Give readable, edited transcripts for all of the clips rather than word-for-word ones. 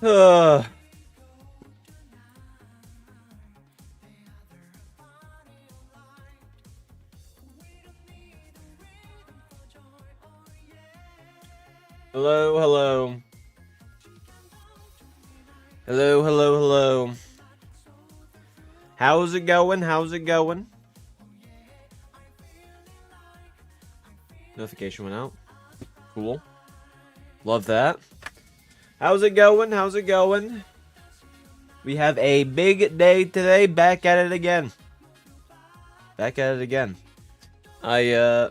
Uh, hello, hello. Hello, hello, hello. How's it going? How's it going? Notification went out. Cool. Love that. How's it going? How's it going? We have a big day today. Back at it again. Back at it again. My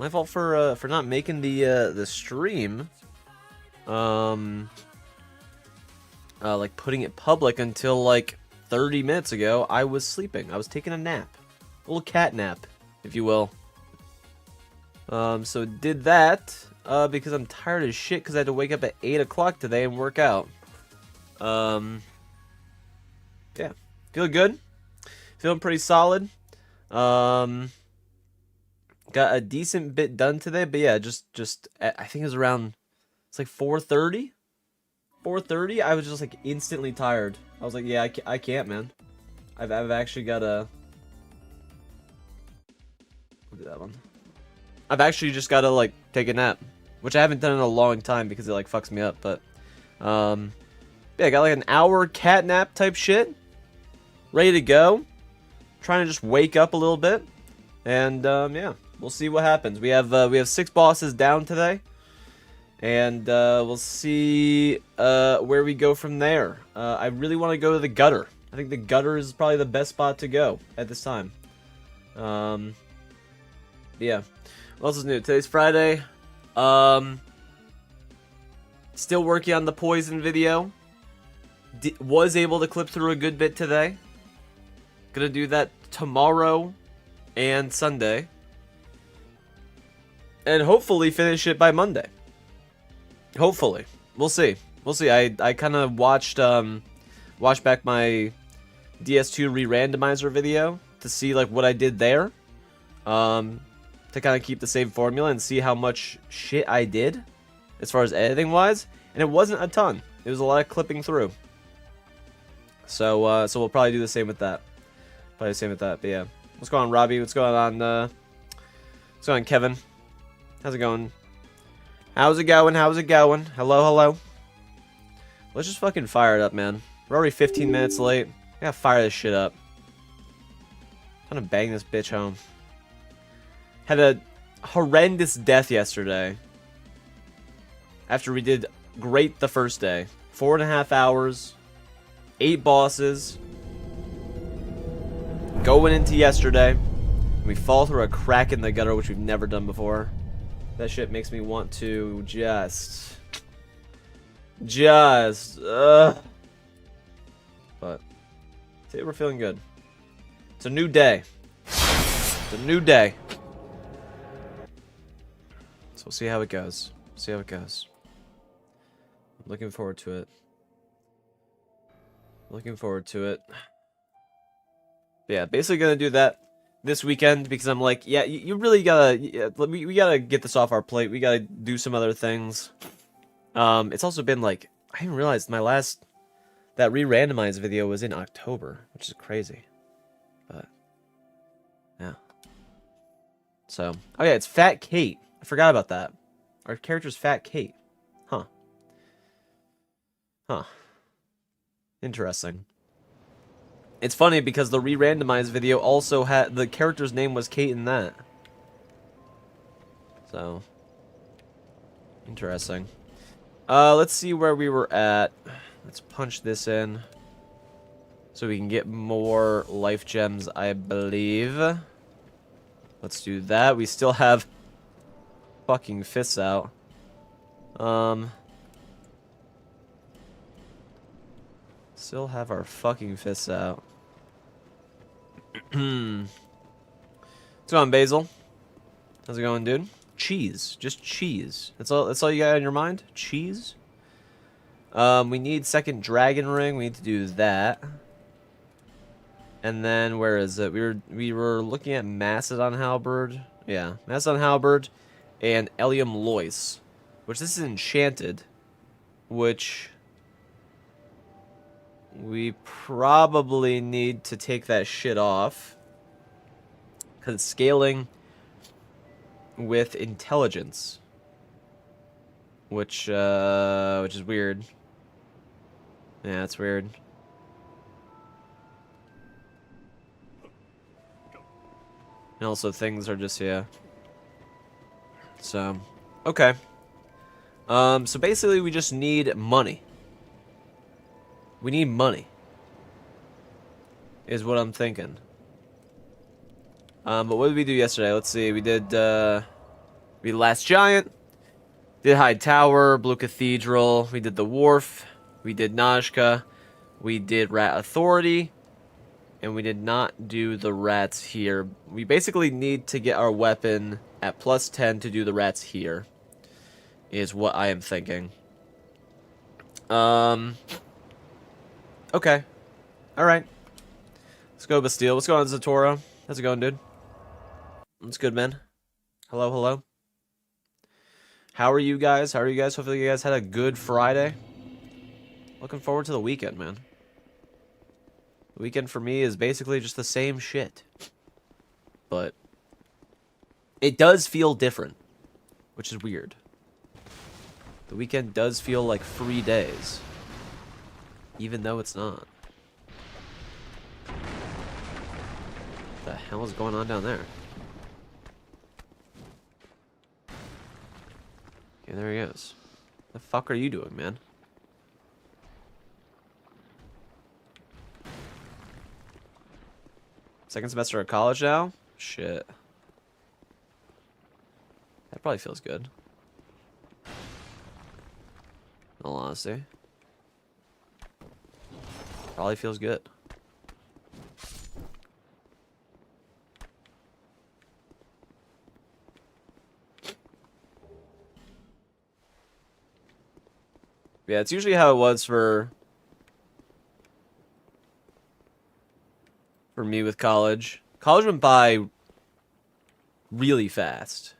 fault for not making the stream. Like putting it public until like 30 minutes ago. I was sleeping. I was taking a nap. A little cat nap, if you will. So did that, because I'm tired as shit because I had to wake up at 8 o'clock today and work out. Yeah. Feeling good. Feeling pretty solid. Got a decent bit done today, but yeah, just I think it was around, it's like 4:30? 4:30, I was just like instantly tired. I was like, yeah, I can't, man. I've actually got to... Look at that one. I've actually just got to like take a nap, which I haven't done in a long time because it like fucks me up, but yeah, I got like an hour cat nap type shit. Ready to go. Trying to just wake up a little bit. And yeah, we'll see what happens. We have 6 bosses down today. And we'll see where we go from there. I really want to go to the gutter. I think the gutter is probably the best spot to go at this time. Yeah. What else is new? Today's Friday. Still working on the poison video. Was able to clip through a good bit today. Gonna do that tomorrow and Sunday. And hopefully finish it by Monday. Hopefully. We'll see. We'll see. I kind of watched back my DS2 re-randomizer video to see like what I did there. To kind of keep the same formula and see how much shit I did as far as editing wise, and it wasn't a ton. It was a lot of clipping through. So we'll probably do the same with that. Probably the same with that. But yeah, what's going on, Robbie? What's going on? What's going on, Kevin? How's it going? How's it going? How's it going? Hello, hello. Let's just fucking fire it up, man. We're already 15 minutes late. I gotta fire this shit up. I'm gonna bang this bitch home. Had a horrendous death yesterday. After we did great the first day. 4.5 hours. 8 bosses. Going into yesterday. We fall through a crack in the gutter, which we've never done before. That shit makes me want to just... But today we're feeling good. It's a new day. It's a new day. So we'll see how it goes. See how it goes. I'm looking forward to it. Looking forward to it. But yeah, basically gonna do that this weekend because I'm like, yeah, you really gotta, we gotta get this off our plate. We gotta do some other things. It's also been like, I didn't realize my last, that re-randomized video was in October, which is crazy. But yeah. So, oh yeah, it's Fat Kate. I forgot about that. Our character's Fat Kate. Huh. Huh. Interesting. It's funny because the re-randomized video also had, the character's name was Kate in that. So, interesting. Let's see where we were at. Let's punch this in so we can get more life gems, I believe. Let's do that. We still have fucking fists out. Still have our fucking fists out. What's going on, Basil? How's it going, dude? Cheese. Just cheese. That's all you got on your mind? Cheese? We need second dragon ring. We need to do that. And then where is it? We were looking at Macedon halberd. Yeah, Macedon halberd and Elium lois, which this is enchanted, which we probably need to take that shit off. Because it's scaling with intelligence. Which is weird. Yeah, it's weird. And also things are just, yeah. So, okay. So basically we just need money. We need money. Is what I'm thinking. But what did we do yesterday? Let's see. We did Last Giant. Did High Tower, Blue Cathedral. We did the Wharf. We did Najka. We did Rat Authority. And we did not do the rats here. We basically need to get our weapon at +10 to do the rats here. Is what I am thinking. Okay. Alright. Let's go, Bastille. What's going on, Zatora? How's it going, dude? What's good, man? Hello, hello. How are you guys? How are you guys? Hopefully you guys had a good Friday. Looking forward to the weekend, man. The weekend for me is basically just the same shit. But it does feel different, which is weird. The weekend does feel like 3 days, even though it's not. What the hell is going on down there? Okay, there he is. The fuck are you doing, man? Second semester of college now? Shit. That probably feels good. In all honesty. Probably feels good. Yeah, it's usually how it was for me with college. College went by really fast.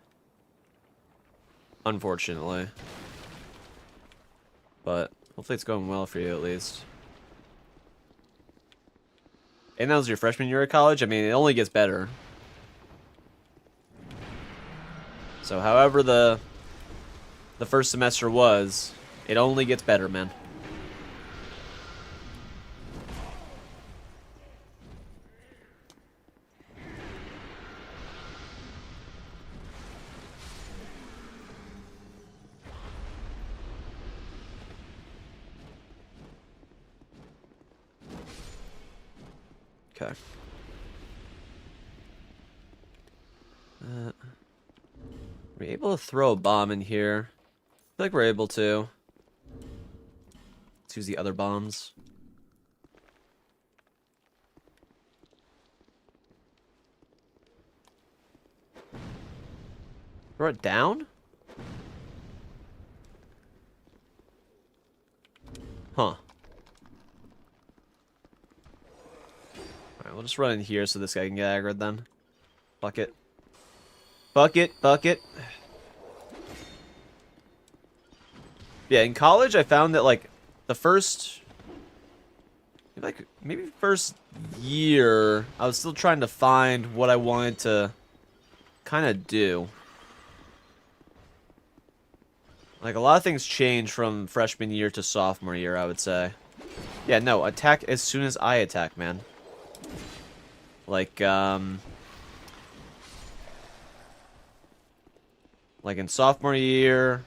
Unfortunately. But hopefully it's going well for you at least. And that was your freshman year of college? I mean, it only gets better. So however the first semester was, it only gets better, man. Okay. Are we able to throw a bomb in here? I feel like we're able to. Let's use the other bombs. Throw it down? Huh. Alright, we'll just run in here so this guy can get aggroed then. Fuck it. Fuck it, fuck it. Yeah, in college I found that, like, the first... maybe first year, I was still trying to find what I wanted to kind of do. Like, a lot of things change from freshman year to sophomore year, I would say. Yeah, no, attack as soon as I attack, man. Like in sophomore year,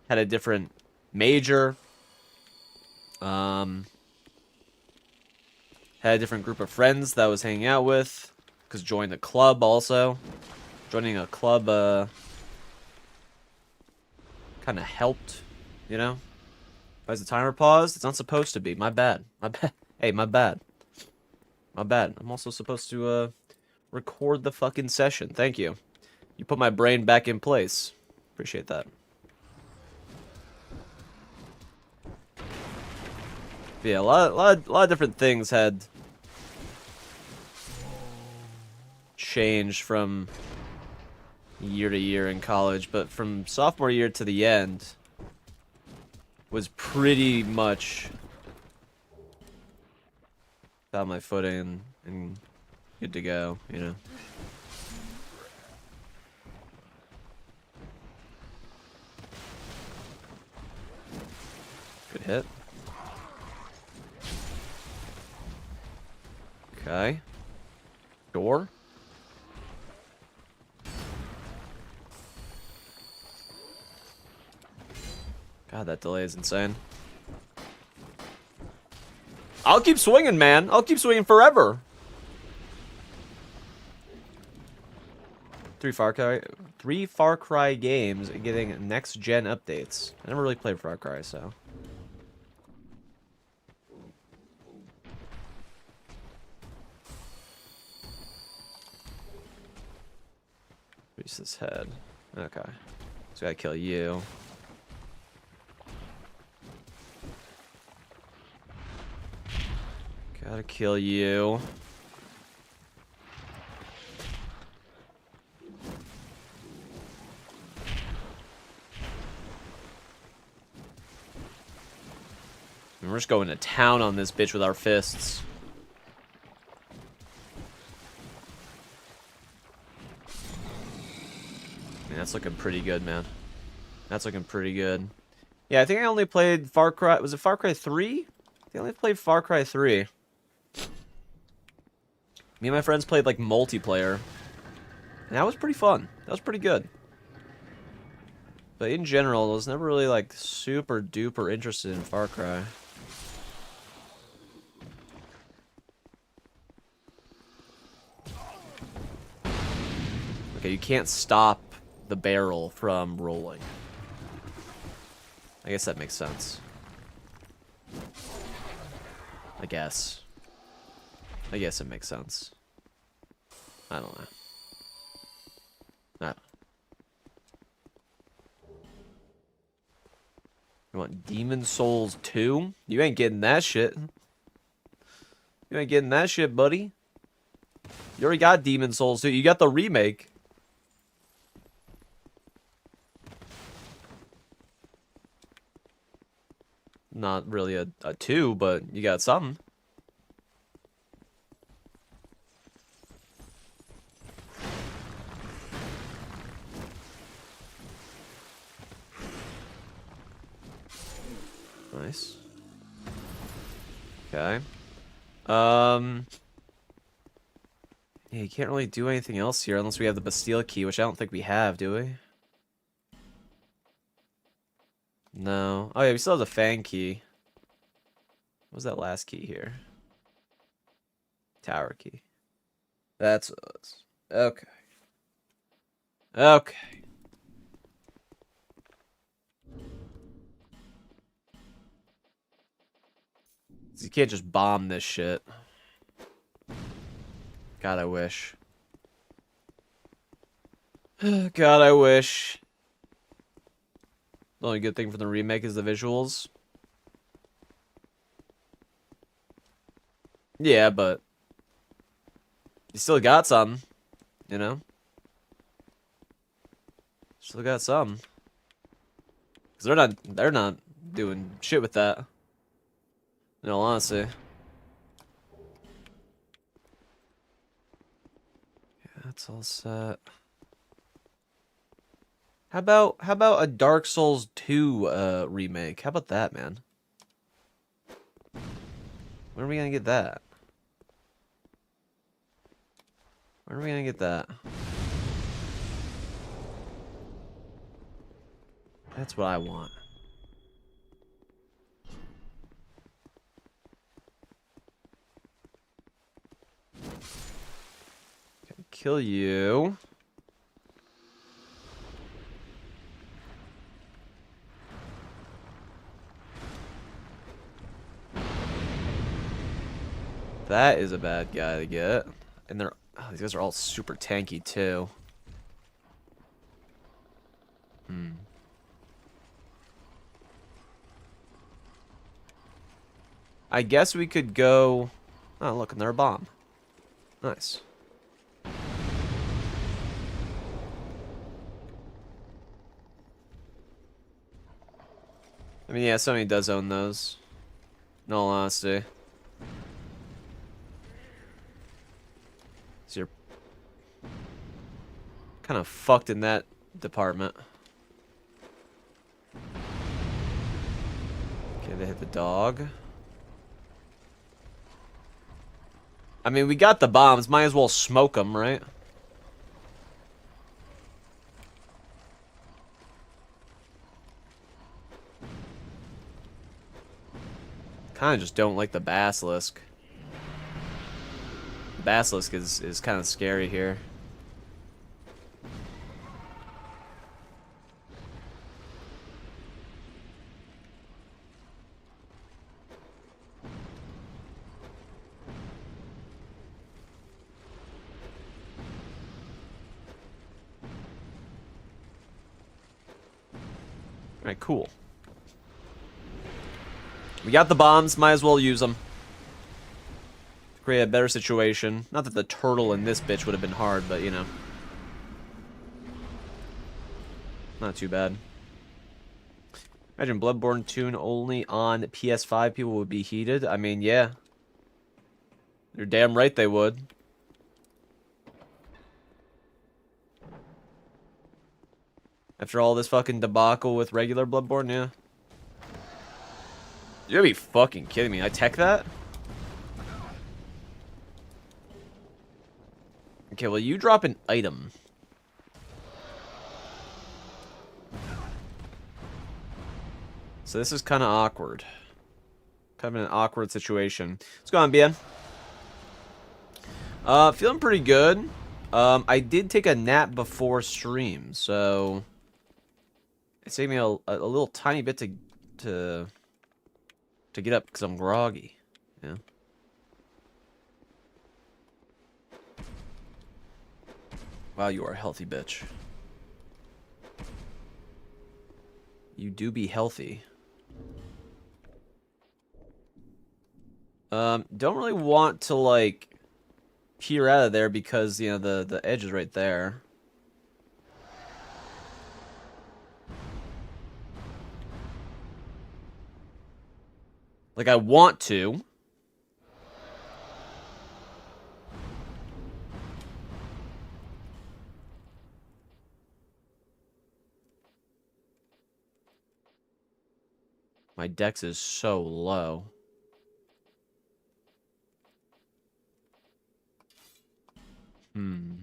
had a different major. Had a different group of friends that I was hanging out with. Because joined a club also. Joining a club, kind of helped, you know? Why is the timer paused? It's not supposed to be. My bad. My bad. Hey, my bad. My bad. I'm also supposed to, record the fucking session. Thank you. You put my brain back in place. Appreciate that. But yeah, a lot of different things had changed from year to year in college, but from sophomore year to the end was pretty much found my footing and good to go, you know. Good hit. Okay. Door. God, that delay is insane. I'll keep swinging, man. I'll keep swinging forever. 3 Far Cry games getting next gen updates. I never really played Far Cry, so. Reach this head. Okay. So I gotta kill you. Gotta kill you. And we're just going to town on this bitch with our fists. Man, that's looking pretty good, man. That's looking pretty good. Yeah, I think I only played Far Cry. Was it Far Cry 3? I think I only played Far Cry 3. Me and my friends played like multiplayer. And that was pretty fun. That was pretty good. But in general, I was never really like super duper interested in Far Cry. Okay, you can't stop the barrel from rolling. I guess that makes sense. I guess it makes sense. I don't know. You want Demon Souls 2? You ain't getting that shit. You ain't getting that shit, buddy. You already got Demon Souls 2. You got the remake. Not really a 2, but you got something. Nice. Okay. Yeah, you can't really do anything else here unless we have the Bastille key, which I don't think we have, do we? No. Oh yeah, we still have the Fang key. What was that last key here? Tower key. That's what it was. Okay. Okay. You can't just bomb this shit. God, I wish. God, I wish. The only good thing from the remake is the visuals. Yeah, but you still got some, you know? Still got some. Cause they're not doing shit with that. In all honesty. Yeah, that's all set. How about a Dark Souls 2 remake? How about that, man? When are we gonna get that? When are we gonna get that? That's what I want. Gonna kill you. That is a bad guy to get. And these guys are all super tanky too. I guess we could go... Oh, look, and they're a bomb. Nice. I mean, yeah, somebody does own those. In all honesty. Kind of fucked in that department. Okay, they hit the dog. I mean, we got the bombs. Might as well smoke them, right? Kind of just don't like the basilisk. The basilisk is kind of scary here. Alright, cool. We got the bombs, might as well use them. Create a better situation. Not that the turtle in this bitch would have been hard, but you know. Not too bad. Imagine Bloodborne tune only on PS5, people would be heated. I mean, yeah. You're damn right they would. After all this fucking debacle with regular Bloodborne, yeah. You gotta be fucking kidding me. I tech that? Okay, well, you drop an item. So this is kind of awkward. Kind of an awkward situation. What's going on, BN? Feeling pretty good. I did take a nap before stream, so it saved me a little tiny bit to get up because I'm groggy. Yeah. Wow, you are a healthy bitch. You do be healthy. Don't really want to, like, peer out of there because, you know, the edge is right there. Like, I want to. My dex is so low. Hmm.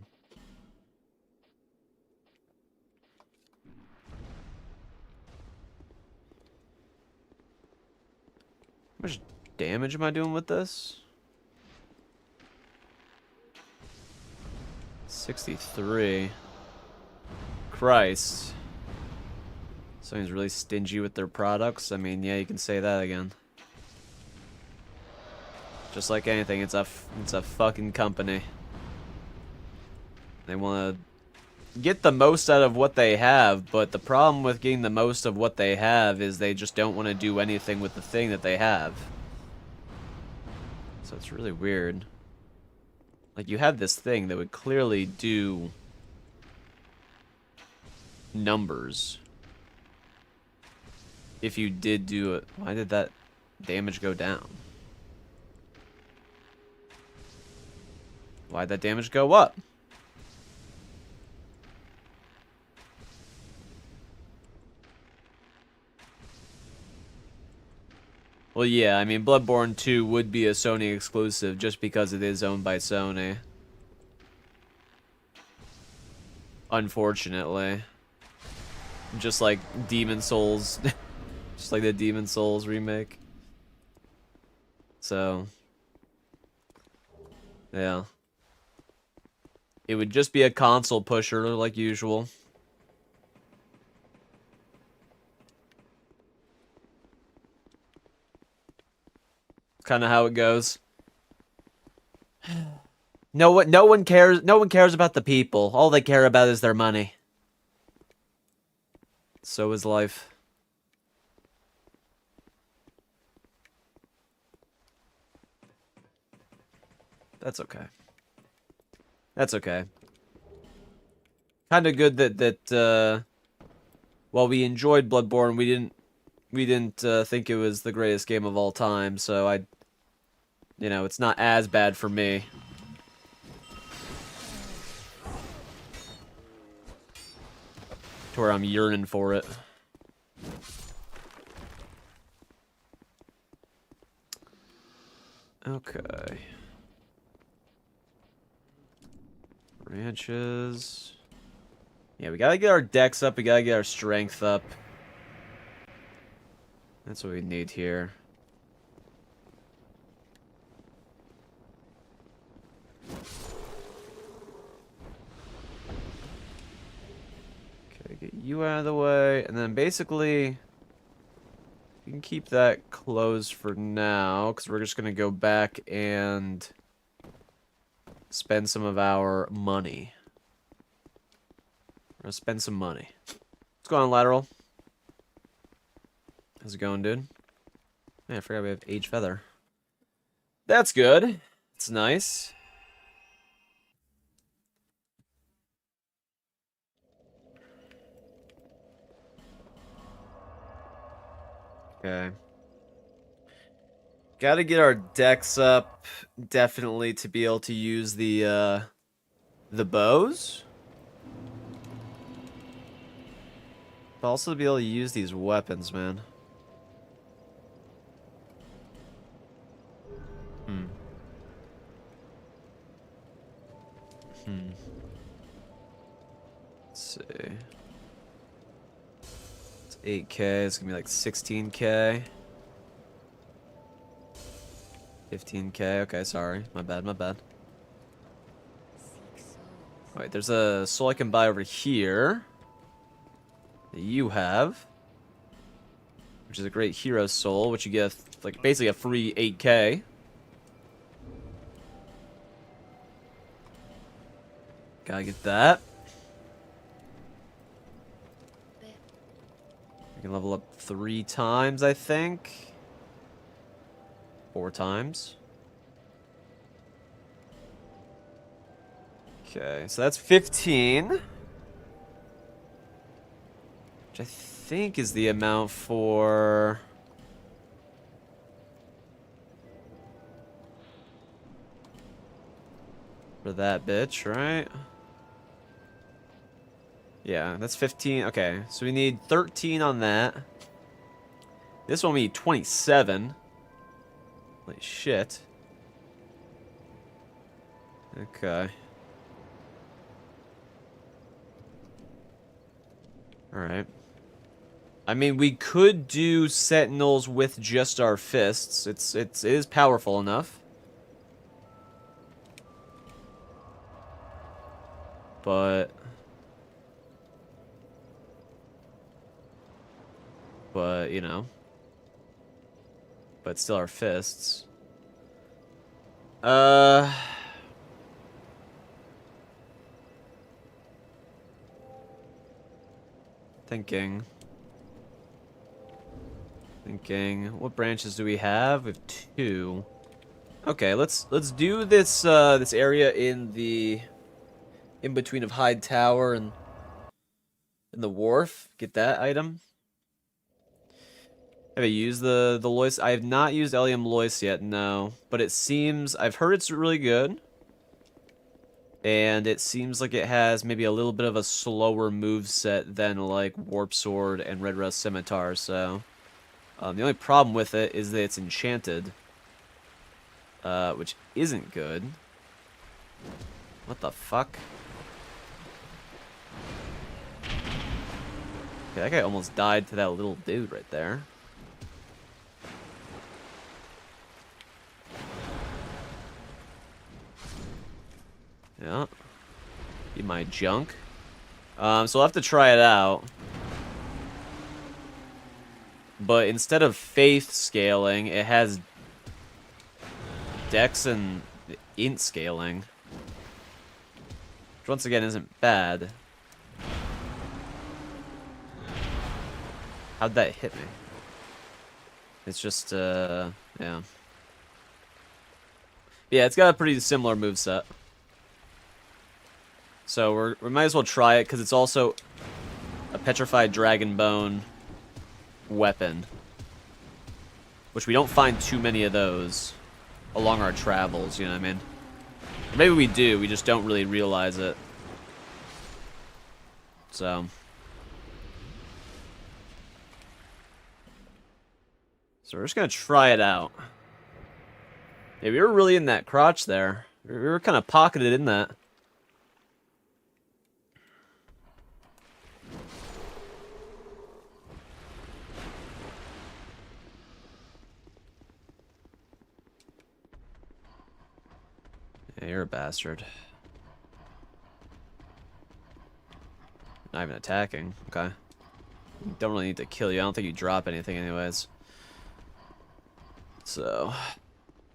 How much damage am I doing with this? 63. Christ. Someone's really stingy with their products. I mean, yeah, you can say that again. Just like anything, it's a fucking company. They want to get the most out of what they have, but the problem with getting the most of what they have is they just don't want to do anything with the thing that they have. So it's really weird. Like, you have this thing that would clearly do numbers. If you did do it. Why did that damage go down? Why'd that damage go up? Well, yeah, I mean, Bloodborne 2 would be a Sony exclusive just because it is owned by Sony. Unfortunately. Just like Demon Souls. Just like the Demon Souls remake. So. Yeah. It would just be a console pusher like usual. Kind of how it goes. No one cares about the people. All they care about is their money. So is life. That's okay. That's okay. Kind of good that while we enjoyed Bloodborne, we didn't think it was the greatest game of all time, so you know, it's not as bad for me. To where I'm yearning for it. Okay. Branches. Yeah, we gotta get our dex up, we gotta get our strength up. That's what we need here. Okay, get you out of the way, and then basically you can keep that closed for now, because we're just gonna go back and spend some of our money. We're gonna spend some money. What's going on, Lateral? How's it going, dude? Man, I forgot we have Age Feather. That's good. It's nice. Okay. Gotta get our decks up, definitely, to be able to use the bows. But also to be able to use these weapons, man. Let's see. It's 8K, it's gonna be like 16K. 15K, okay, sorry. My bad, my bad. Wait, there's a soul I can buy over here. That you have. Which is a great hero soul, which you get, like, basically a free 8K. Gotta get that. We can level up 3 times, I think. 4 times. Okay, so that's 15. Which I think is the amount for... For that bitch, right? Yeah, that's 15. Okay, so we need 13 on that. This one we need 27. Holy shit. Okay. Alright. I mean, we could do sentinels with just our fists. It is powerful enough. But, you know. But still our fists. Thinking. What branches do we have? We have 2. Okay, let's do this this area in between of Hyde Tower and the wharf. Get that item. Have I used the Lois? I have not used Elium Lois yet, no. But it seems I've heard it's really good. And it seems like it has maybe a little bit of a slower moveset than like Warp Sword and Red Rust Scimitar, so the only problem with it is that it's enchanted. Which isn't good. What the fuck? Okay, that guy almost died to that little dude right there. Yeah. Be my junk. So I'll have to try it out. But instead of faith scaling, it has dex and int scaling. Which once again isn't bad. How'd that hit me? It's just, yeah. Yeah, it's got a pretty similar moveset. So we might as well try it, because it's also a Petrified Dragon Bone weapon. Which we don't find too many of those along our travels, you know what I mean? Or maybe we do, we just don't really realize it. So, So we're just gonna try it out. Yeah, we were really in that crotch there. We were kind of pocketed in that. Yeah, you're a bastard. Not even attacking. Okay. Don't really need to kill you. I don't think you drop anything anyways. So,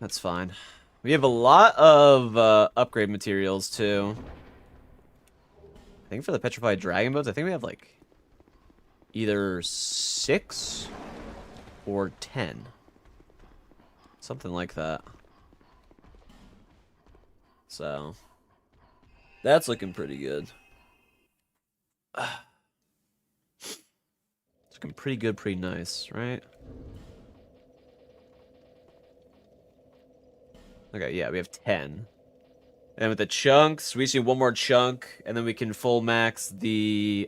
that's fine. We have a lot of upgrade materials too. I think for the petrified dragon boats, I think we have like either 6 or 10. Something like that. So, that's looking pretty good. It's looking pretty good, pretty nice, right? Okay, yeah, we have 10. And with the chunks, we just need one more chunk, and then we can full max the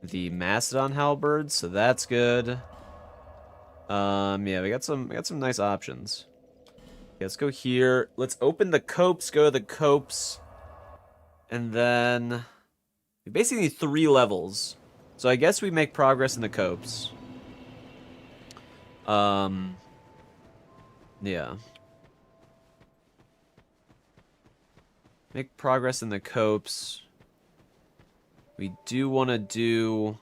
Mastodon halberds, so that's good. Yeah, we got some nice options. Okay, let's go here. Let's open the copes, go to the copes, and then we basically need 3 levels. So I guess we make progress in the copes. Yeah. Make progress in the copes. We do want to do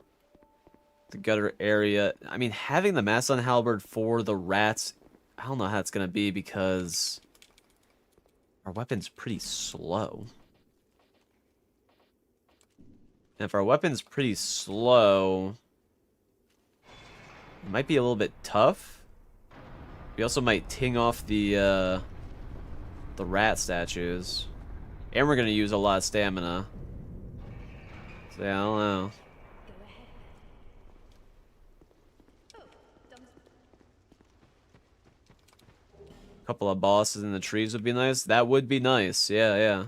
the gutter area. I mean, having the Mastodon halberd for the rats, I don't know how it's going to be because our weapon's pretty slow. And if our weapon's pretty slow, it might be a little bit tough. We also might ting off the rat statues. And we're going to use a lot of stamina. So yeah, I don't know. A couple of bosses in the trees would be nice. That would be nice. Yeah, yeah.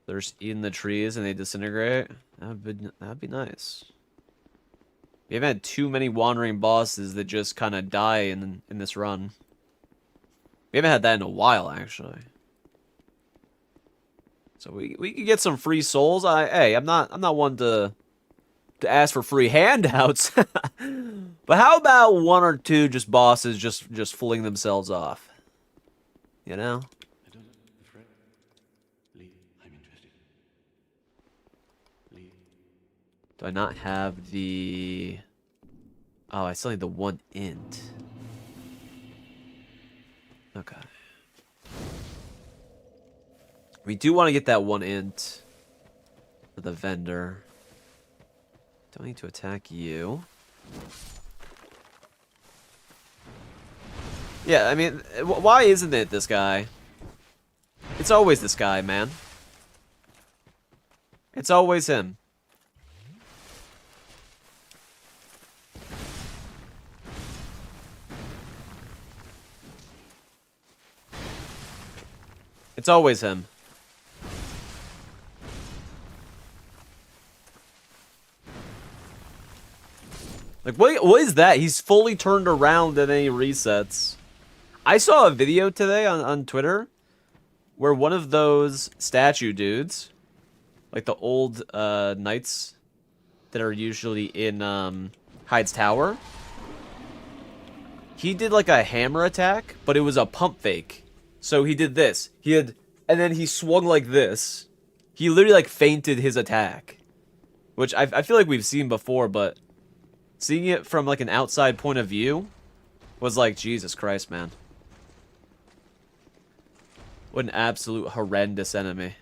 They're just in the trees and they disintegrate. That'd be nice. We haven't had too many wandering bosses that just kind of die in this run. We haven't had that in a while, actually. So we could get some free souls. Hey, I'm not one to ask for free handouts. But how about 1 or 2 just bosses just fooling themselves off? You know? I don't afraid. Lee, I'm interested. Lee. Do I not have the... Oh, I still need the 1 int. Okay. We do want to get that 1 int for the vendor. Don't need to attack you. Yeah, I mean, why isn't it this guy? It's always this guy, man. It's always him. It's always him. Like, what is that? He's fully turned around and then he resets. I saw a video today on Twitter where one of those statue dudes, like the old knights that are usually in Hyde's Tower, he did like a hammer attack, but it was a pump fake. So he did this. And then he swung like this. He literally like feinted his attack. Which I feel like we've seen before, but seeing it from like an outside point of view was like, Jesus Christ, man. What an absolute horrendous enemy.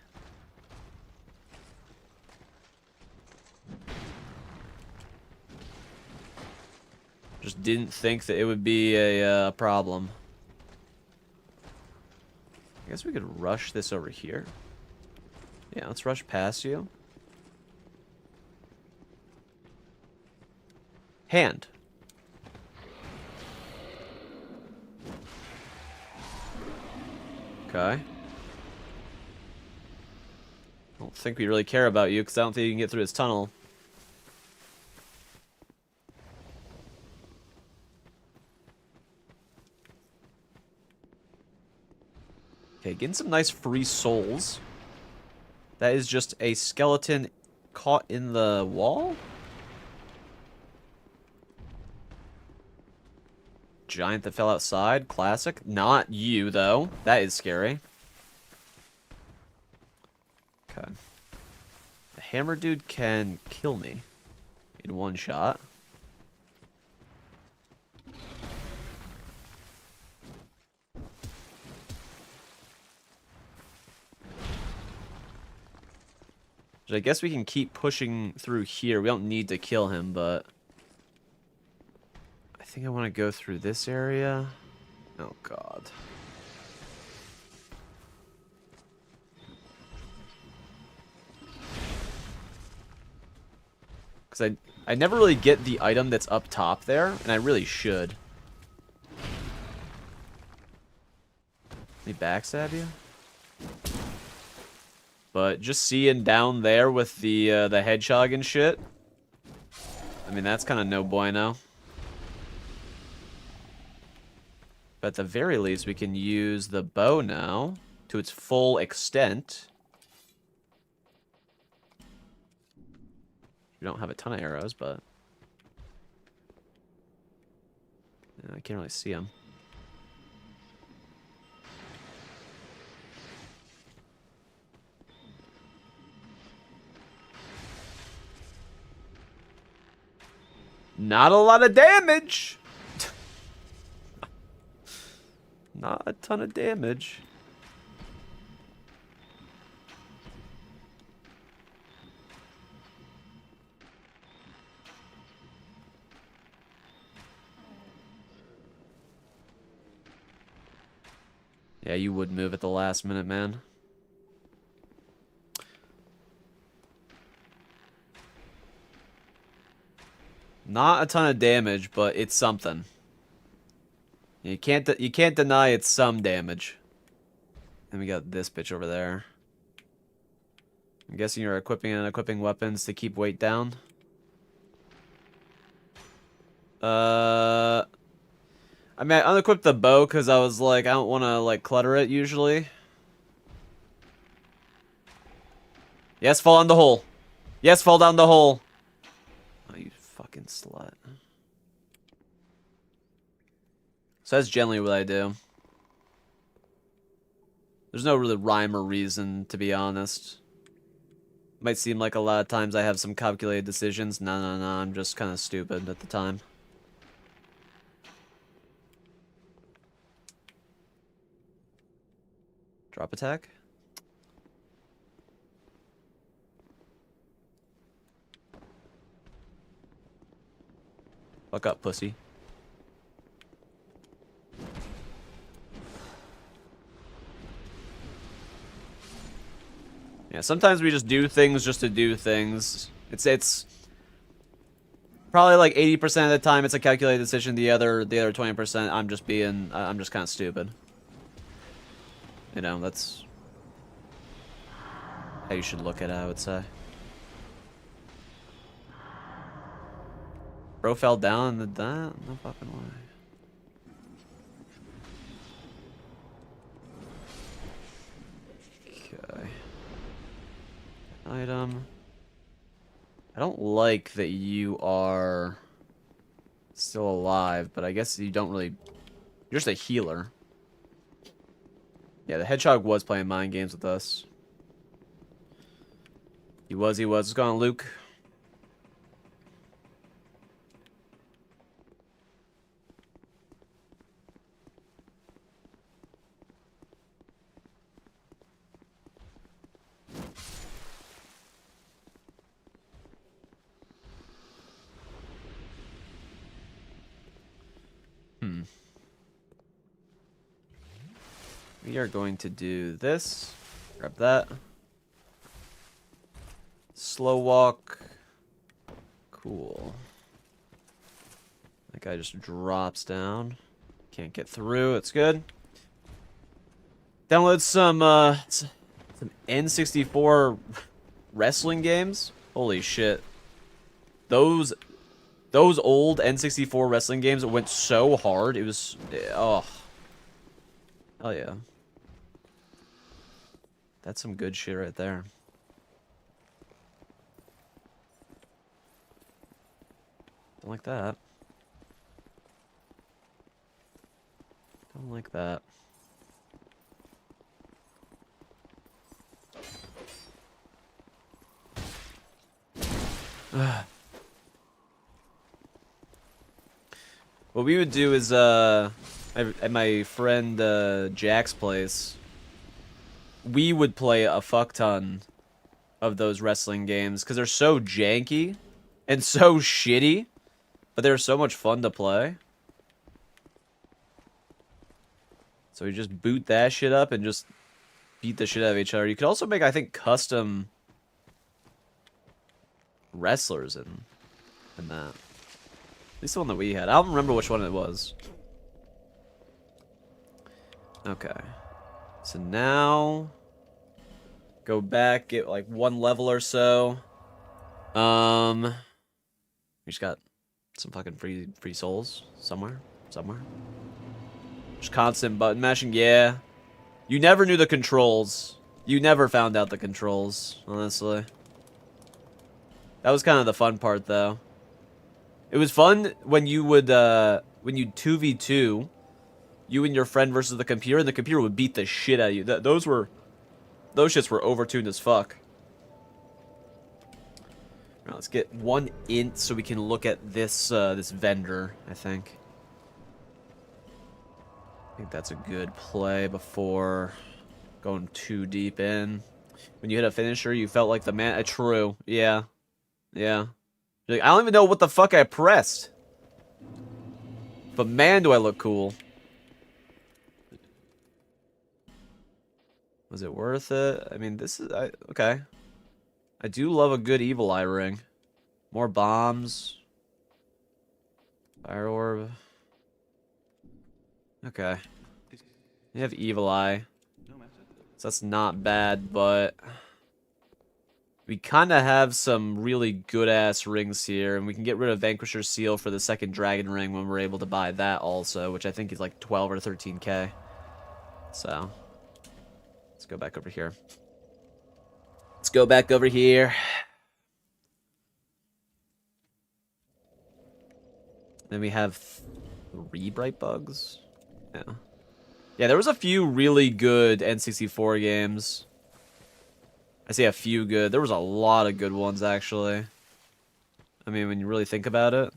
Just didn't think that it would be a problem. I guess we could rush this over here. Yeah, let's rush past you. Hand. Okay. I don't think we really care about you because I don't think you can get through this tunnel. Okay, getting some nice free souls. That is just a skeleton caught in the wall? Giant that fell outside. Classic. Not you, though. That is scary. Okay. The hammer dude can kill me in one shot. I guess we can keep pushing through here. We don't need to kill him, but I think I want to go through this area. Oh, God. Because I never really get the item that's up top there, and I really should. Let me backstab you? But just seeing down there with the hedgehog and shit, I mean, that's kind of no bueno. But at the very least, we can use the bow now to its full extent. We don't have a ton of arrows, but I can't really see them. Not a lot of damage. Not a ton of damage. Yeah, you would move at the last minute, man. Not a ton of damage, but it's something. You can't deny it's some damage. And we got this bitch over there. I'm guessing you're equipping and unequipping weapons to keep weight down. I mean, I unequipped the bow because I was like, I don't want to like clutter it usually. Yes, fall down the hole. Yes, fall down the hole. Oh, you fucking slut. So that's generally what I do. There's no really rhyme or reason, to be honest. Might seem like a lot of times I have some calculated decisions. No, I'm just kind of stupid at the time. Drop attack? Fuck up, pussy. Yeah, sometimes we just do things just to do things. It's probably like 80% of the time it's a calculated decision. The other 20% I'm just kind of stupid. You know, that's how you should look at it, I would say. Bro fell down in that? No fucking way. Okay. Item. I don't like that you are still alive, but I guess you don't really... You're just a healer. Yeah, the hedgehog was playing mind games with us. He was. What's going on, Luke? We are going to do this. Grab that. Slow walk. Cool. That guy just drops down. Can't get through. It's good. Download some N64 wrestling games. Holy shit. Those old N64 wrestling games went so hard. It was... Oh. Hell yeah. That's some good shit right there. Don't like that. Don't like that. What we would do is, at my friend Jack's place, we would play a fuck ton of those wrestling games because they're so janky and so shitty, but they're so much fun to play. So we just boot that shit up and just beat the shit out of each other. You could also make, I think, custom wrestlers in that. At least the one that we had. I don't remember which one it was. Okay. So now go back, get like one level or so. We just got some fucking free souls somewhere. Just constant button mashing, yeah. You never knew the controls. You never found out the controls, honestly. That was kind of the fun part, though. It was fun when you would, when you 2v2, you and your friend versus the computer, and the computer would beat the shit out of you. Those shits were overtuned as fuck. Now let's get one int so we can look at this, this vendor, I think. I think that's a good play before going too deep in. When you hit a finisher, you felt like the man. True. Yeah. Yeah. You're like, I don't even know what the fuck I pressed. But man, do I look cool. Was it worth it? I mean, this is... okay. I do love a good Evil Eye ring. More bombs. Fire orb. Okay. You have Evil Eye. So that's not bad, but... we kind of have some really good-ass rings here, and we can get rid of Vanquisher's Seal for the second Dragon Ring when we're able to buy that also, which I think is like 12 or 13k. So, let's go back over here. Let's go back over here. Then we have 3 Bright Bugs. Yeah. Yeah, there was a few really good N64 games. I say a few good. There was a lot of good ones, actually. I mean, when you really think about it.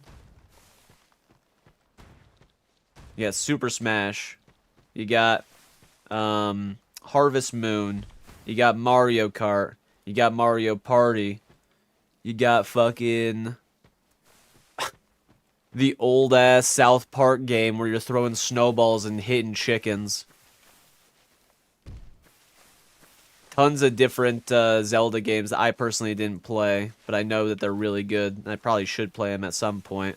You got Super Smash. You got Harvest Moon. You got Mario Kart. You got Mario Party. You got fucking... the old-ass South Park game where you're throwing snowballs and hitting chickens. Tons of different Zelda games that I personally didn't play, but I know that they're really good, and I probably should play them at some point.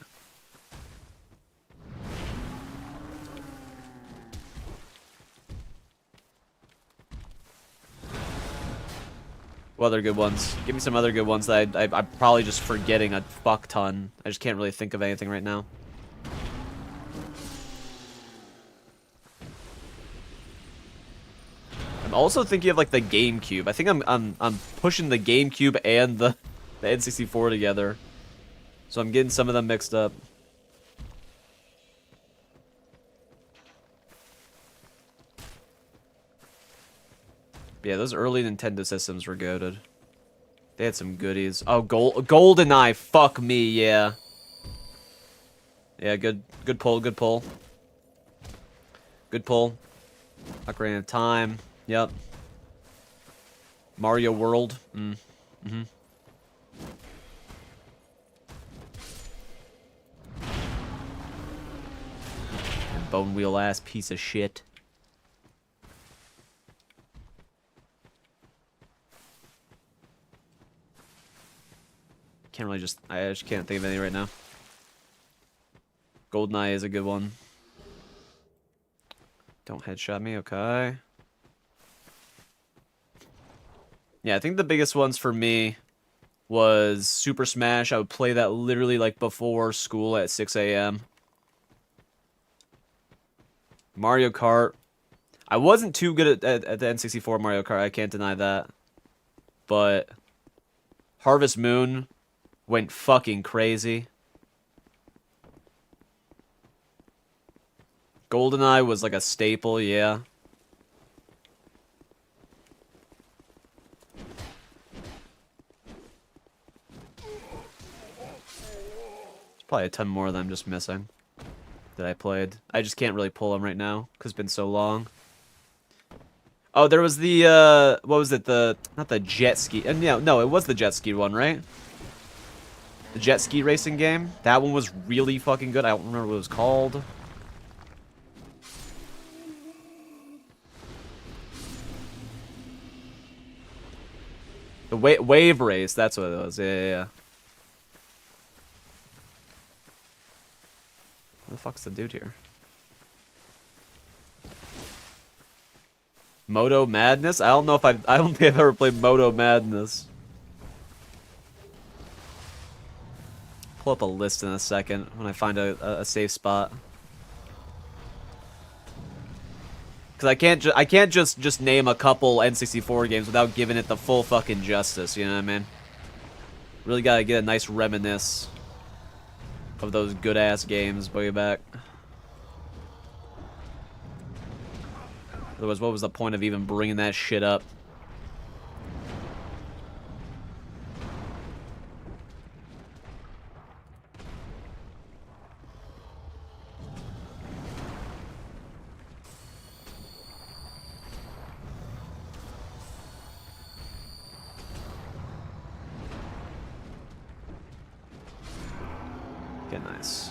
What other good ones? Give me some other good ones that I'm probably just forgetting a fuck ton. I just can't really think of anything right now. I'm also thinking of like the GameCube. I think I'm pushing the GameCube and the N64 together. So I'm getting some of them mixed up. Yeah, those early Nintendo systems were goated. They had some goodies. Oh, GoldenEye, fuck me, yeah. Yeah, good pull, good pull. Good pull. Ocarina of Time. Yep. Mario World. Mm-hmm. Bone wheel ass piece of shit. Can't really just... I just can't think of any right now. GoldenEye is a good one. Don't headshot me, okay. Yeah, I think the biggest ones for me was Super Smash. I would play that literally like before school at 6 a.m. Mario Kart. I wasn't too good at the N64 Mario Kart, I can't deny that. But Harvest Moon went fucking crazy. GoldenEye was like a staple, yeah. There's probably a ton more that I'm just missing that I played. I just can't really pull them right now because it's been so long. Oh, there was the, what was it? Not the jet ski. No, it was the jet ski one, right? The jet ski racing game. That one was really fucking good. I don't remember what it was called. The wave race, that's what it was. Yeah. What the fuck's the dude here? Moto Madness? I don't know if I don't think I've ever played Moto Madness. Pull up a list in a second when I find a safe spot. Cause I can't just name a couple N64 games without giving it the full fucking justice, you know what I mean? Really gotta get a nice reminisce of those good ass games way back. Otherwise, what was the point of even bringing that shit up? Okay, nice.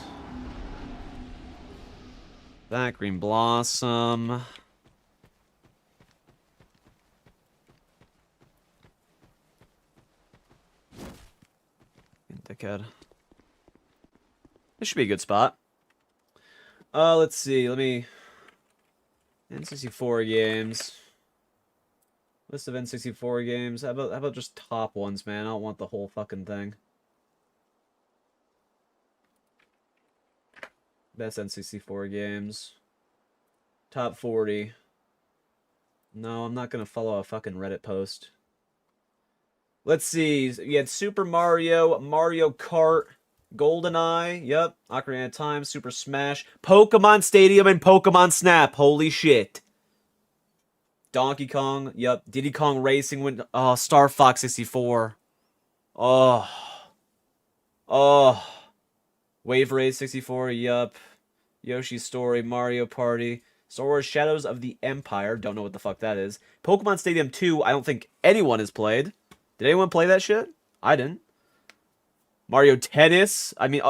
That Green Blossom. Dickhead. This should be a good spot. Let's see. Let me... N64 games. List of N64 games. How about just top ones, man? I don't want the whole fucking thing. Best N64 games. Top 40. No, I'm not gonna follow a fucking Reddit post. Let's see. You had Super Mario, Mario Kart, GoldenEye, yep, Ocarina of Time, Super Smash, Pokemon Stadium, and Pokemon Snap. Holy shit. Donkey Kong, yep, Diddy Kong Racing, Star Fox 64. Oh. Wave Race 64, yup. Yoshi's Story, Mario Party, Star Wars Shadows of the Empire, don't know what the fuck that is. Pokemon Stadium 2, I don't think anyone has played. Did anyone play that shit? I didn't. Mario Tennis, I mean,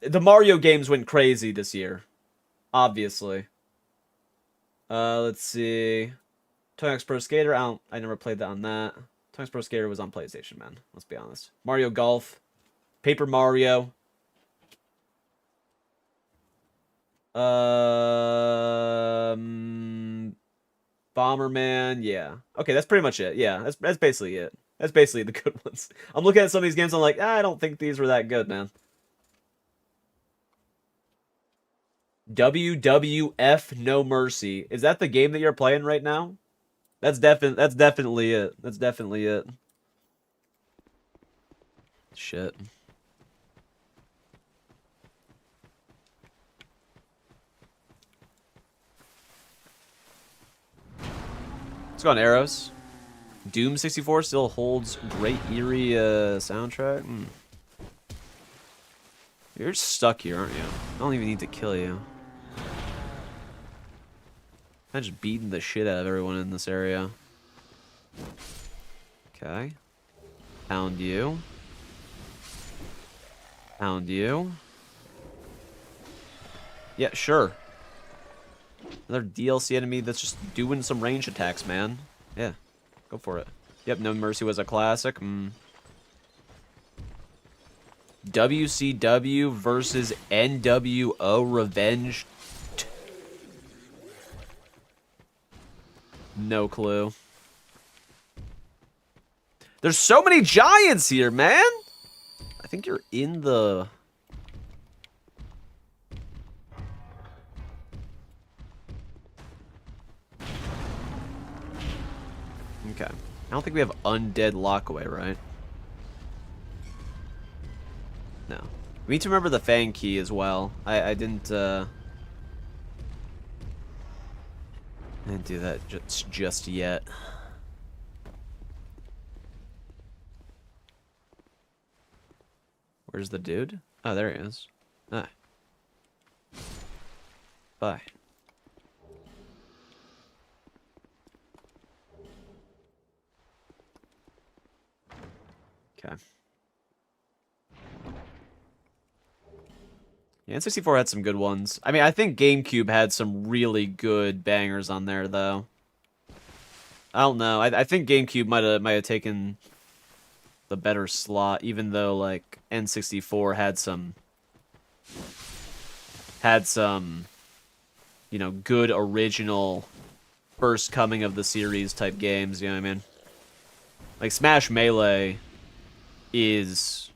the Mario games went crazy this year. Obviously. Let's see. Tony Hawk's Pro Skater, I never played that on that. Tony Hawk's Pro Skater was on PlayStation, man. Let's be honest. Mario Golf. Paper Mario. Bomberman, yeah. Okay, that's pretty much it. Yeah, that's basically it. That's basically the good ones. I'm looking at some of these games, I'm like, I don't think these were that good, man. WWF No Mercy. Is that the game that you're playing right now? That's definitely it. That's definitely it. Shit. Let's go on arrows. Doom 64 still holds great eerie soundtrack. You're stuck here, aren't you? I don't even need to kill you. I'm just beating the shit out of everyone in this area. Okay. Pound you. Pound you. Yeah, sure. Another DLC enemy that's just doing some range attacks, man. Yeah, go for it. Yep, No Mercy was a classic. WCW versus NWO Revenge. No clue. There's so many giants here, man! I think you're in the... I don't think we have undead lockaway, right? No. We need to remember the Fang key as well. I didn't do that just yet. Where's the dude? Oh, there he is. Ah. Bye. Okay. Yeah, N64 had some good ones. I mean, I think GameCube had some really good bangers on there, though. I don't know. I think GameCube might have taken the better slot, even though like N64 had some, you know, good original first coming of the series type games. You know what I mean? Like Smash Melee is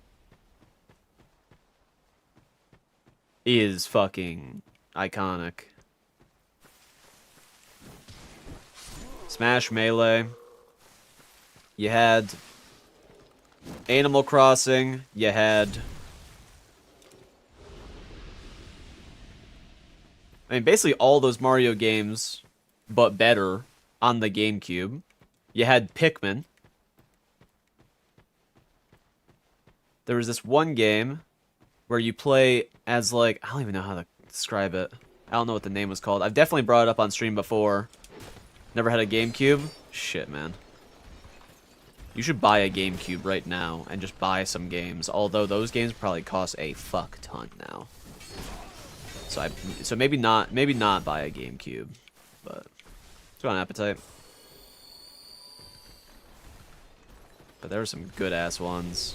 fucking iconic. Smash Melee. You had Animal Crossing. You had... I mean, basically all those Mario games, but better, on the GameCube. You had Pikmin. There was this one game where you play as, like... I don't even know how to describe it. I don't know what the name was called. I've definitely brought it up on stream before. Never had a GameCube? Shit, man. You should buy a GameCube right now and just buy some games. Although those games probably cost a fuck ton now. So maybe not buy a GameCube, but it's got an appetite. But there were some good ass ones.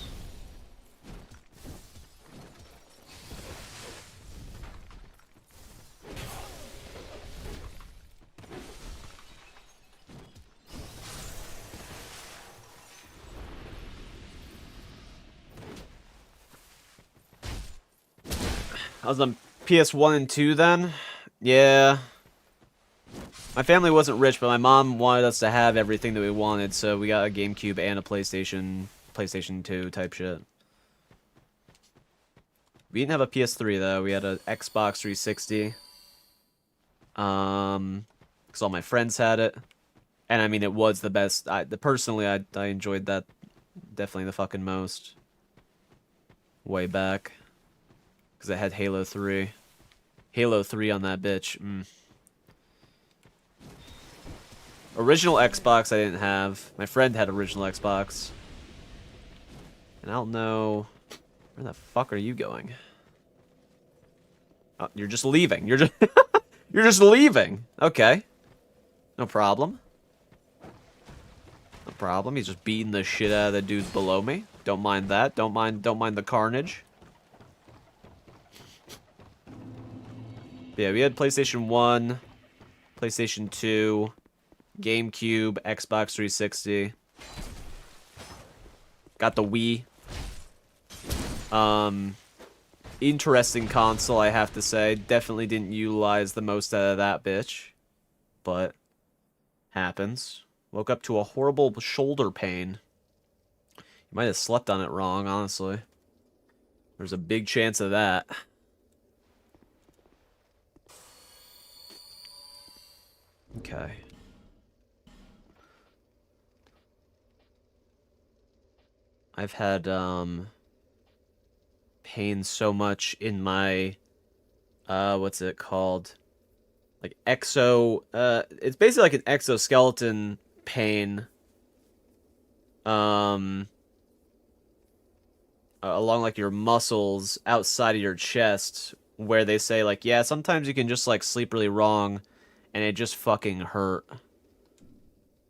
I was on PS1 and 2 then. Yeah. My family wasn't rich, but my mom wanted us to have everything that we wanted, so we got a GameCube and a PlayStation 2 type shit. We didn't have a PS3 though. We had an Xbox 360. Because all my friends had it, and I mean it was the best. Personally, I enjoyed that definitely the fucking most. Way back. Because it had Halo 3. Halo 3 on that bitch. Original Xbox I didn't have. My friend had original Xbox. And I don't know... Where the fuck are you going? Oh, you're just leaving. You're just... You're just leaving. Okay. No problem. No problem. He's just beating the shit out of the dudes below me. Don't mind that. Don't mind the carnage. Yeah, we had PlayStation 1, PlayStation 2, GameCube, Xbox 360. Got the Wii. Interesting console, I have to say. Definitely didn't utilize the most out of that bitch. But, happens. Woke up to a horrible shoulder pain. You might have slept on it wrong, honestly. There's a big chance of that. Okay. I've had, pain so much in my, what's it called? Like, it's basically like an exoskeleton pain, along, like, your muscles outside of your chest, where they say, like, yeah, sometimes you can just, like, sleep really wrong, and it just fucking hurt.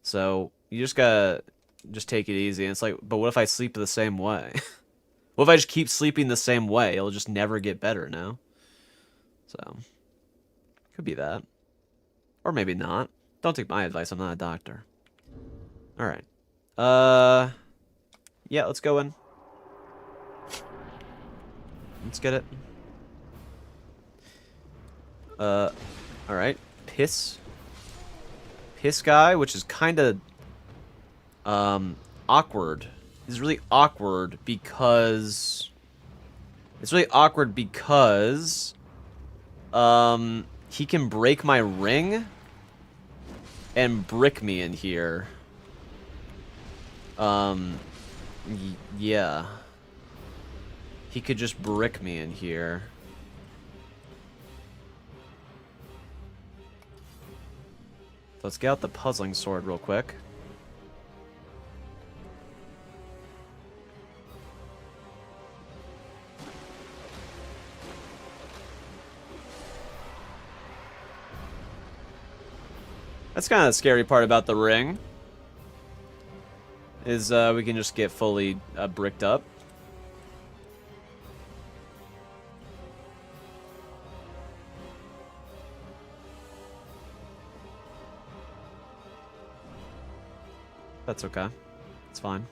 So, you just gotta just take it easy. And it's like, but what if I sleep the same way? What if I just keep sleeping the same way? It'll just never get better, no? So, could be that. Or maybe not. Don't take my advice, I'm not a doctor. Alright. Yeah, let's go in. Let's get it. Alright. Piss guy, which is kind of awkward. It's really awkward because... he can break my ring and brick me in here. Yeah. He could just brick me in here. Let's get out the puzzling sword real quick. That's kind of the scary part about the ring. Is we can just get fully bricked up. That's okay. It's fine.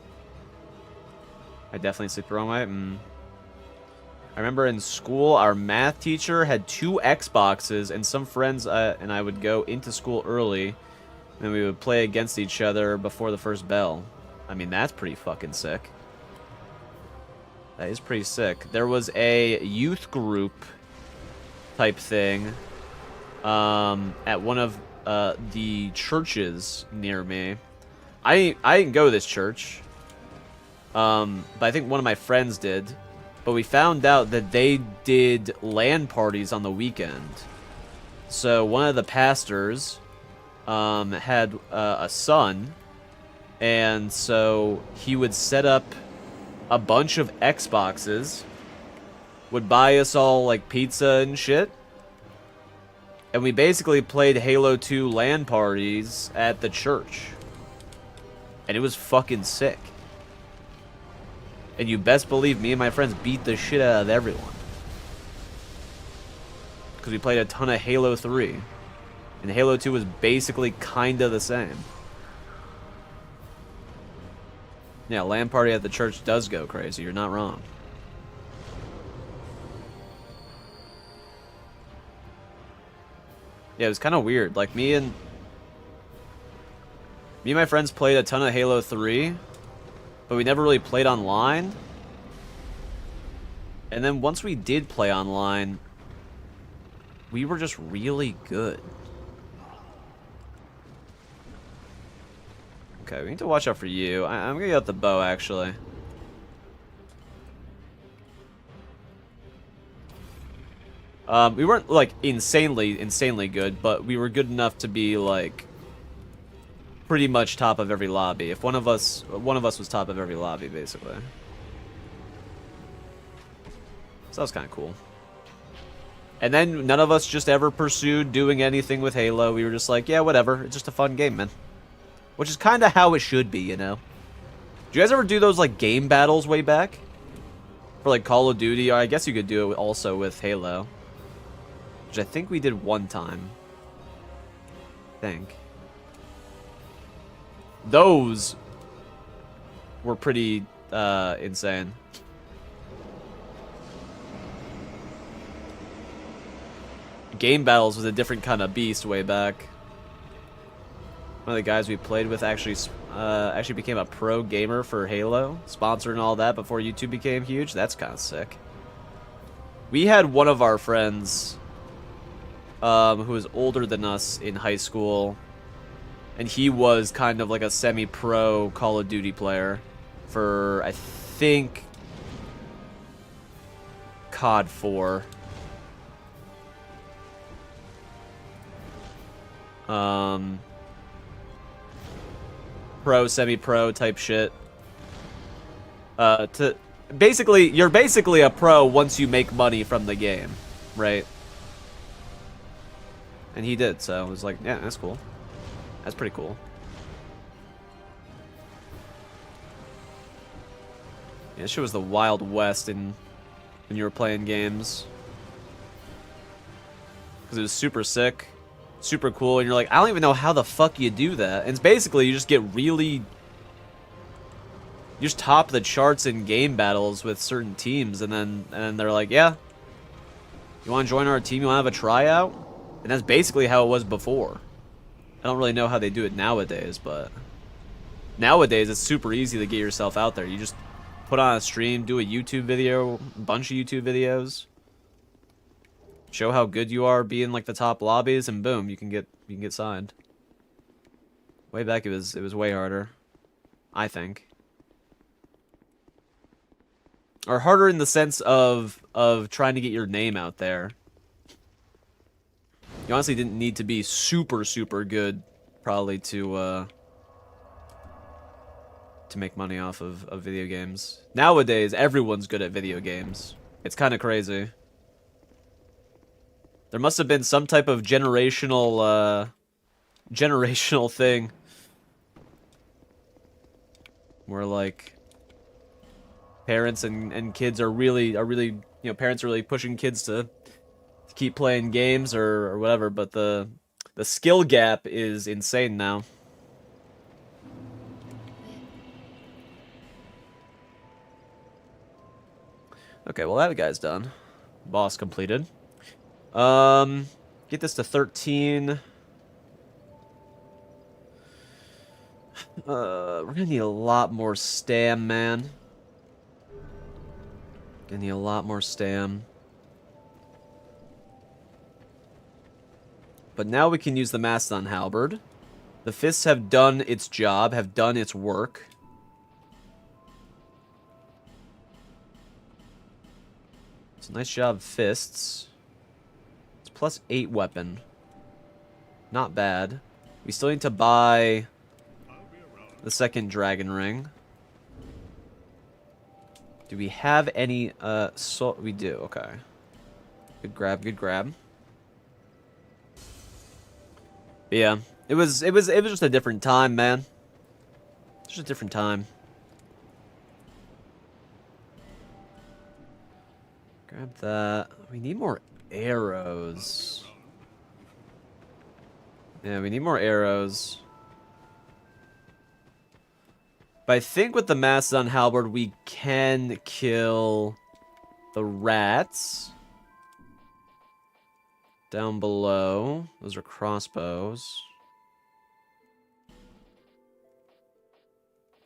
I definitely sleep the wrong way. I remember in school, our math teacher had 2 Xboxes, and some friends and I would go into school early, and we would play against each other before the first bell. I mean, that's pretty fucking sick. That is pretty sick. There was a youth group type thing at one of the churches near me. I didn't go to this church, but I think one of my friends did. But we found out that they did LAN parties on the weekend. So one of the pastors had a son, and so he would set up a bunch of Xboxes, would buy us all like pizza and shit, and we basically played Halo 2 LAN parties at the church. And it was fucking sick. And you best believe me and my friends beat the shit out of everyone. Because we played a ton of Halo 3. And Halo 2 was basically kinda the same. Yeah, LAN party at the church does go crazy. You're not wrong. Yeah, it was kind of weird. Like, me and my friends played a ton of Halo 3, but we never really played online. And then once we did play online, we were just really good. Okay, we need to watch out for you. I'm gonna get out the bow, actually. We weren't, like, insanely good, but we were good enough to be, like, pretty much top of every lobby. If one of us was top of every lobby, basically. So that was kind of cool. And then none of us just ever pursued doing anything with Halo. We were just like, yeah, whatever. It's just a fun game, man. Which is kind of how it should be, you know? Do you guys ever do those, like, game battles way back? For, like, Call of Duty? Or I guess you could do it also with Halo. Which I think we did one time. I think. Those were pretty insane. Game battles was a different kind of beast way back. One of the guys we played with actually became a pro gamer for Halo, sponsored and all that before YouTube became huge. That's kind of sick. We had one of our friends who was older than us in high school. And he was kind of like a semi-pro Call of Duty player for, I think, COD 4. Pro, semi-pro type shit. Basically, you're basically a pro once you make money from the game, right? And he did, so I was like, yeah, that's cool. That's pretty cool. Yeah, this shit was the Wild West when you were playing games. Because it was super sick, super cool, and you're like, I don't even know how the fuck you do that. And it's basically, you just get really... You just top the charts in game battles with certain teams, and then they're like, yeah, you want to join our team? You want to have a tryout? And that's basically how it was before. I don't really know how they do it nowadays, but Nowadays, it's super easy to get yourself out there. You just put on a stream, do a YouTube video, a bunch of YouTube videos, show how good you are, be in like the top lobbies, and boom, you can get signed. Way back, it was way harder, I think, or harder in the sense of trying to get your name out there. You honestly didn't need to be super good, probably, to make money off of video games. Nowadays, everyone's good at video games. It's kind of crazy. There must have been some type of generational thing where like parents and kids are really parents are really pushing kids to keep playing games or whatever, but the skill gap is insane now. Okay, well that guy's done. Boss completed. Get this to 13. We're gonna need a lot more stam, man. Gonna need a lot more stam. But now we can use the Mastodon Halberd. The fists have done its job, have done its work. It's a nice job, fists. It's +8 weapon. Not bad. We still need to buy the second dragon ring. Do we have any, we do, okay. Good grab, good grab. But yeah, it was just a different time, man. Just a different time. Grab that. We need more arrows. Yeah, we need more arrows. But I think with the Mastodon Halberd, we can kill the rats. Down below. Those are crossbows.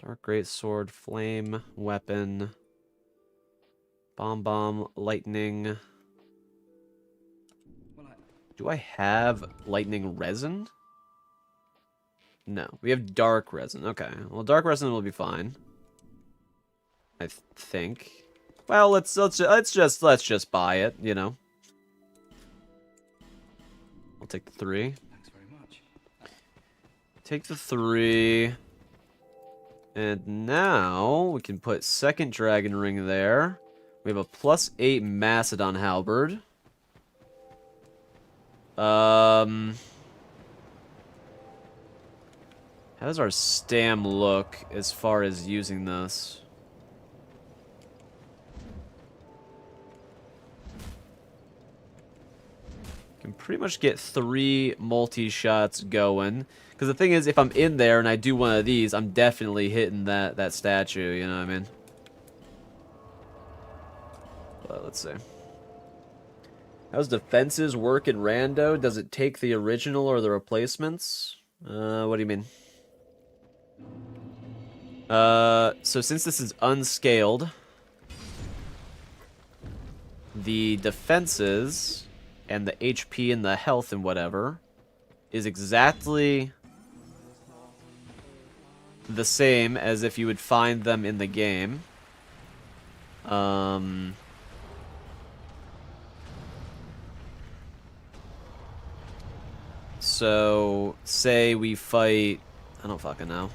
Dark Greatsword, flame, weapon. Bomb, lightning. Do I have lightning resin? No, we have dark resin. Okay, well, dark resin will be fine. I think. Well, let's just buy it. You know. I'll take the 3. Thanks very much. Take the 3. And now we can put second dragon ring there. We have a +8 Mastodon Halberd. How does our stam look as far as using this? Can pretty much get 3 multi-shots going. Because the thing is, if I'm in there and I do one of these, I'm definitely hitting that statue, you know what I mean? But let's see. How's defenses work in Rando? Does it take the original or the replacements? What do you mean? So since this is unscaled, the defenses and the HP and the health and whatever is exactly the same as if you would find them in the game. So, say we fight... I don't fucking know.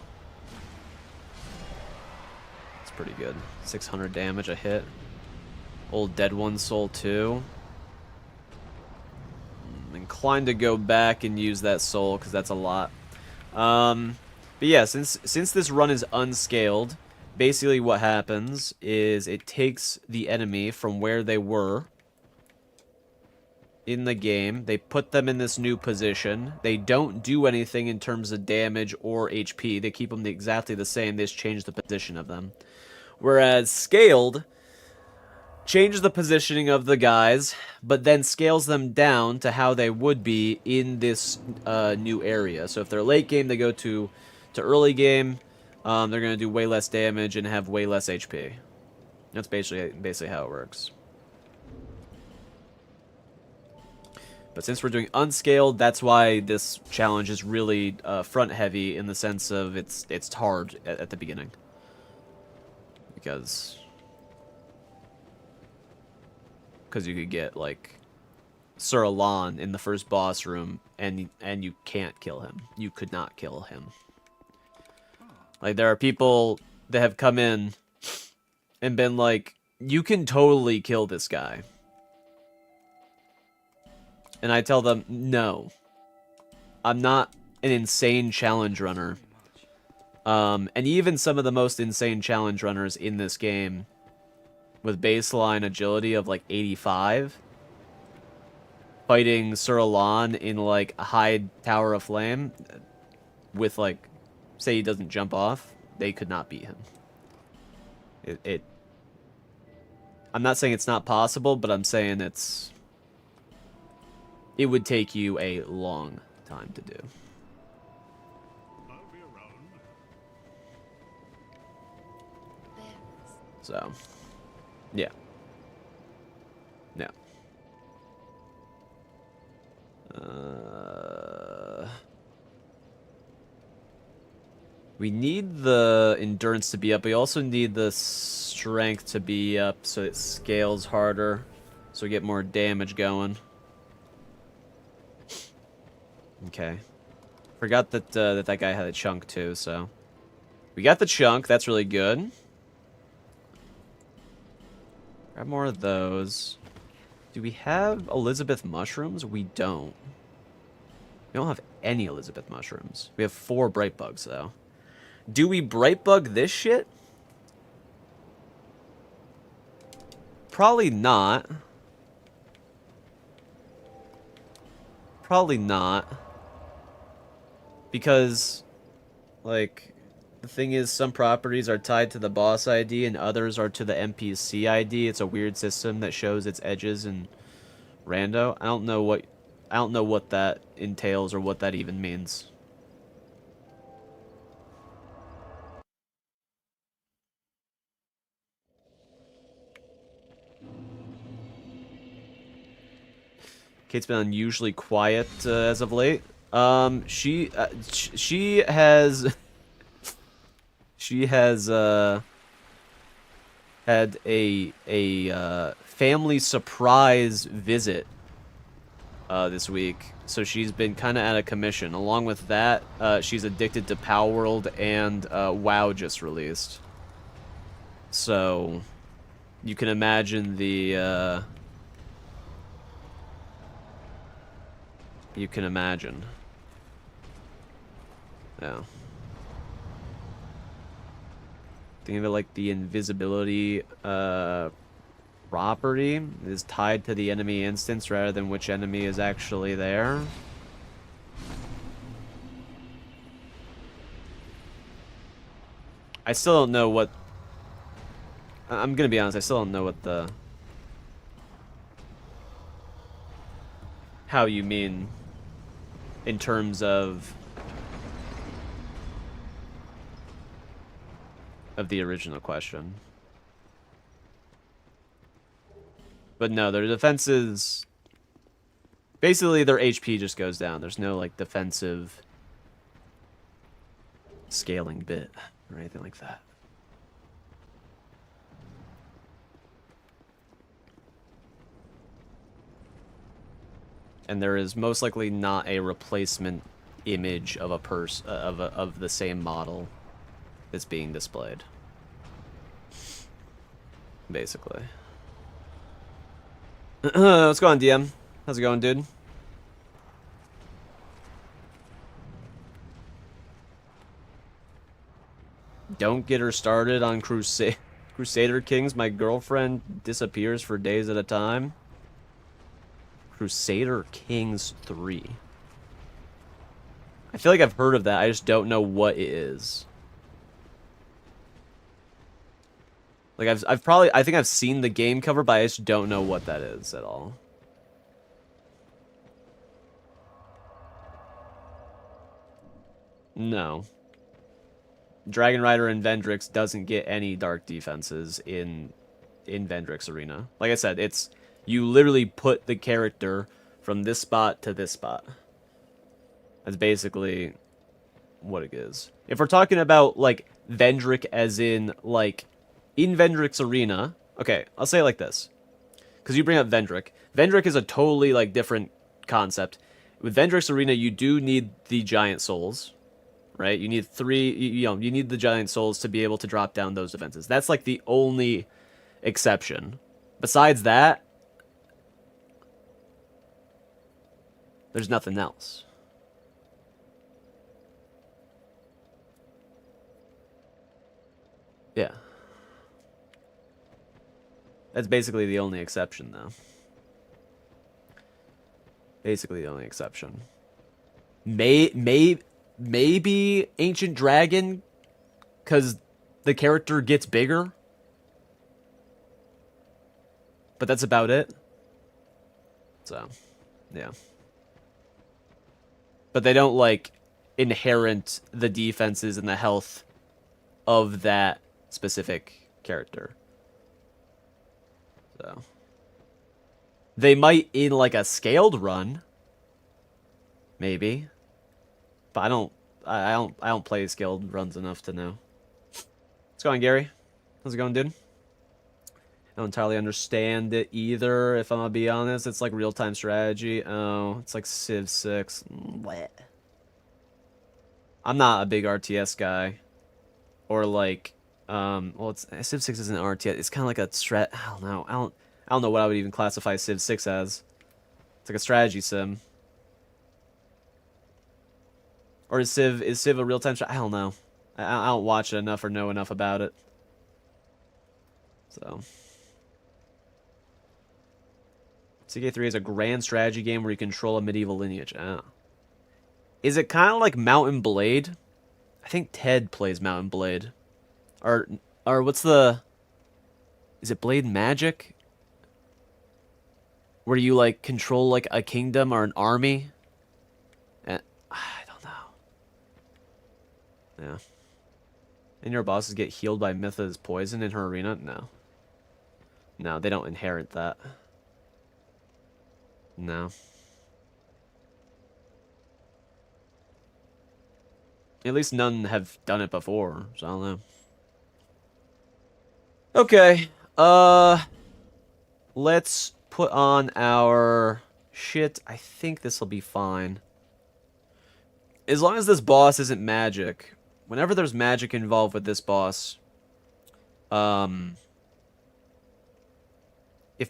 It's pretty good. 600 damage a hit. Old Dead One Soul 2. I'm inclined to go back and use that soul, because that's a lot. But yeah, since this run is unscaled, basically what happens is it takes the enemy from where they were in the game. They put them in this new position. They don't do anything in terms of damage or HP. They keep them exactly the same. They just change the position of them. Whereas scaled changes the positioning of the guys, but then scales them down to how they would be in this new area. So if they're late game, they go to early game. they're gonna do way less damage and have way less HP. That's basically how it works. But since we're doing unscaled, that's why this challenge is really front heavy in the sense of it's hard at the beginning. Because you could get like Sir Alan in the first boss room and you can't kill him. You could not kill him. Like there are people that have come in and been like, you can totally kill this guy. And I tell them, no. I'm not an insane challenge runner. And even some of the most insane challenge runners in this game, with baseline agility of like 85, fighting Sir Alan in like a high tower of flame, with like, say he doesn't jump off, they could not beat him. I'm not saying it's not possible, but I'm saying it would take you a long time to do. I'll be around. So, yeah. Yeah. We need the endurance to be up. We also need the strength to be up so it scales harder, so we get more damage going. Okay. Forgot that that guy had a chunk too, so we got the chunk. That's really good. Grab more of those. Do we have Elizabeth mushrooms? We don't. We don't have any Elizabeth mushrooms. We have 4 bright bugs though. Do we bright bug this shit? Probably not. Probably not. Because, like, the thing is, some properties are tied to the boss ID and others are to the NPC ID. It's a weird system that shows its edges in rando. I don't know what that entails or what that even means. Kate's been unusually quiet as of late. She has had a family surprise visit this week, so she's been kind of out of commission. Along with that, she's addicted to Power World and WoW just released. So you can imagine the you can imagine. Yeah. Think of it like the invisibility property is tied to the enemy instance rather than which enemy is actually there. I still don't know what... I'm gonna be honest, I still don't know what the... how you mean in terms of the original question. But no, their defenses... basically, their HP just goes down. There's no, like, defensive scaling bit or anything like that. And there is most likely not a replacement image of a of the same model that's being displayed. Basically. What's going on, DM? How's it going, dude? Don't get her started on Crusader Kings. My girlfriend disappears for days at a time. Crusader Kings 3. I feel like I've heard of that. I just don't know what it is. Like I think I've seen the game cover, but I just don't know what that is at all. No. Dragon Rider and Vendrix doesn't get any dark defenses in Vendrix Arena. Like I said, it's you literally put the character from this spot to this spot. That's basically what it is. If we're talking about like Vendrick as in like in Vendrix Arena, okay, I'll say it like this. Because you bring up Vendrick. Vendrick is a totally like different concept. With Vendrix Arena, you do need the giant souls, right? You need you need the giant souls to be able to drop down those defenses. That's like the only exception. Besides that, there's nothing else. Yeah. That's basically the only exception, though. Basically the only exception. Maybe Ancient Dragon, because the character gets bigger. But that's about it. So, yeah. But they don't, like, inherent the defenses and the health of that specific character. So they might in like a scaled run, maybe, but I don't play scaled runs enough to know. What's going on, Gary? How's it going, dude? I don't entirely understand it either. If I'm gonna be honest, it's like real-time strategy. Oh, it's like Civ 6. What? I'm not a big RTS guy, or like. Well, it's Civ 6 isn't RTS. It's kind of like a strat. I don't know. I don't know what I would even classify Civ 6 as. It's like a strategy sim. Or is Civ a real time? I don't know. I don't watch it enough or know enough about it. So, CK3 is a grand strategy game where you control a medieval lineage. Oh. Is it kind of like Mountain Blade? I think Ted plays Mountain Blade. Or what's the... Is it Blade Magic? Where you, like, control, like, a kingdom or an army? I don't know. Yeah. And your bosses get healed by Mytha's poison in her arena? No. No, they don't inherit that. No. At least none have done it before, so I don't know. Okay, let's put on our shit. I think this will be fine. As long as this boss isn't magic. Whenever there's magic involved with this boss, if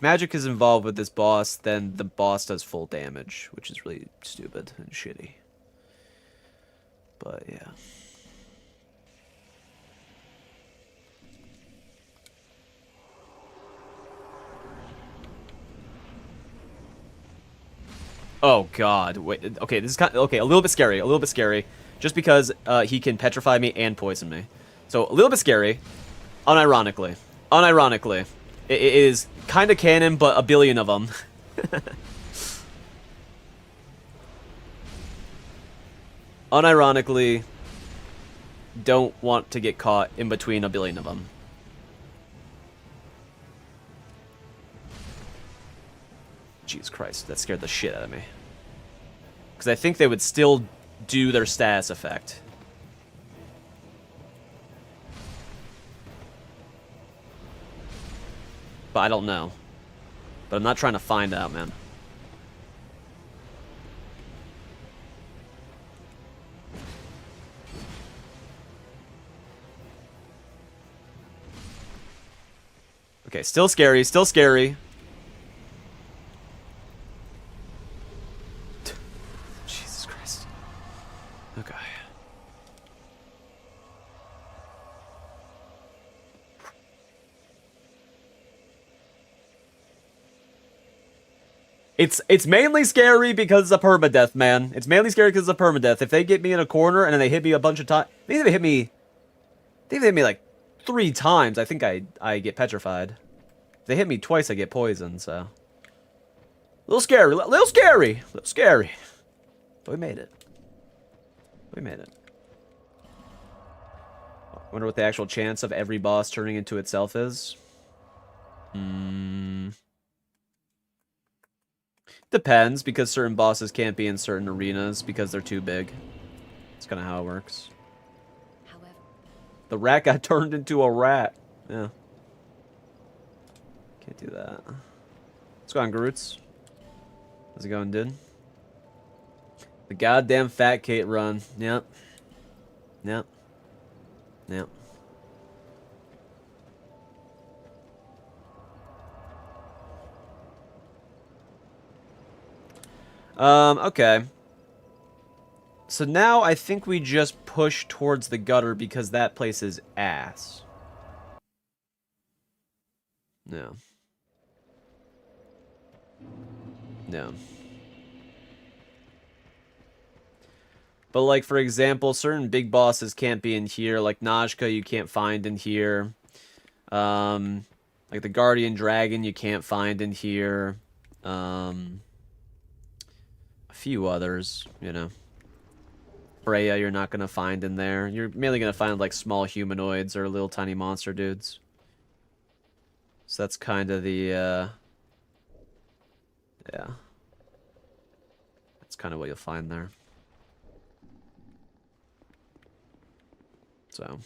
magic is involved with this boss, then the boss does full damage, which is really stupid and shitty. But, yeah. Oh god, wait, okay, this is kind of, okay, a little bit scary, just because he can petrify me and poison me. So, a little bit scary, unironically, it is kind of canon, but a billion of them. Unironically, don't want to get caught in between a billion of them. Jesus Christ, that scared the shit out of me. Because I think they would still do their status effect. But I don't know. But I'm not trying to find out, man. Okay, still scary, still scary. Jesus Christ. Okay. It's mainly scary because it's a permadeath, man. It's mainly scary because it's a permadeath. If they get me in a corner and then they hit me a bunch of times, I think they hit me like 3 times. I think I get petrified. If they hit me twice, I get poisoned, so. A little scary, little scary. But we made it. We made it. Wonder what the actual chance of every boss turning into itself is. Depends, because certain bosses can't be in certain arenas because they're too big. That's kind of how it works. However, The rat got turned into a rat. Yeah. Can't do that. What's going on, Garoots? How's it going, dude? The goddamn Fat Kate run. Yep. Yep. Yep. Okay. So now I think we just push towards the gutter because that place is ass. No. No. But, like, for example, certain big bosses can't be in here. Like, Najka, you can't find in here. Like, the Guardian Dragon, you can't find in here. A few others, you know. Freya, you're not going to find in there. You're mainly going to find, like, small humanoids or little tiny monster dudes. So that's kind of the, yeah. That's kind of what you'll find there. So.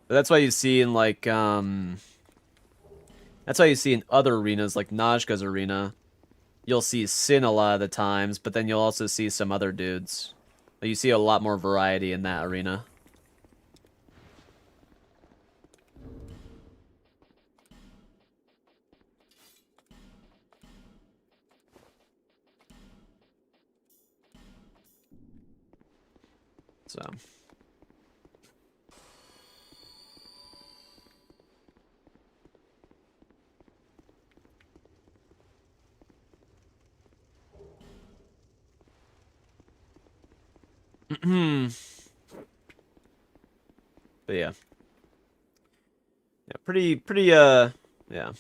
But that's why you see in, like, that's why you see in other arenas, like Najka's arena, you'll see Sin a lot of the times, but then you'll also see some other dudes. You see a lot more variety in that arena. So. But yeah. Yeah, pretty, yeah.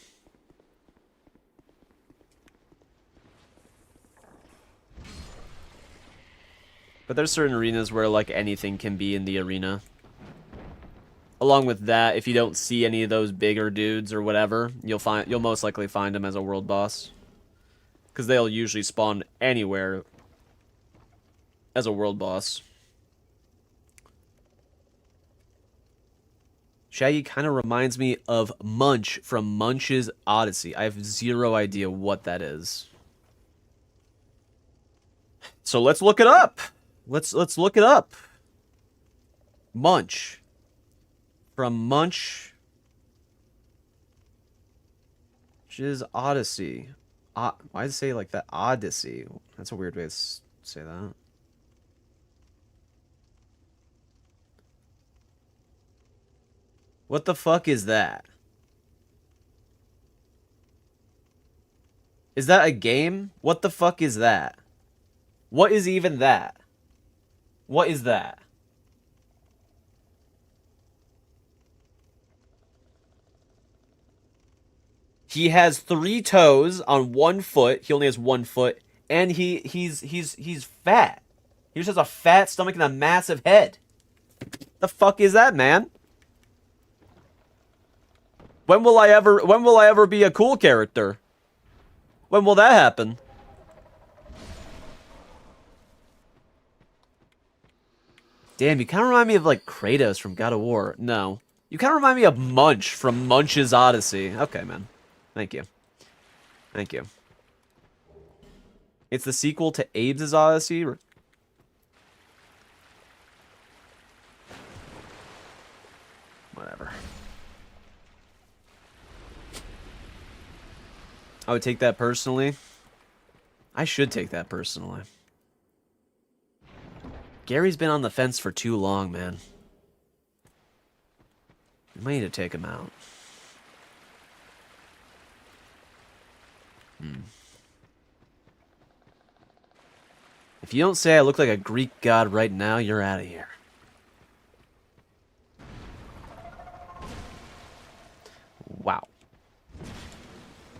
But there's certain arenas where, like, anything can be in the arena. Along with that, if you don't see any of those bigger dudes or whatever, you'll most likely find them as a world boss. Because they'll usually spawn anywhere as a world boss. Shaggy kind of reminds me of Munch from Munch's Odyssey. I have zero idea what that is. So let's look it up. Let's look it up. Munch. From Munch's Odyssey. Why does it say like that? Odyssey. That's a weird way to say that. What the fuck is that? Is that a game? What the fuck is that? What is even that? What is that? He has 3 toes on 1 foot. He only has 1 foot, and he's fat. He just has a fat stomach and a massive head. The fuck is that, man? When will I ever be a cool character? When will that happen? Damn, you kind of remind me of, like, Kratos from God of War. No. You kind of remind me of Munch from Munch's Odyssey. Okay, man. Thank you. Thank you. It's the sequel to Abe's Odyssey? Whatever. I would take that personally. I should take that personally. Gary's been on the fence for too long, man. We might need to take him out. If you don't say I look like a Greek god right now, you're out of here.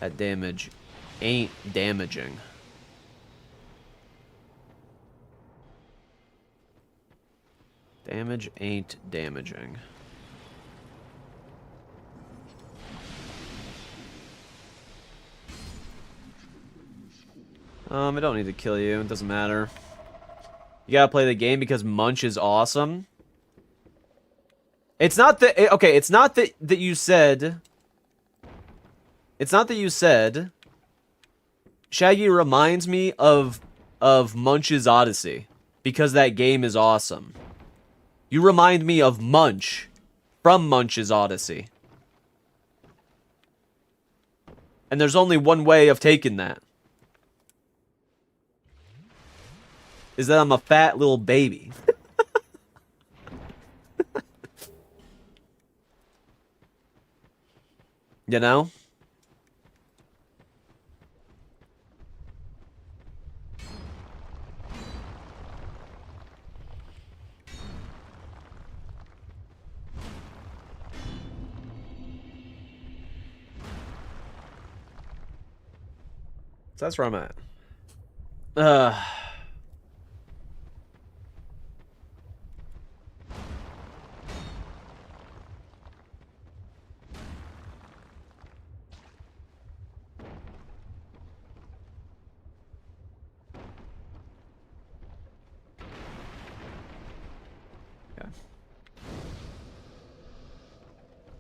That damage ain't damaging. Damage ain't damaging. I don't need to kill you. It doesn't matter. You gotta play the game because Munch is awesome. It's not that... Okay, it's not that you said... It's not that you said... Shaggy reminds me of Munch's Odyssey. Because that game is awesome. You remind me of Munch from Munch's Odyssey. And there's only one way of taking that. Is that I'm a fat little baby. You know? So that's where I'm at.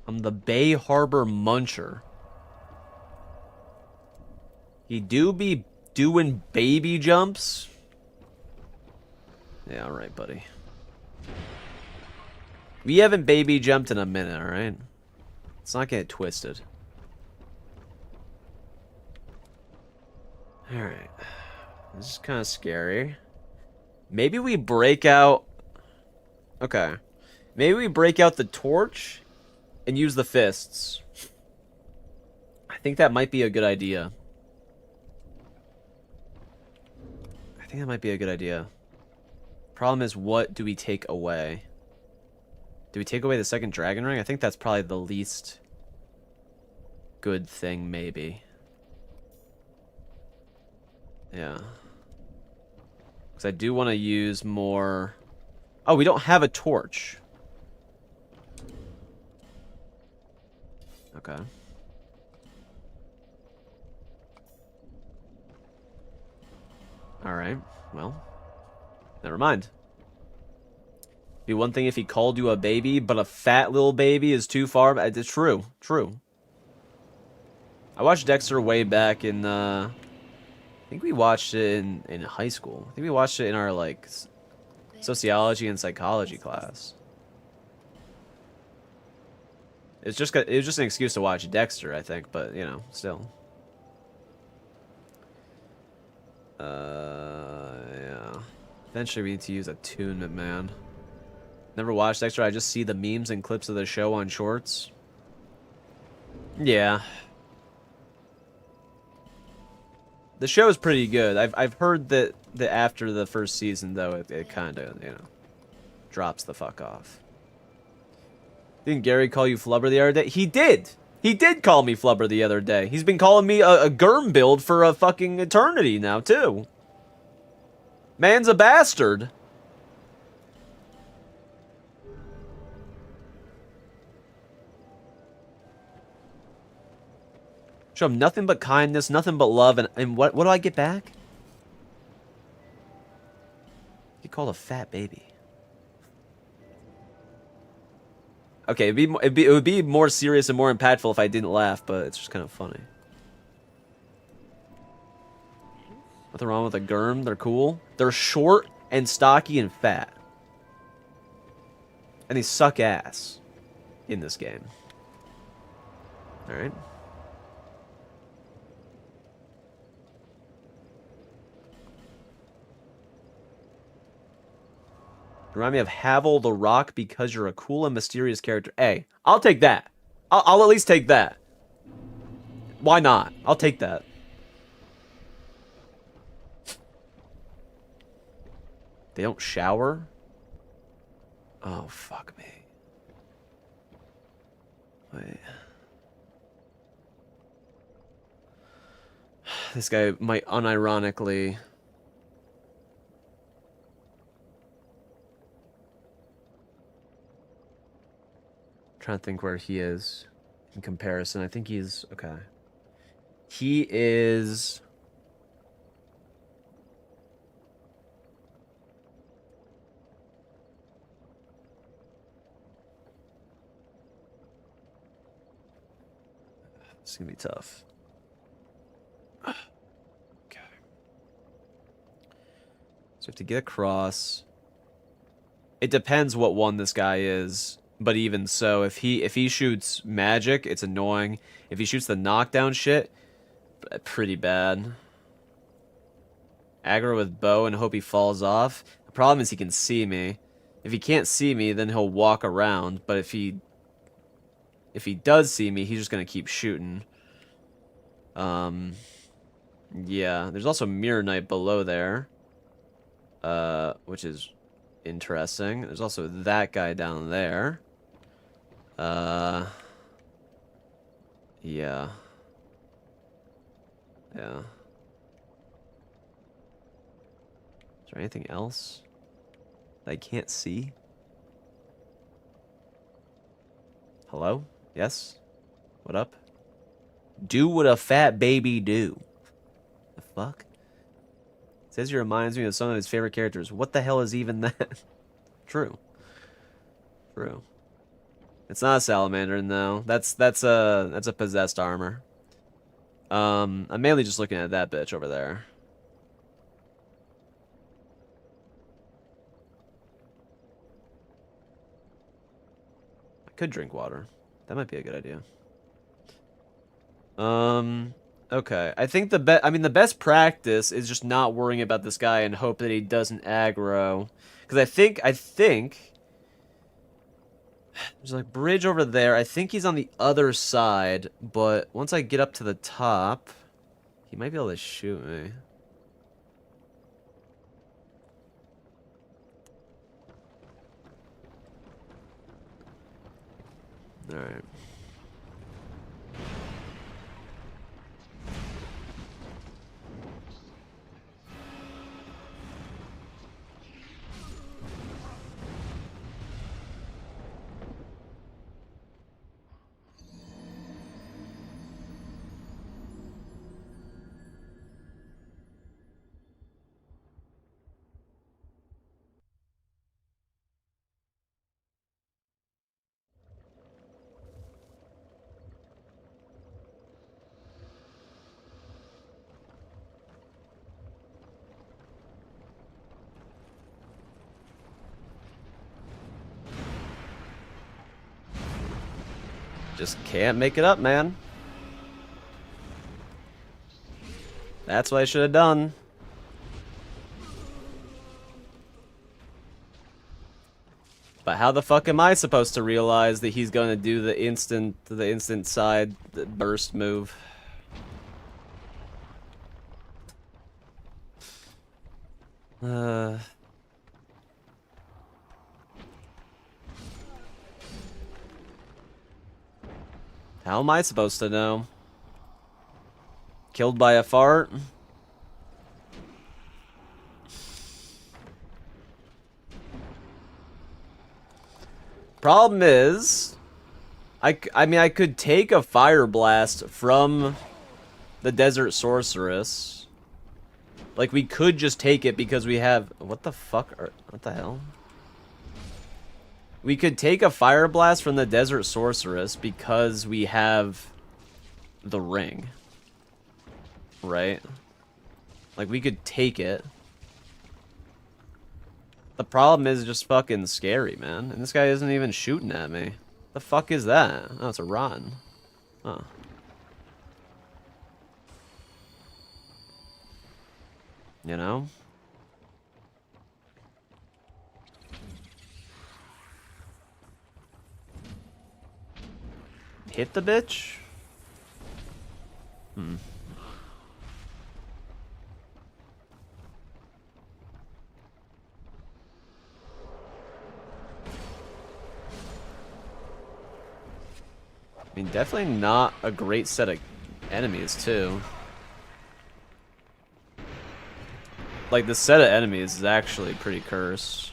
I'm the Bay Harbor Muncher. He do be doing baby jumps? Yeah, alright, buddy. We haven't baby jumped in a minute, alright? Let's not get twisted. Alright. This is kind of scary. Maybe we break out... Okay. Maybe we break out the torch and use the fists. I think that might be a good idea. I think that might be a good idea. Problem is, what do we take away? Do we take away the second dragon ring? I think that's probably the least good thing, maybe. Yeah. Because I do want to use more... Oh, we don't have a torch. Okay. Alright, well. Never mind. Be one thing if he called you a baby, but a fat little baby is too far. It's true. True. I watched Dexter way back in, I think we watched it in high school. I think we watched it in our, like, sociology and psychology class. It was just an excuse to watch Dexter, I think, but, you know, still. Yeah. Eventually we need to use attunement, man. Never watched Dexter, I just see the memes and clips of the show on shorts. Yeah. The show is pretty good. I've heard that after the first season, though, it kind of, you know, drops the fuck off. Didn't Gary call you Flubber the other day? He did! He did call me Flubber the other day. He's been calling me a Germ build for a fucking eternity now, too. Man's a bastard. Show him nothing but kindness, nothing but love, and what do I get back? You called a fat baby. Okay, it would be more serious and more impactful if I didn't laugh, but it's just kind of funny. Nothing wrong with a Germ. They're cool. They're short and stocky and fat. And they suck ass in this game. Alright. Remind me of Havel the Rock because you're a cool and mysterious character. Hey, I'll take that. I'll at least take that. Why not? I'll take that. They don't shower? Oh, fuck me. Wait. This guy might unironically... Trying to think where he is in comparison. I think he's... Okay. He is... It's gonna be tough. Okay. So we have to get across. It depends what one this guy is, but even so, if he shoots magic, it's annoying. If he shoots the knockdown shit, pretty bad. Aggro with bow and hope he falls off. The problem is he can see me. If he can't see me, then he'll walk around, but if he does see me, he's just gonna keep shooting. Yeah, there's also Mirror Knight below there. Which is interesting. There's also that guy down there. Yeah. Yeah. Is there anything else that I can't see? Hello? Yes? What up? Do what a fat baby do. The fuck? Says he reminds me of some of his favorite characters. What the hell is even that? True. True. It's not a salamander, no. That's a possessed armor. I'm mainly just looking at that bitch over there. I could drink water. That might be a good idea. Okay. I think the best practice is just not worrying about this guy and hope that he doesn't aggro. Because I think there's like a bridge over there. I think he's on the other side, but once I get up to the top, he might be able to shoot me. Alright. Just can't make it up, man. That's what I should have done. But how the fuck am I supposed to realize that he's gonna do the instant side burst move? How am I supposed to know? Killed by a fart? Problem is, I mean, I could take a fire blast from the Desert Sorceress. Like, we could just take it because we have... What the fuck? What the hell? We could take a fire blast from the Desert Sorceress because we have the ring. Right? Like, we could take it. The problem is just fucking scary, man. And this guy isn't even shooting at me. The fuck is that? Oh, it's a rotten. Oh. You know? Hit the bitch? Hmm. I mean, definitely not a great set of enemies, too. Like, the set of enemies is actually pretty cursed.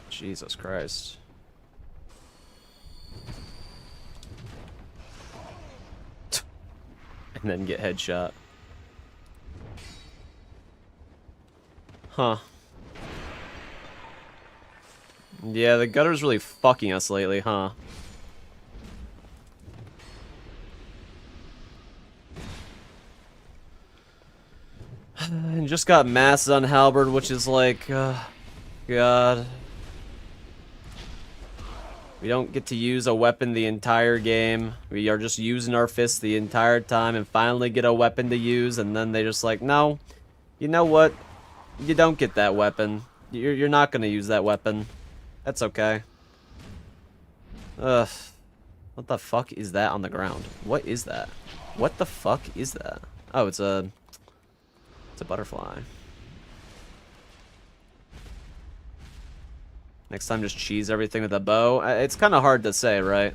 Jesus Christ. And then get headshot. Huh. Yeah, the gutter's really fucking us lately, huh? And just got masses on Halberd, which is like, God. We don't get to use a weapon the entire game. We are just using our fists the entire time and finally get a weapon to use, and then they just like, no, you know what? You don't get that weapon. You're not gonna use that weapon. That's okay. Ugh. What the fuck is that on the ground? What is that? What the fuck is that? Oh, it's a butterfly. Next time, just cheese everything with a bow. It's kind of hard to say, right?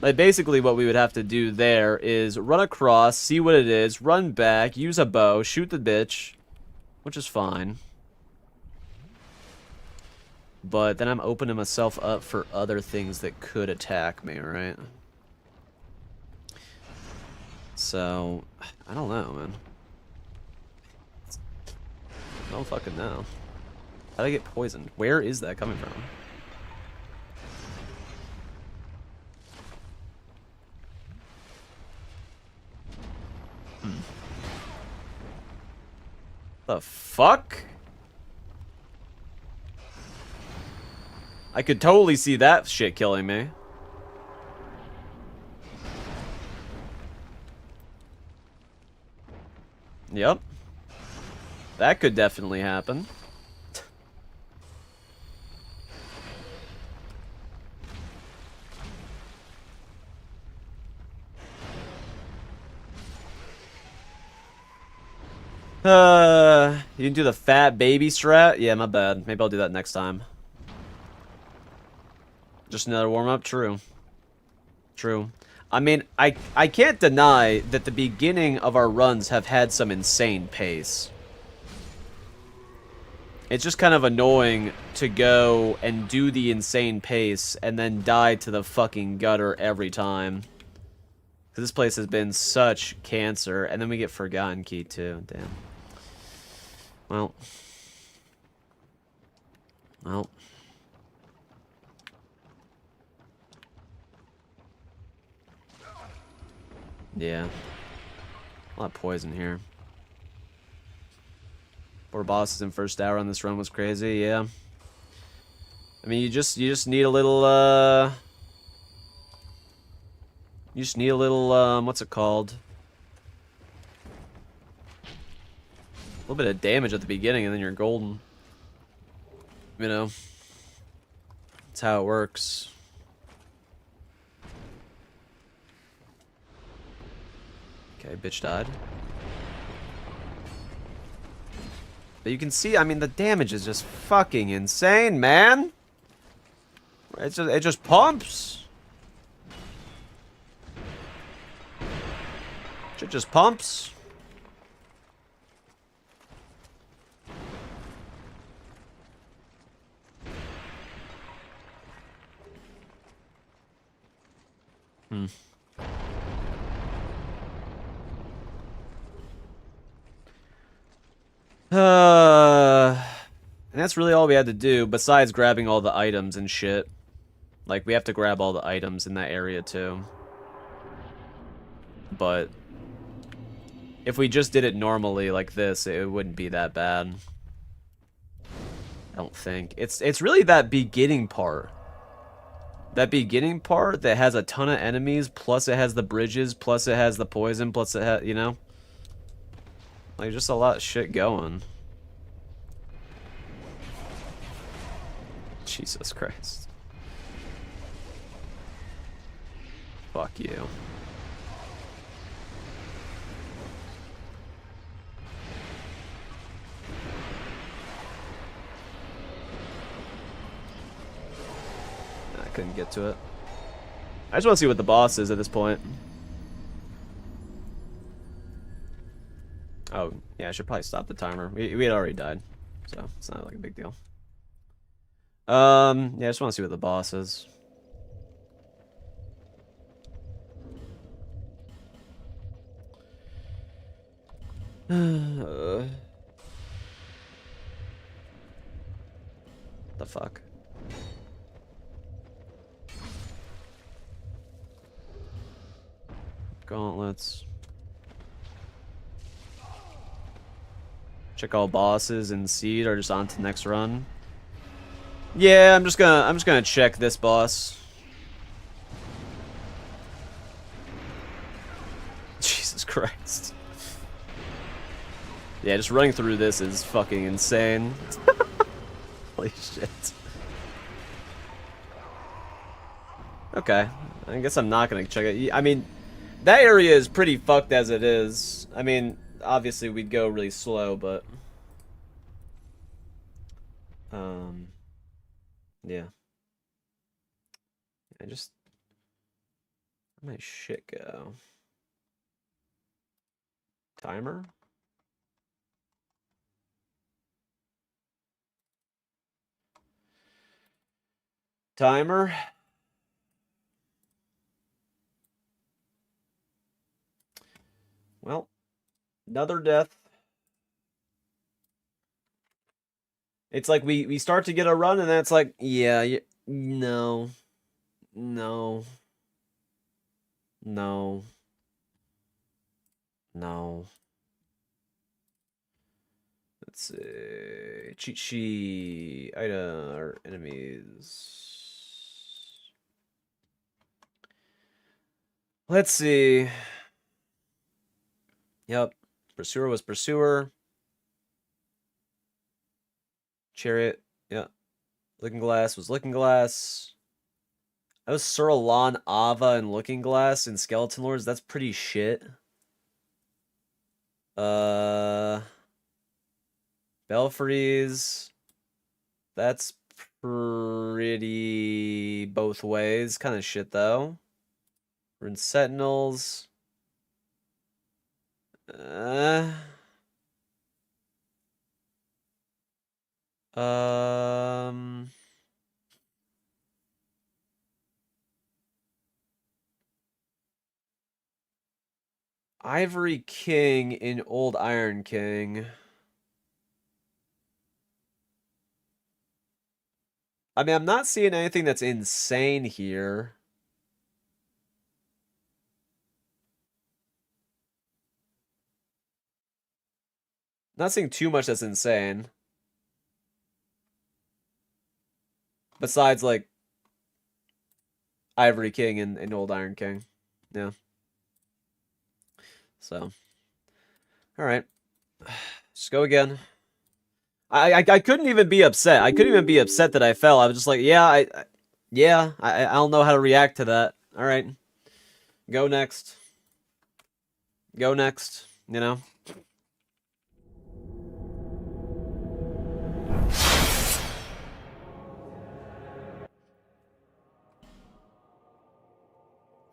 Like, basically what we would have to do there is run across, see what it is, run back, use a bow, shoot the bitch, which is fine. But then I'm opening myself up for other things that could attack me, right? So, I don't know, man. I don't fucking know. How did I get poisoned? Where is that coming from? The fuck? I could totally see that shit killing me. Yep. That could definitely happen. You can do the fat baby strat? Yeah, my bad. Maybe I'll do that next time. Just another warm-up? True. True. I mean, I can't deny that the beginning of our runs have had some insane pace. It's just kind of annoying to go and do the insane pace and then die to the fucking gutter every time. Because this place has been such cancer. And then we get Forgotten Key, too. Damn. Well. Yeah. A lot of poison here. 4 bosses in first hour on this run was crazy, yeah. I mean, you just need a little, you just need a little, what's it called? A little bit of damage at the beginning and then you're golden. You know? That's how it works. Okay, bitch died. But you can see, I mean, the damage is just fucking insane, man. It just pumps. Shit just pumps. And that's really all we had to do, besides grabbing all the items and shit. Like, we have to grab all the items in that area, too. But if we just did it normally like this, it wouldn't be that bad. I don't think. It's really that beginning part. That beginning part that has a ton of enemies, plus it has the bridges, plus it has the poison, plus it has, you know? Like, just a lot of shit going. Jesus Christ. Fuck you. I couldn't get to it. I just want to see what the boss is at this point. Oh, yeah, I should probably stop the timer. We had already died, so it's not like a big deal. Yeah, I just want to see what the boss is. The fuck? Gauntlets. Check all bosses and seed or just on to the next run. Yeah, I'm just gonna check this boss. Jesus Christ. Yeah, just running through this is fucking insane. Holy shit. Okay. I guess I'm not gonna check it. I mean, that area is pretty fucked as it is. I mean, obviously we'd go really slow, but... Yeah. I just... Where'd my shit go? Timer? Timer? Well, another death. It's like we start to get a run and then it's like, yeah, no. No. No. No. Let's see. Cheat sheet. Item or enemies. Let's see. Yep. Pursuer was Pursuer. Chariot. Yeah. Looking Glass was Looking Glass. That was Suralan, Ava, and Looking Glass and Skeleton Lords. That's pretty shit. Belfries. That's pretty both ways. Kind of shit, though. Rune Sentinels. Um... Ivory King in Old Iron King. I mean, I'm not seeing anything that's insane here. Not seeing too much that's insane. Besides, like, Ivory King and Old Iron King. Yeah. So. Alright. Just go again. I couldn't even be upset. I couldn't even be upset that I fell. I was just like, yeah, I don't know how to react to that. Alright. Go next. Go next. You know?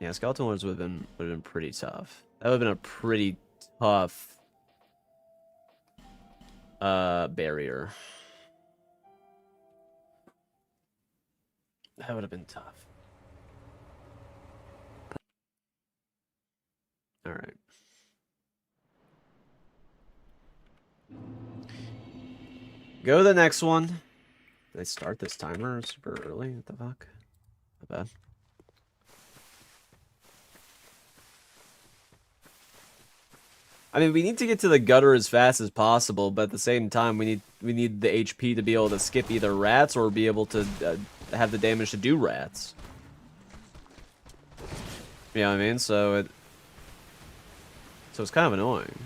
Yeah, Skeleton Lords would have been pretty tough. That would have been a pretty tough barrier. That would have been tough. All right. Go to the next one. Did I start this timer super early? What the fuck? Not bad. I mean, we need to get to the gutter as fast as possible, but at the same time, we need the HP to be able to skip either rats or be able to have the damage to do rats. You know what I mean? So it's kind of annoying.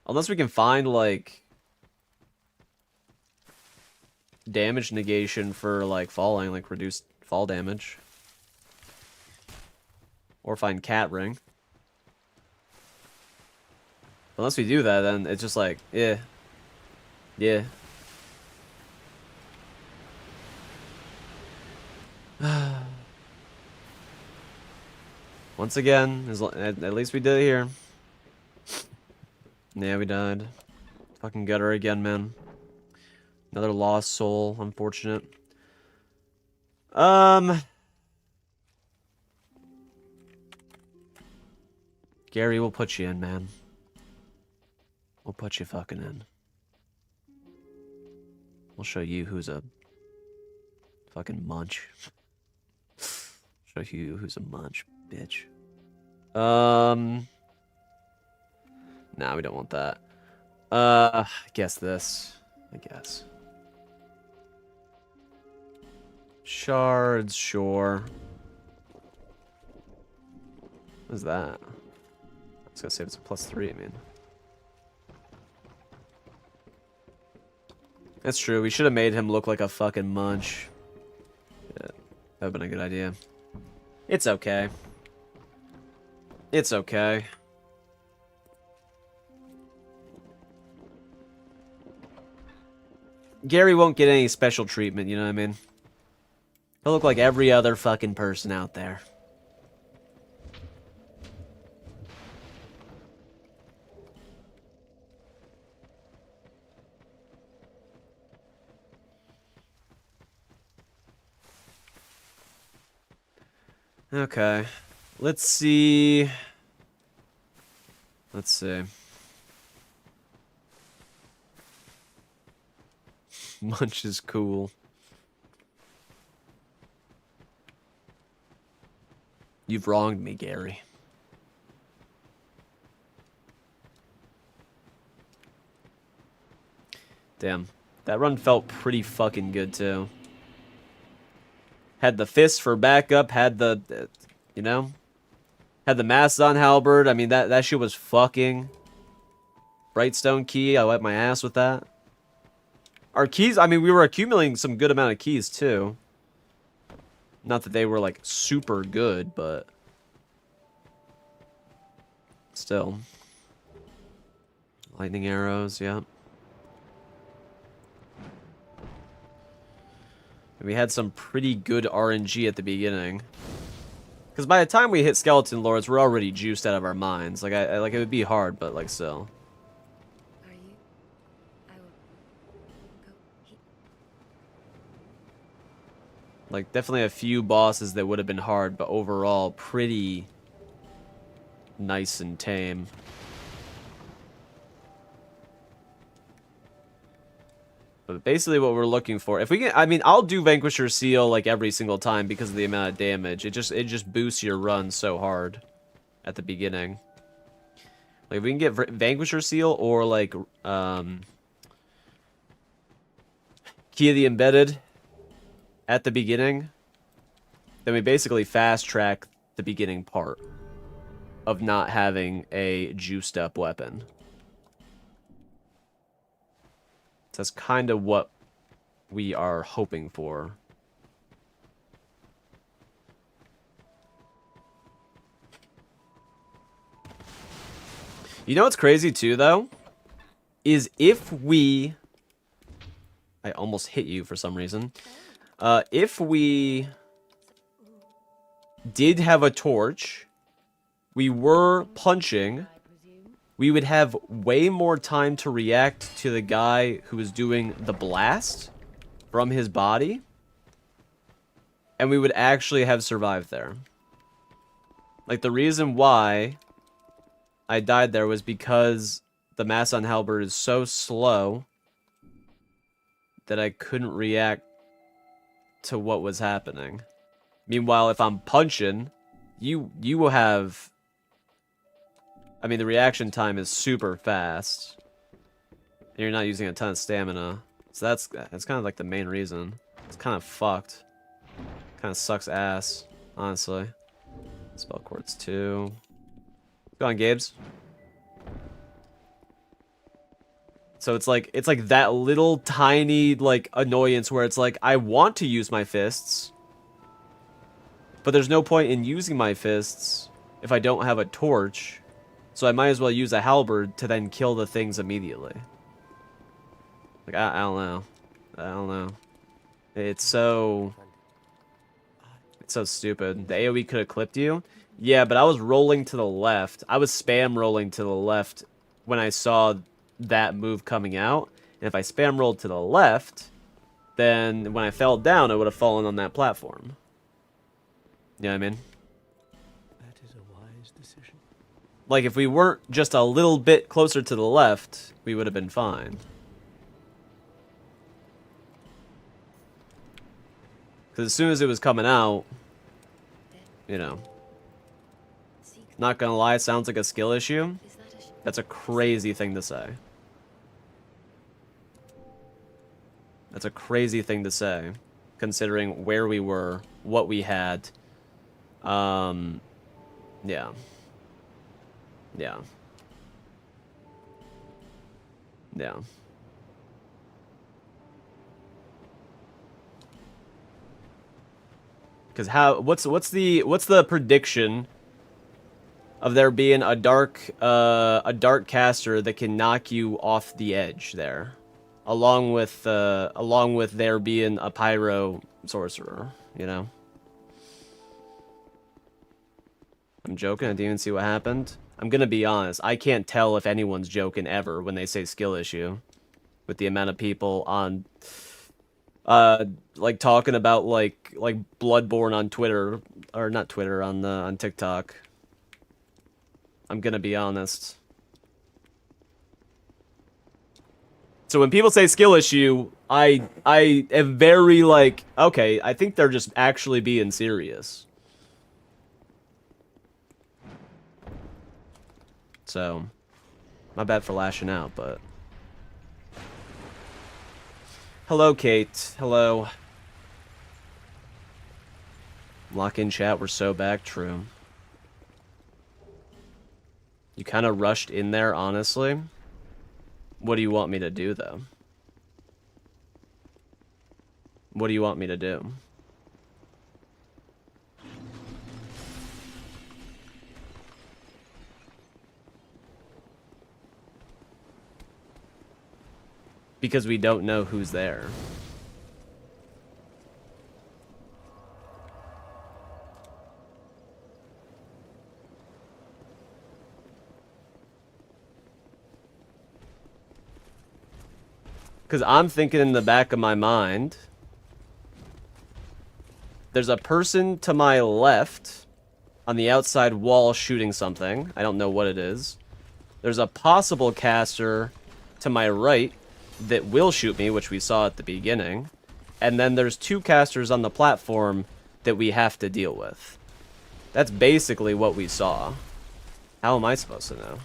Unless we can find, like, damage negation for, like, falling, like, reduced fall damage. Or find cat ring. Unless we do that, then it's just like, yeah. Yeah. Once again, at least we did it here. Yeah, we died. Fucking gutter again, man. Another lost soul, unfortunate. Gary, we'll put you in, man. We'll put you fucking in. We'll show you who's a fucking munch. Show you who's a munch, bitch. Nah, we don't want that. I guess this. I guess. Shards, sure. What is that? I was gonna say it's a +3, I mean. That's true. We should have made him look like a fucking munch. Yeah, that would have been a good idea. It's okay. It's okay. Gary won't get any special treatment, you know what I mean? He'll look like every other fucking person out there. Okay. Let's see. Let's see. Munch is cool. You've wronged me, Gary. Damn. That run felt pretty fucking good, too. Had the fist for backup, had the, you know? Had the Mastodon halberd. I mean, that shit was fucking. Brightstone key, I wiped my ass with that. Our keys, I mean, we were accumulating some good amount of keys, too. Not that they were, like, super good, but... Still. Lightning arrows, yeah. We had some pretty good RNG at the beginning. Because by the time we hit Skeleton Lords, we're already juiced out of our minds. Like, I like, it would be hard, but, like, still. Are you? I will go. Like, definitely a few bosses that would have been hard, but overall, pretty nice and tame. But basically what we're looking for, if we get, I mean, I'll do Vanquisher Seal like every single time because of the amount of damage. It just boosts your run so hard at the beginning. Like if we can get Vanquisher Seal or like Key of the Embedded at the beginning, then we basically fast track the beginning part of not having a juiced up weapon. That's kind of what we are hoping for. You know what's crazy too, though? Is if we... I almost hit you for some reason. If we did have a torch, we were punching... we would have way more time to react to the guy who was doing the blast from his body. And we would actually have survived there. Like, the reason why I died there was because the Mastodon halberd is so slow that I couldn't react to what was happening. Meanwhile, if I'm punching, you will have... I mean, the reaction time is super fast. And you're not using a ton of stamina. So that's kind of like the main reason. It's kind of fucked. Kind of sucks ass, honestly. Spell Quartz 2. Go on, Gabes. So it's like that little tiny like annoyance where it's like I want to use my fists, but there's no point in using my fists if I don't have a torch. So I might as well use a halberd to then kill the things immediately. Like, I don't know. I don't know. It's so stupid. The AoE could have clipped you. Yeah, but I was rolling to the left. I was spam rolling to the left when I saw that move coming out. And if I spam rolled to the left, then when I fell down, I would have fallen on that platform. You know what I mean? That is a wise decision. Like, if we weren't just a little bit closer to the left, we would have been fine. Because as soon as it was coming out, you know, not gonna lie, it sounds like a skill issue. Is that a That's a crazy thing to say. That's a crazy thing to say, considering where we were, what we had. Yeah. Yeah. Yeah. Because what's the prediction of there being a dark caster that can knock you off the edge there, along with there being a pyro sorcerer, you know? I'm joking. I didn't even see what happened. I'm gonna be honest. I can't tell if anyone's joking ever when they say skill issue, with the amount of people on, like talking about like Bloodborne on Twitter, or not Twitter, on TikTok. I'm gonna be honest. So when people say skill issue, I am very like, okay, I think they're just actually being serious. So, my bad for lashing out, but... Hello, Kate. Hello. Lock in chat, we're so back. True. You kind of rushed in there, honestly. What do you want me to do, though? What do you want me to do? Because we don't know who's there. Because I'm thinking in the back of my mind, there's a person to my left on the outside wall shooting something. I don't know what it is. There's a possible caster to my right that will shoot me, which we saw at the beginning. And then there's two casters on the platform that we have to deal with. That's basically what we saw. How am I supposed to know?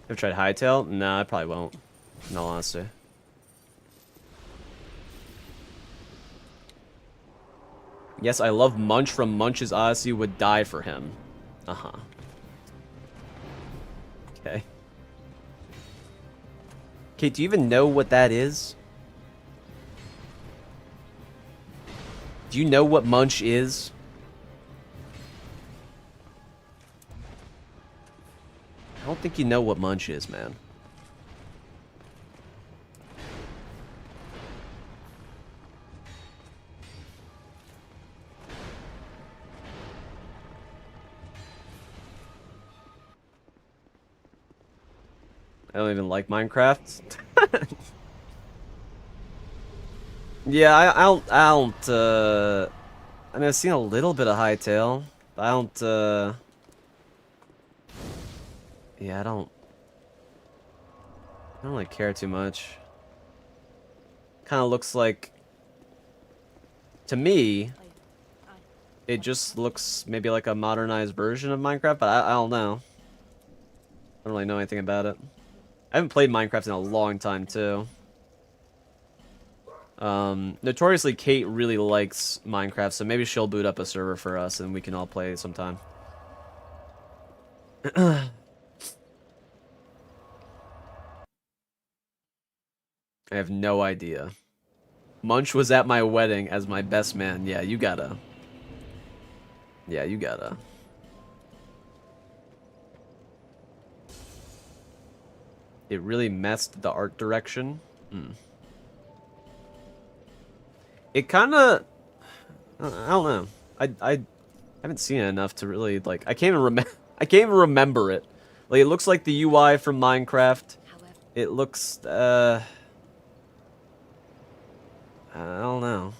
Ever tried Hightail? Nah, I probably won't. In all honesty. Yes, I love Munch from Munch's Odyssey. Would die for him. Uh-huh. Okay. Kate, do you even know what that is? Do you know what Munch is? I don't think you know what Munch is, man. I don't even like Minecraft. Yeah, I don't, I mean, I've seen a little bit of Hightail, but I don't, yeah, I don't really care too much. Kind of looks like, to me, it just looks maybe like a modernized version of Minecraft, but I don't know. I don't really know anything about it. I haven't played Minecraft in a long time, too. Notoriously, Kate really likes Minecraft, so maybe she'll boot up a server for us and we can all play sometime. I have no idea. Munch was at my wedding as my best man. Yeah, you gotta. Yeah, you gotta. It really messed the art direction. It kind of... I don't know. I haven't seen it enough to really, like... I can't even remember it. Like, it looks like the UI from Minecraft. However, It looks, I don't know.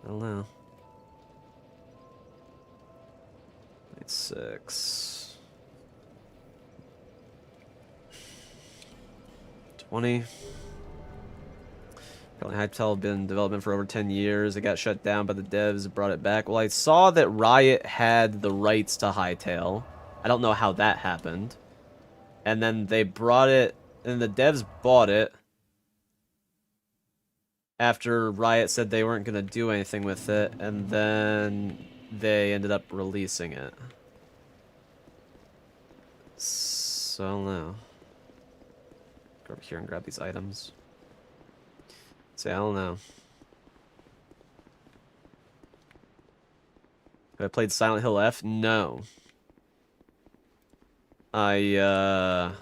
I don't know. It's 6. 20. Apparently Hypel had been in development for over 10 years. It got shut down, but the devs brought it back. Well, I saw that Riot had the rights to Hytale. I don't know how that happened. And then they brought it, and the devs bought it after Riot said they weren't going to do anything with it, and then they ended up releasing it. So, I don't know. Go over here and grab these items. See, I don't know. Have I played Silent Hill F? No. I've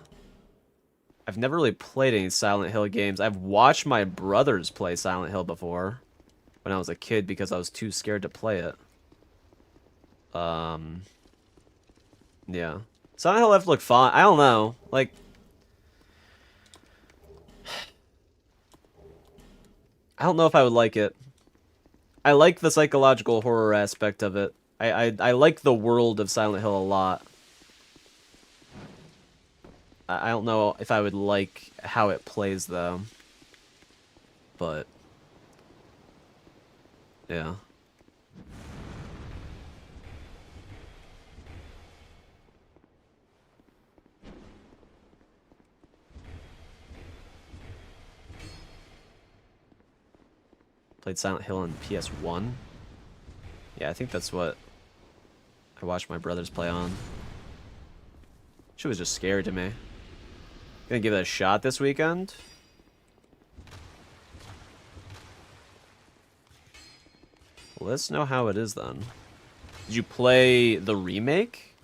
never really played any Silent Hill games. I've watched my brothers play Silent Hill before when I was a kid because I was too scared to play it. Yeah. Silent Hill F looked fun. I don't know. Like, I don't know if I would like it. I like the psychological horror aspect of it. I like the world of Silent Hill a lot. I don't know if I would like how it plays, though. But, yeah. Played Silent Hill on PS1. Yeah, I think that's what I watched my brothers play on. She was just scary to me. Gonna give it a shot this weekend. Well, let's know how it is then. Did you play the remake?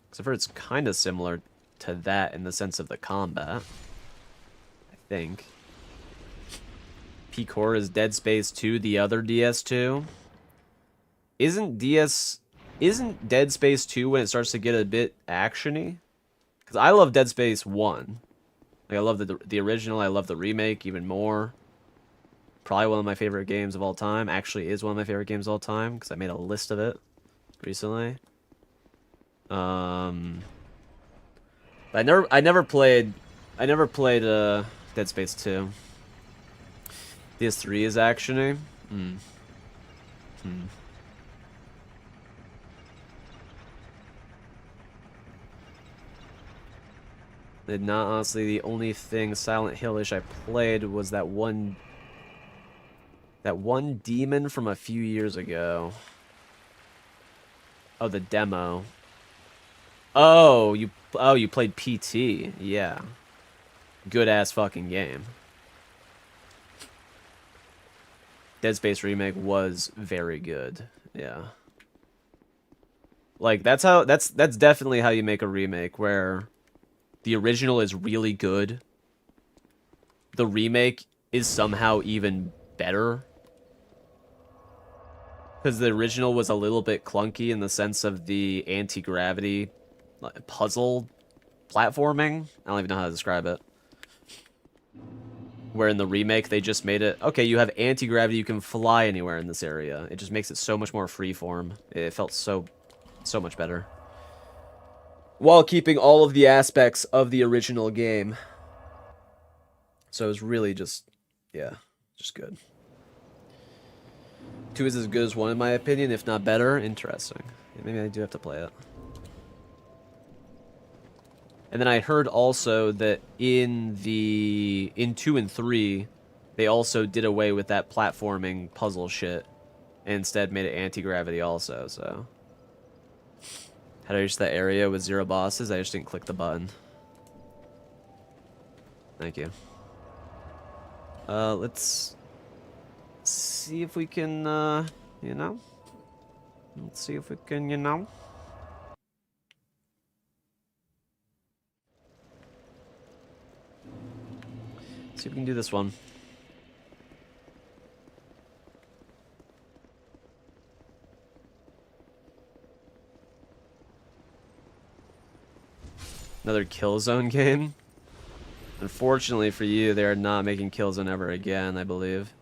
Because I've heard it's kind of similar to that in the sense of the combat. I think. P-Core is Dead Space 2, the other DS2. Isn't Dead Space 2 when it starts to get a bit actiony? Because I love Dead Space 1. Like, I love the original, I love the remake even more. Probably one of my favorite games of all time. Actually is one of my favorite games of all time, because I made a list of it recently. But I never played Dead Space 2. DS3 is actiony. Not honestly, the only thing Silent Hill-ish I played was that one demon from a few years ago. Oh, the demo. Oh, you played PT. Yeah. Good ass fucking game. Dead Space remake was very good. Yeah. Like that's definitely how you make a remake where the original is really good. The remake is somehow even better. Because the original was a little bit clunky in the sense of the anti-gravity puzzle platforming. I don't even know how to describe it. Where in the remake, they just made it, okay, you have anti-gravity, you can fly anywhere in this area. It just makes it so much more freeform. It felt so much better. While keeping all of the aspects of the original game. So it was really just, yeah, just good. 2 is as good as 1 in my opinion, if not better. Interesting. Yeah, maybe I do have to play it. And then I heard also that in 2 and 3, they also did away with that platforming puzzle shit. And instead made it anti-gravity also, so. How to reach that area with 0 bosses? I just didn't click the button. Thank you. Let's see if we can, you know? Let's see if we can, you know? See if we can do this one. Another Killzone game. Unfortunately for you, they are not making Killzone ever again, I believe.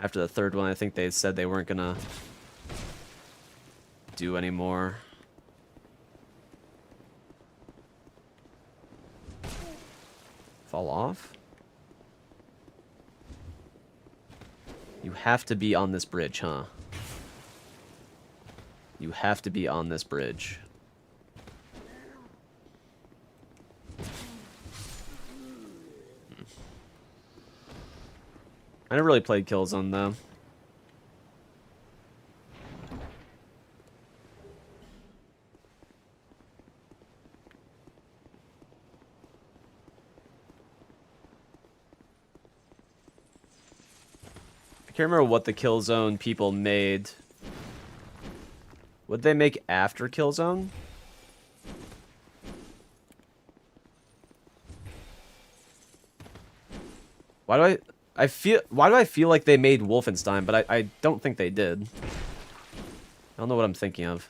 After the third one, I think they said they weren't gonna do anymore. Fall off? You have to be on this bridge, huh? You have to be on this bridge. I never really played Killzone, though. I can't remember what the Killzone people made. What'd they make after Killzone? Why do I feel like they made Wolfenstein, but I don't think they did. I don't know what I'm thinking of.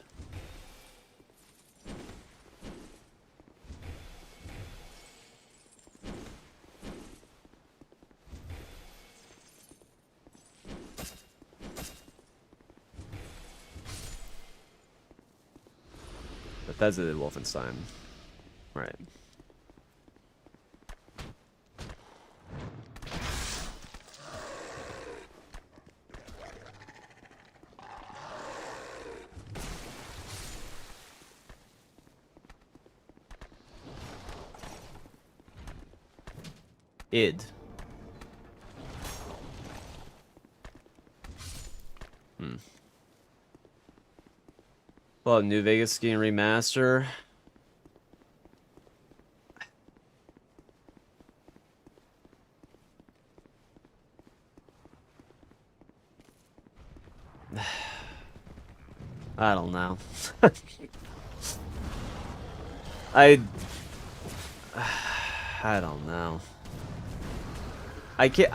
Bethesda did Wolfenstein. Right. Id. Well, New Vegas Skiing Remaster. I don't know. I don't know. I can't.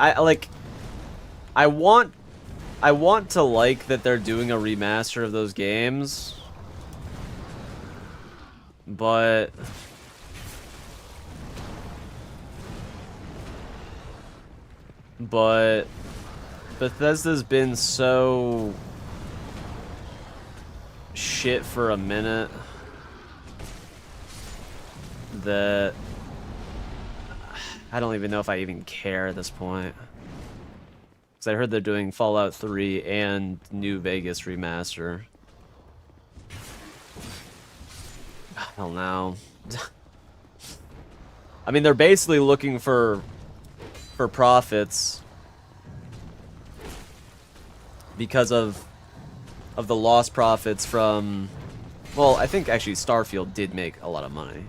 I want to like that they're doing a remaster of those games, but Bethesda's been so shit for a minute that I don't even know if I even care at this point. Because I heard they're doing Fallout 3 and New Vegas Remaster. I don't know. I mean, they're basically looking for profits because of the lost profits from... Well, I think actually Starfield did make a lot of money.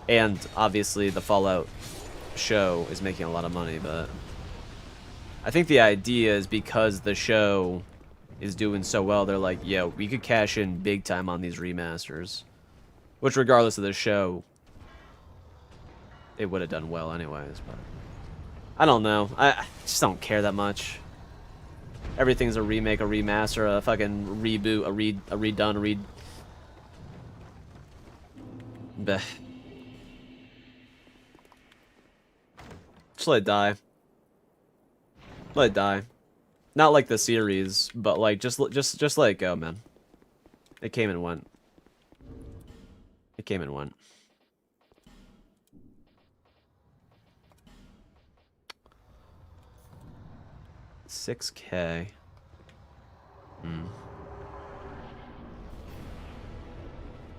And obviously the Fallout show is making a lot of money, but I think the idea is because the show is doing so well, they're like, yo, we could cash in big time on these remasters. Which, regardless of the show, it would have done well anyways, but I don't know. I just don't care that much. Everything's a remake, a remaster, a fucking reboot, a redone, Bleh. Just let it die. Let it die. Not like the series, but like just let it go, man. It came and went. It came and went. $6K.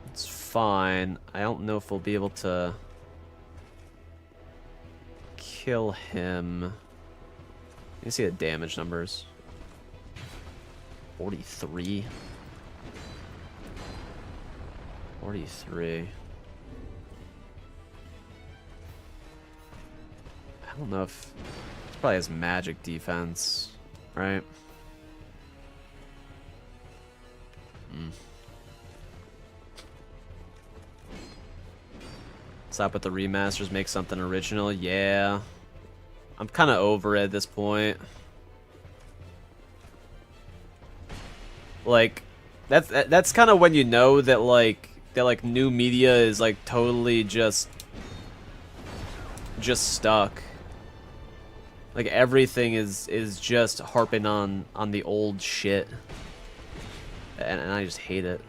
It's fine. I don't know if we'll be able to kill him. You see the damage numbers. 43. 43. How don't know if... It probably has magic defense, right? Stop with the remasters, make something original. Yeah. I'm kind of over it at this point. Like, that's kind of when you know that like new media is like totally just stuck. Like everything is just harping on the old shit, and I just hate it.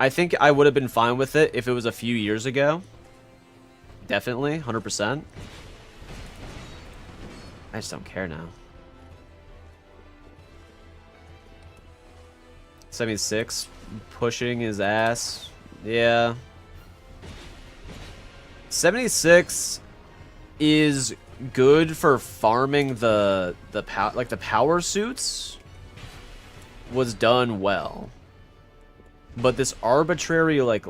I think I would have been fine with it if it was a few years ago. Definitely, 100%. I just don't care now. 76, pushing his ass. Yeah. 76 is good for farming the power suits. Was done well. But this arbitrary like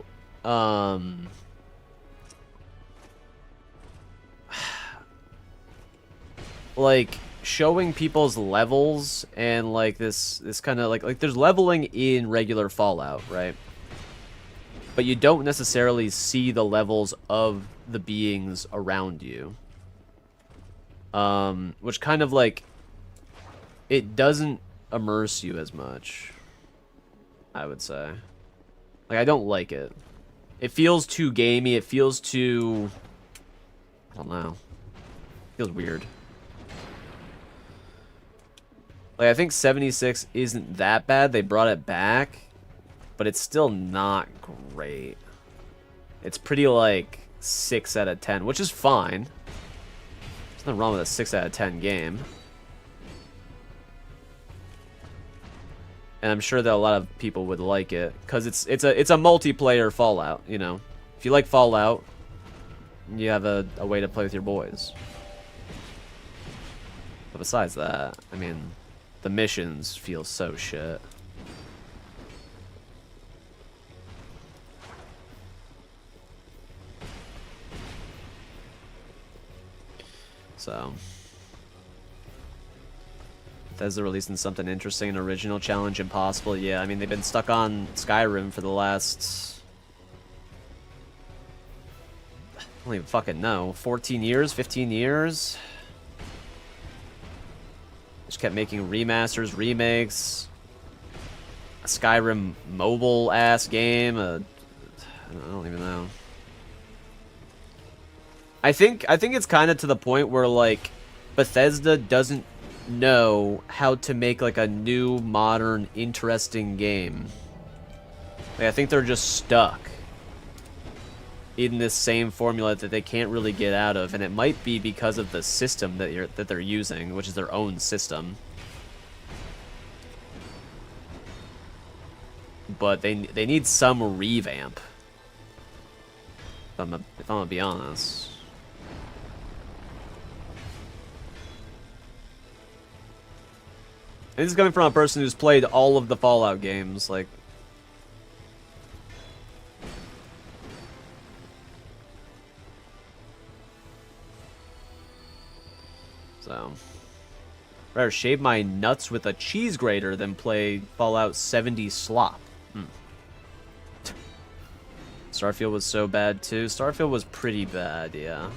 showing people's levels and like this kind of like there's leveling in regular Fallout, right? But you don't necessarily see the levels of the beings around you. Which kind of like it doesn't immerse you as much, I would say. Like, I don't like it. It feels too gamey. It feels too... I don't know. It feels weird. Like, I think 76 isn't that bad. They brought it back. But it's still not great. It's pretty, like, 6 out of 10. Which is fine. There's nothing wrong with a 6 out of 10 game. And I'm sure that a lot of people would like it, because it's a multiplayer Fallout, you know. If you like Fallout, you have a way to play with your boys. But besides that, I mean, the missions feel so shit. So... Bethesda releasing something interesting and original, challenge impossible. Yeah, I mean, they've been stuck on Skyrim for the last... I don't even fucking know. 14 years? 15 years? Just kept making remasters, remakes. A Skyrim mobile-ass game. I don't even know. I think it's kind of to the point where, like, Bethesda doesn't know how to make like a new, modern, interesting game. Like, I think they're just stuck in this same formula that they can't really get out of, and it might be because of the system that they're using, which is their own system. But they need some revamp. If I'm gonna be honest. And this is coming from a person who's played all of the Fallout games, like... So... Rather shave my nuts with a cheese grater than play Fallout 70 slop. Starfield was so bad too. Starfield was pretty bad, yeah.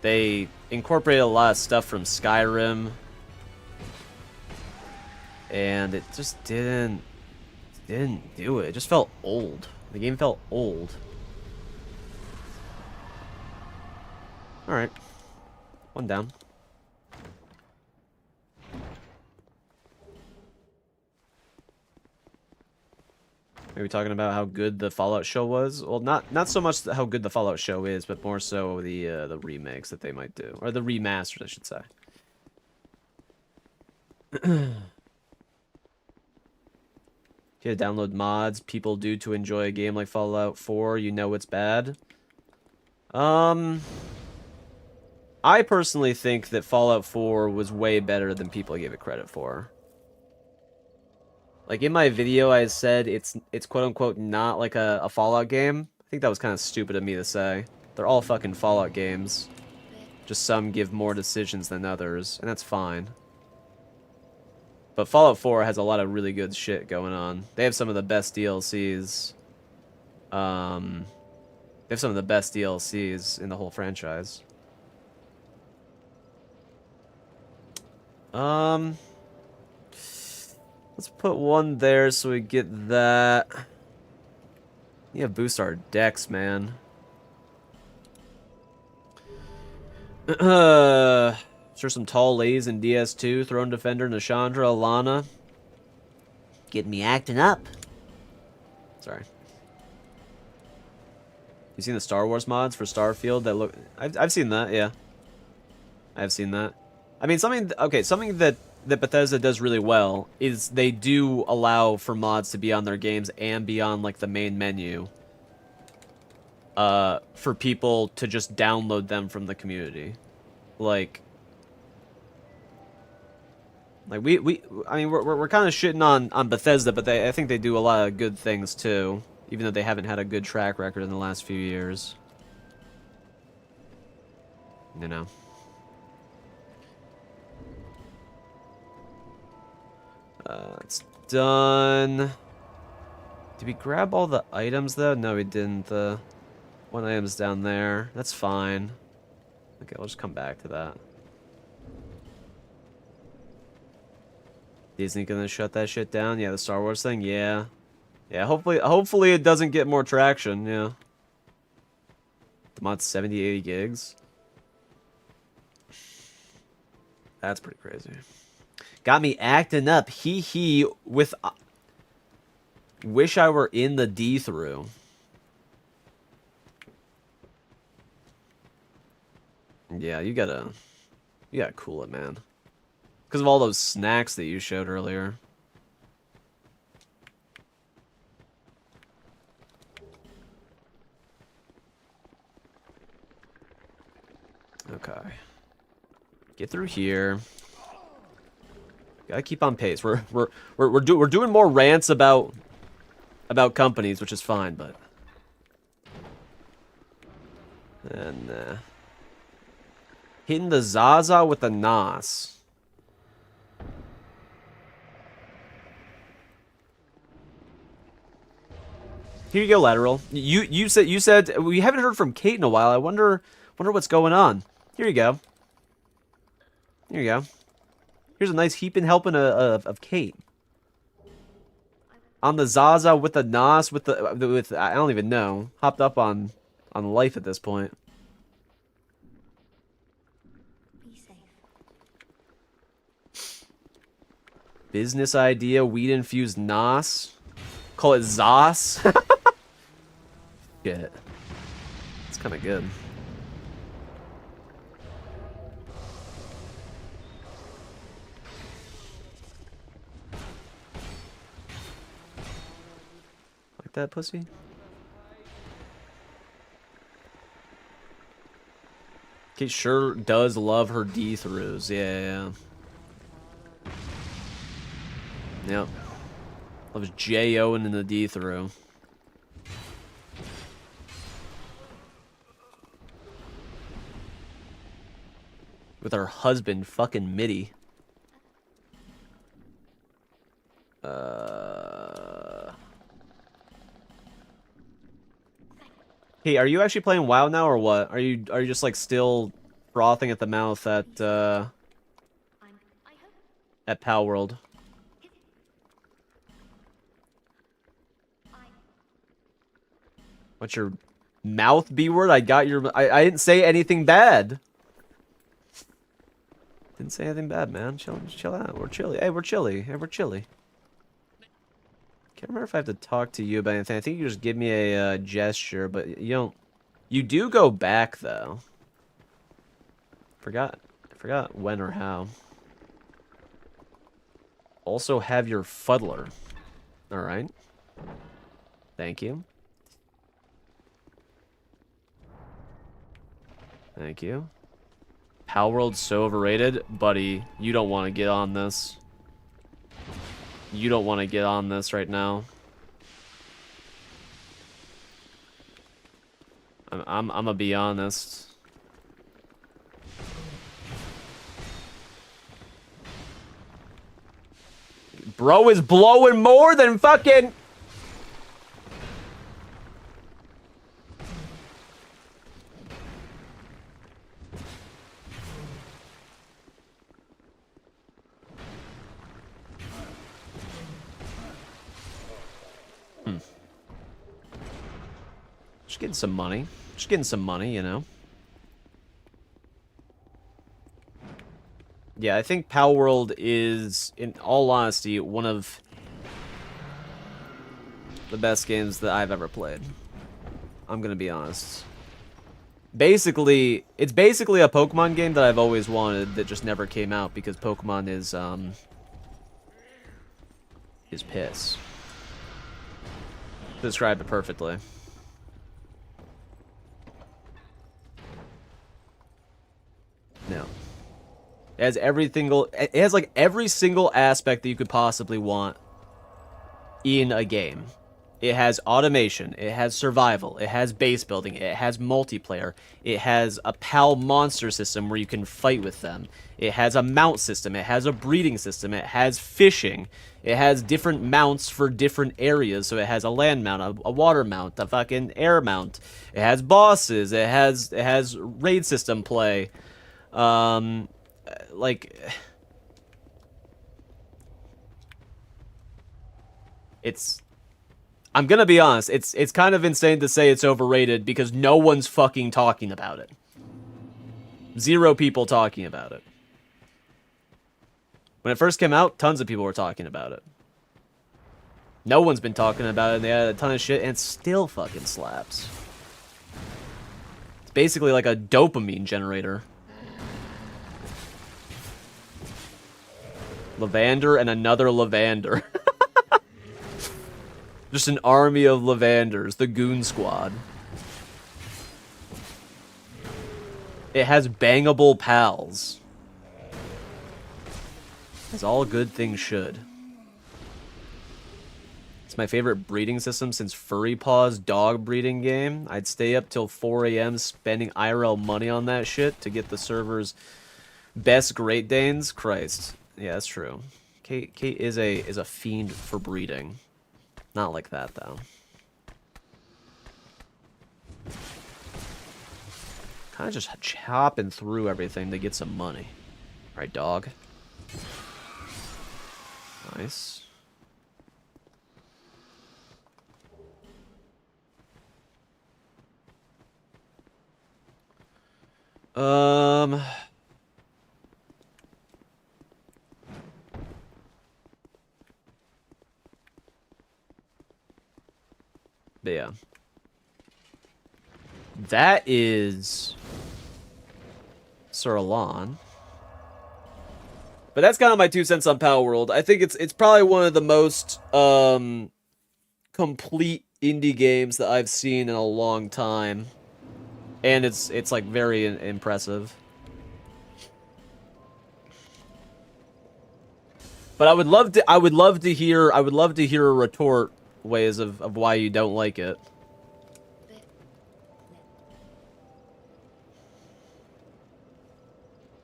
They incorporated a lot of stuff from Skyrim. And it just didn't do it. It just felt old. The game felt old. Alright. One down. Maybe talking about how good the Fallout show was. Well, not so much how good the Fallout show is, but more so the remakes that they might do. Or the remasters, I should say. If you download mods people do to enjoy a game like Fallout 4, you know it's bad. I personally think that Fallout 4 was way better than people gave it credit for. Like in my video, I said it's quote unquote not like a Fallout game. think that was kind of stupid of me to say. They're all fucking Fallout games. Just some give more decisions than others, and that's fine. But Fallout 4 has a lot of really good shit going on. They have some of the best DLCs. They have some of the best DLCs in the whole franchise. Let's put one there so we get that. Yeah, boost our decks, man. Sure, some tall ladies in DS2, Throne Defender, Nashandra, Alana. Getting me acting up. Sorry. You seen the Star Wars mods for Starfield that look... I've seen that, yeah. I've seen that. I mean, something that Bethesda does really well is they do allow for mods to be on their games and be on, like, the main menu. For people to just download them from the community. Like I mean, we're kind of shitting on Bethesda, but I think they do a lot of good things too, even though they haven't had a good track record in the last few years. You know. It's done. Did we grab all the items though? No, we didn't. The one item's down there. That's fine. Okay, we'll just come back to that. Disney gonna shut that shit down? Yeah, the Star Wars thing? Yeah. Yeah, hopefully it doesn't get more traction, yeah. The mod's 70, 80 gigs. That's pretty crazy. Got me acting up. Hee with... Wish I were in the D-through. Yeah, you gotta cool it, man. Because of all those snacks that you showed earlier. Okay. Get through here. Gotta keep on pace. We're doing more rants about companies, which is fine, but and hitting the Zaza with the Nas. Here you go, lateral. You said we haven't heard from Kate in a while. I wonder what's going on. Here you go. Here you go. Here's a nice heaping helping of Kate. On the Zaza with the Nas with I don't even know. Hopped up on life at this point. Be safe. Business idea, weed infused Nas. Call it Zos. Shit. It's kind of good. Like that, pussy? Kate sure does love her D-throughs. Yeah. Yep. Loves J-O-ing in the D-through. With her husband, fucking Mitty. Hey, are you actually playing WoW now or what? Are you just like still frothing at the mouth at Pal World? What's your mouth B word? I got your I didn't say anything bad. Didn't say anything bad, man. Chill out. We're chilly. Hey, we're chilly. Hey, we're chilly. Can't remember if I have to talk to you about anything. I think you just give me a gesture, but you don't. You do go back though. I forgot when or how. Also have your fuddler. All right. Thank you. Thank you. Pal World's so overrated. Buddy, you don't want to get on this. You don't want to get on this right now. I'm gonna be honest. Bro is blowing more than fucking... Just getting some money. Just getting some money, you know. Yeah, I think Power World is, in all honesty, one of the best games that I've ever played. I'm gonna be honest. Basically, it's basically a Pokemon game that I've always wanted that just never came out because Pokemon is piss. Describe it perfectly. No. It has it has like every single aspect that you could possibly want in a game. It has automation, it has survival, it has base building, it has multiplayer, it has a PAL monster system where you can fight with them, it has a mount system, it has a breeding system, it has fishing, it has different mounts for different areas, so it has a land mount, a water mount, a fucking air mount, it has bosses, it has raid system play, like... I'm gonna be honest, it's kind of insane to say it's overrated because no one's fucking talking about it. 0 people talking about it. When it first came out, tons of people were talking about it. No one's been talking about it, and they had a ton of shit, and it still fucking slaps. It's basically like a dopamine generator. Lavander and another Lavander. Just an army of Lavanders, the Goon Squad. It has bangable pals. As all good things should. It's my favorite breeding system since Furry Paw's dog breeding game. I'd stay up till 4 AM spending IRL money on that shit to get the server's best Great Danes. Christ. Yeah, that's true. Kate is a fiend for breeding. Not like that, though. Kind of just chopping through everything to get some money. Right, dog? Nice. But yeah. That is Sir Alon. But that's kind of my 2 cents on Power World. I think it's probably one of the most complete indie games that I've seen in a long time. And it's like very impressive. But I would love to hear a retort ways of why you don't like it.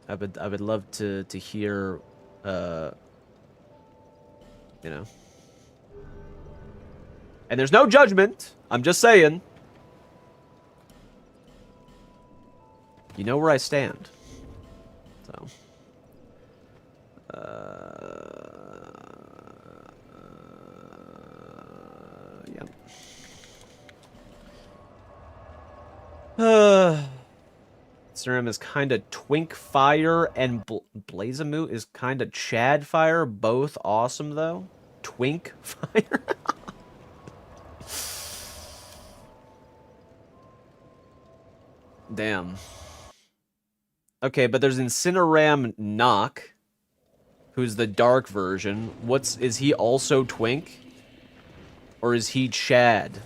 I would love to hear you know. And there's no judgment. I'm just saying. You know where I stand. So Serum is kind of Twink Fire, and Blazamoot is kind of Chad Fire. Both awesome, though. Twink Fire? Damn. Okay, but there's Incineram Knock, who's the dark version. Is he also Twink? Or is he Chad?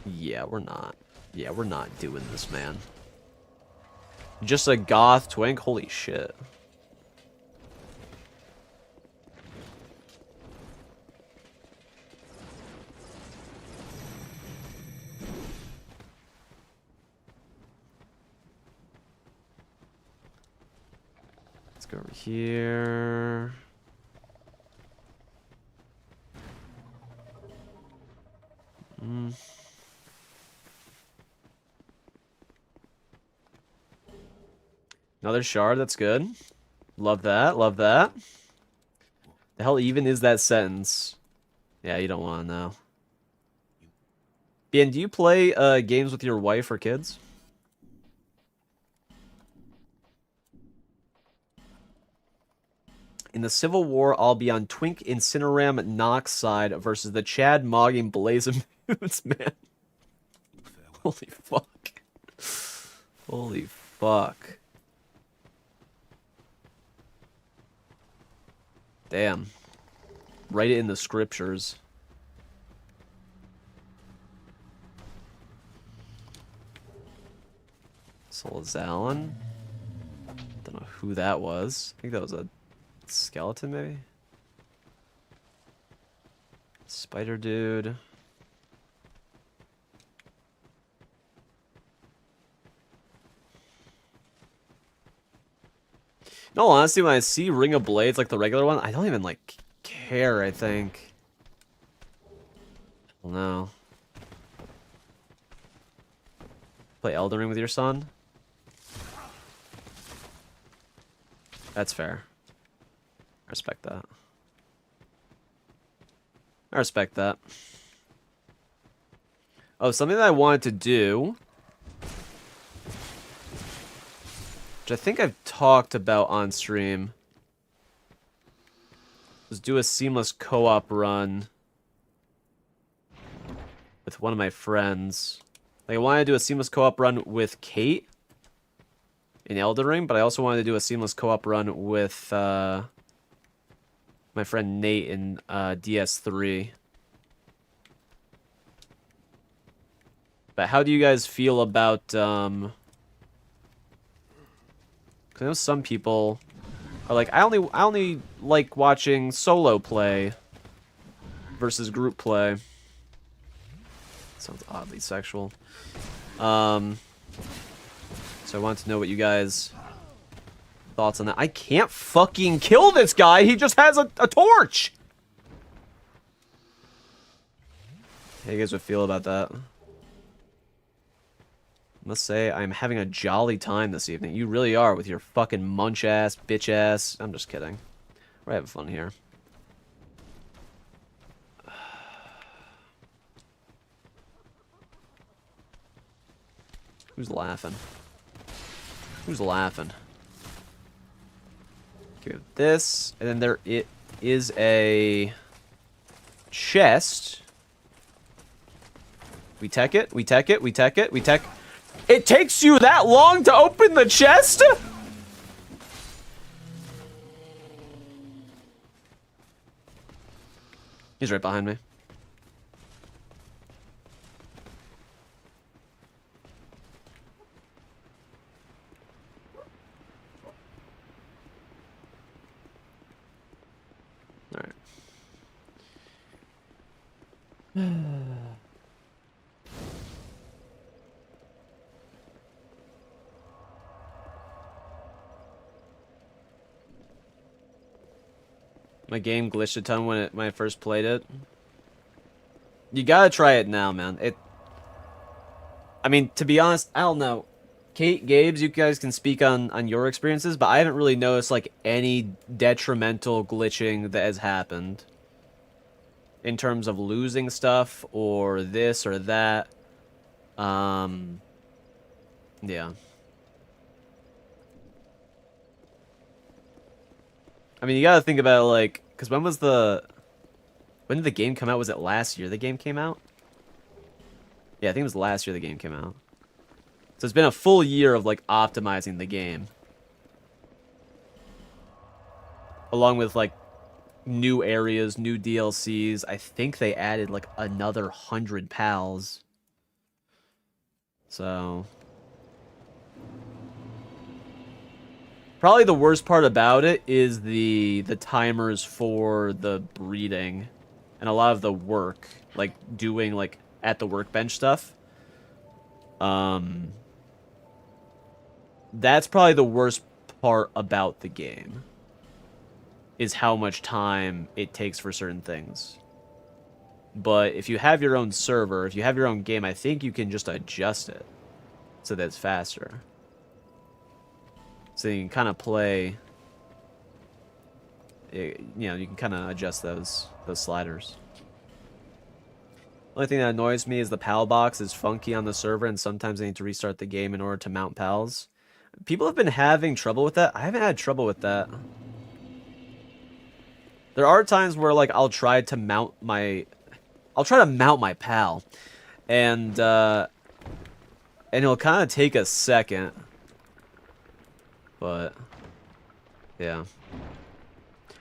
Yeah, we're not. Yeah, we're not doing this, man. Just a goth Twink? Holy shit. go over here. Another shard, that's good. Love that, love that. The hell even is that sentence? Yeah, you don't want to know. Ben, do you play games with your wife or kids? In the Civil War, I'll be on Twink Incineram Nox side versus the Chad Mogging Blazing Moods, man. Holy fuck. Holy fuck. Damn. Write it in the scriptures. Solazalin. Don't know who that was. I think that was a skeleton, maybe? Spider dude. No, honestly, when I see Ring of Blades, like the regular one, I don't even, like, care, I think. I don't know. Play Elden Ring with your son? That's fair. I respect that. I respect that. Oh, something that I wanted to do, which I think I've talked about on stream, was do a seamless co-op run with one of my friends. Like, I wanted to do a seamless co-op run with Kate in Elden Ring, but I also wanted to do a seamless co-op run with my friend Nate in DS3. But how do you guys feel about 'cause I know some people are like, I only like watching solo play versus group play. Sounds oddly sexual. So I want to know what you guys thoughts on that. I can't fucking kill this guy. He just has a torch. How you guys would feel about that? Must say, I'm having a jolly time this evening. You really are with your fucking munch ass, bitch ass. I'm just kidding. We're having fun here. Who's laughing? Who's laughing? Okay, this, and then there it is a chest. We tech it, we tech it, we tech it, we tech. It takes you that long to open the chest? He's right behind me. Alright. My game glitched a ton when I first played it. You gotta try it now, man. I mean, to be honest, I don't know. Kate, Gabes, you guys can speak on your experiences, but I haven't really noticed, like, any detrimental glitching that has happened. In terms of losing stuff, or this or that. Yeah. I mean, you gotta think about, like, because when did the game come out? Was it last year the game came out? Yeah, I think it was last year the game came out. So it's been a full year of, like, optimizing the game. Along with, like, new areas, new DLCs. I think they added, like, another 100 pals. So... probably the worst part about it is the timers for the breeding. And a lot of the work. Like, doing, like, at the workbench stuff. That's probably the worst part about the game is how much time it takes for certain things. But if you have your own server, if you have your own game, I think you can just adjust it so that it's faster. So you can kind of play, you know, you can kind of adjust those sliders. Only thing that annoys me is the PAL box is funky on the server, and sometimes I need to restart the game in order to mount PALs. People have been having trouble with that. I haven't had trouble with that. There are times where, like, I'll try to mount my PAL, and it'll kind of take a second. But yeah.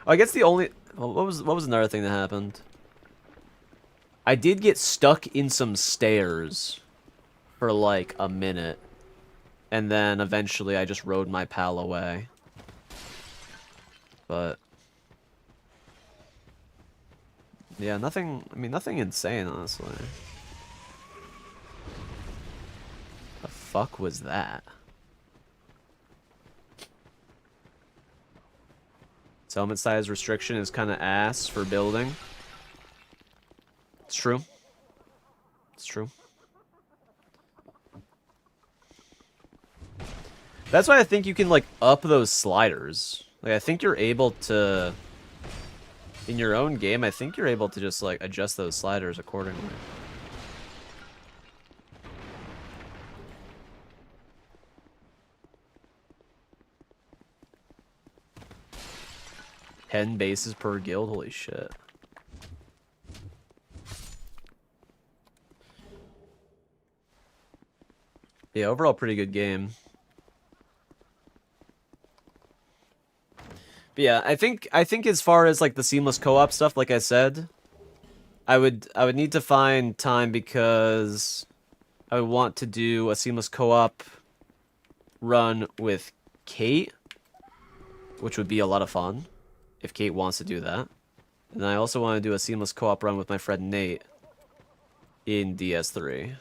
Oh, I guess the only what was another thing that happened? I did get stuck in some stairs for like a minute, and then eventually I just rode my PAL away. But yeah, nothing. I mean, nothing insane, honestly. The fuck was that? Settlement size restriction is kind of ass for building. It's true. It's true. That's why I think you can, like, up those sliders. Like, I think you're able to... In your own game, I think you're able to just, like, adjust those sliders accordingly. Ten bases per guild? Holy shit. Yeah, overall pretty good game. But yeah, I think as far as like the seamless co-op stuff, like I said, I would need to find time because I would want to do a seamless co-op run with Kate, which would be a lot of fun if Kate wants to do that. And I also want to do a seamless co-op run with my friend Nate in DS3.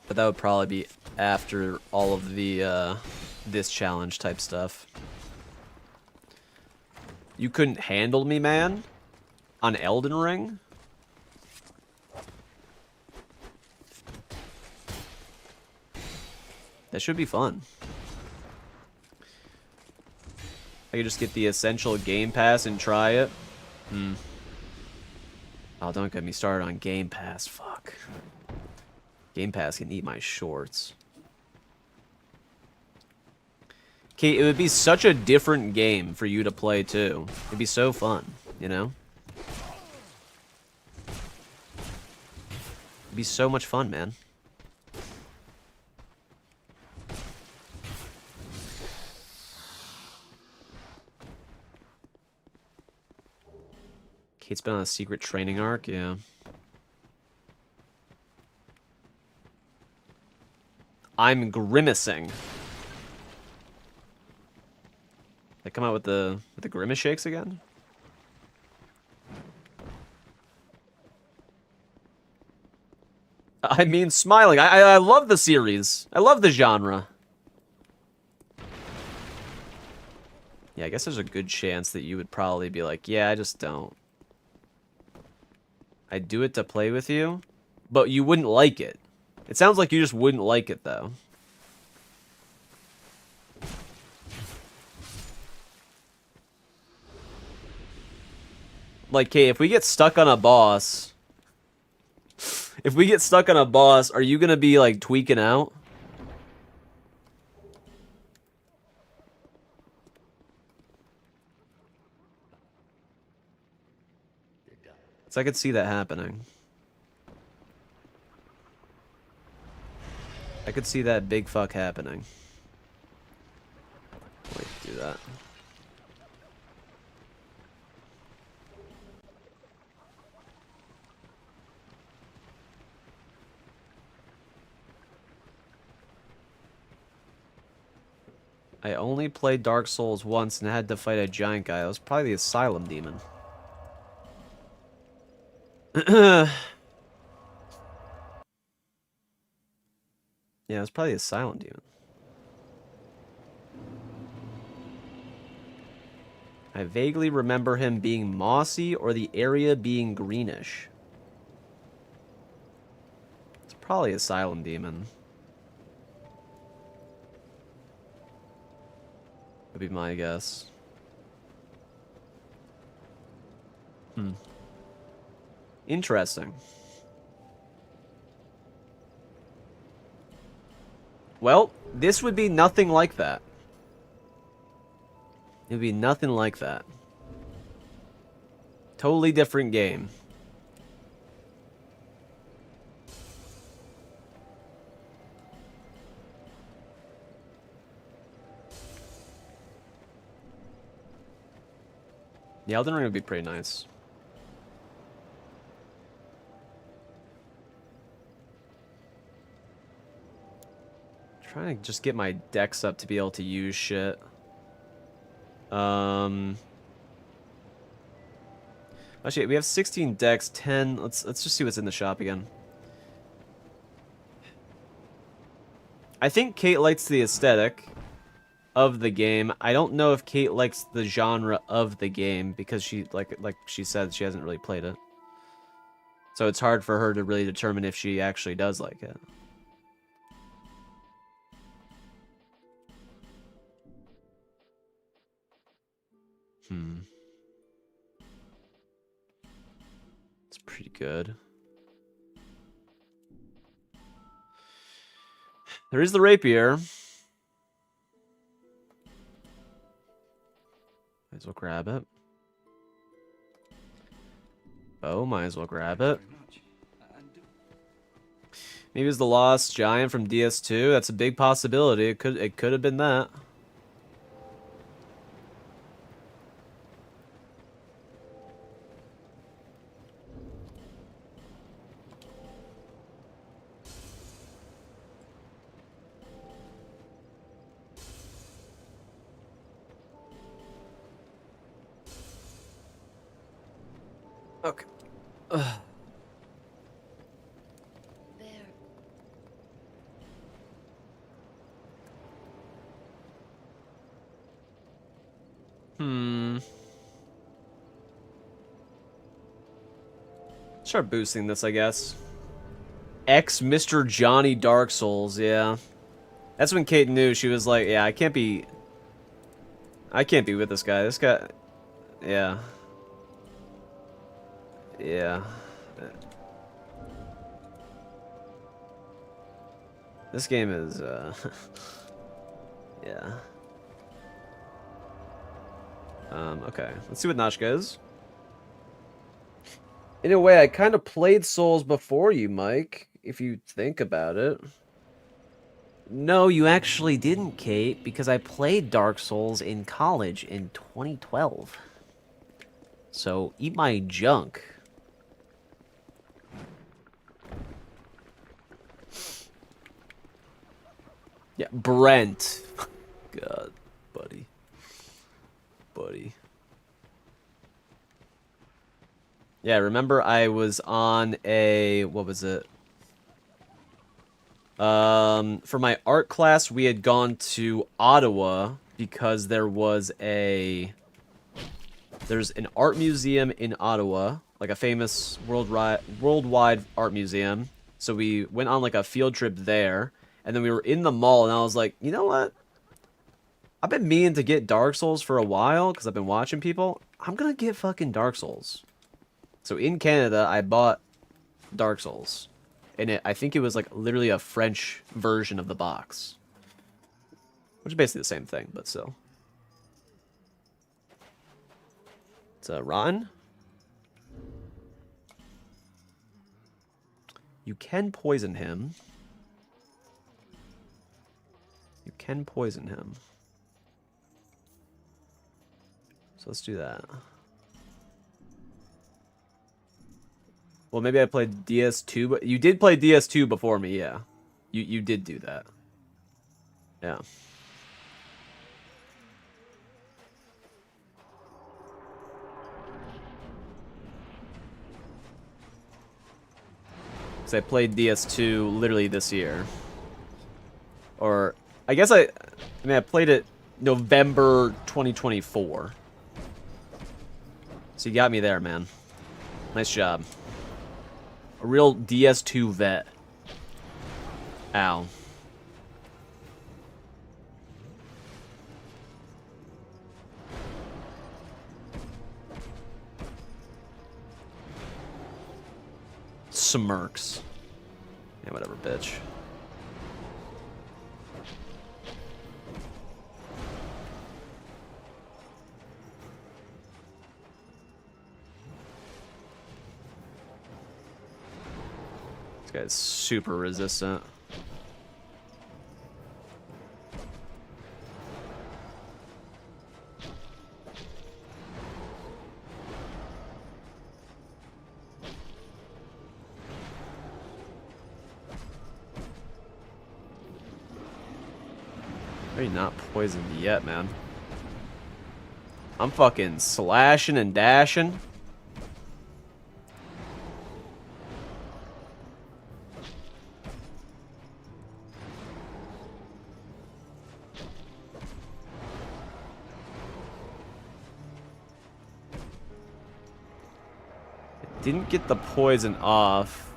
But that would probably be after all of the this challenge type stuff. You couldn't handle me, man? On Elden Ring? That should be fun. I could just get the essential Game Pass and try it. Oh, don't get me started on Game Pass. Fuck. Game Pass can eat my shorts. Okay, it would be such a different game for you to play, too. It'd be so fun, you know? It'd be so much fun, man. Kate's been on a secret training arc, yeah. I'm grimacing. They come out with the grimace shakes again? I mean, smiling. I love the series. I love the genre. Yeah, I guess there's a good chance that you would probably be like, yeah, I just don't. I do it to play with you, but you wouldn't like it. It sounds like you just wouldn't like it, though. Like, hey, if we get stuck on a boss... If we get stuck on a boss, are you gonna be, like, tweaking out? So I could see that happening. I could see that big fuck happening. Wait, do that. I only played Dark Souls once and had to fight a giant guy. It was probably the Asylum Demon. Yeah, it's probably a silent demon. I vaguely remember him being mossy or the area being greenish. It's probably a silent demon. Would be my guess. Interesting. Well, this would be nothing like that. It would be nothing like that. Totally different game. Yeah, Elden Ring would be pretty nice. Trying to just get my decks up to be able to use shit. Actually, we have 16 decks, 10. Let's just see what's in the shop again. I think Kate likes the aesthetic of the game. I don't know if Kate likes the genre of the game because she like she said she hasn't really played it. So it's hard for her to really determine if she actually does like it. It's pretty good. There is the rapier. Might as well grab it. Oh, might as well grab it. Maybe it's the Lost Giant from DS2. That's a big possibility. It could have been that. Okay. Ugh. There. Start boosting this, I guess. X Mr. Johnny Dark Souls, yeah. That's when Kate knew. She was like, yeah, I can't be with this guy. This guy, yeah. Yeah. This game is, yeah. Okay. Let's see what Notchka is. In a way, I kind of played Souls before you, Mike, if you think about it. No, you actually didn't, Kate, because I played Dark Souls in college in 2012. So, eat my junk. Yeah, Brent. God, buddy. Buddy. Yeah, remember I was on a... What was it? For my art class, we had gone to Ottawa because there's an art museum in Ottawa, like a famous worldwide art museum. So we went on like a field trip there, and then we were in the mall, and I was like, you know what? I've been meaning to get Dark Souls for a while because I've been watching people. I'm gonna get fucking Dark Souls. So in Canada, I bought Dark Souls. And I think it was like literally a French version of the box. Which is basically the same thing, but still. It's a Ron. You can poison him. You can poison him. So let's do that. Well, maybe I played DS2, but you did play DS2 before me, yeah. You did do that. Yeah. Because I played DS2 literally this year. Or, I guess I mean, I played it November 2024. So you got me there, man. Nice job. A real DS2 vet. Ow. Smirks. Yeah, whatever, bitch. This guy's super resistant. Are you not poisoned yet, man? I'm fucking slashing and dashing. Didn't get the poison off.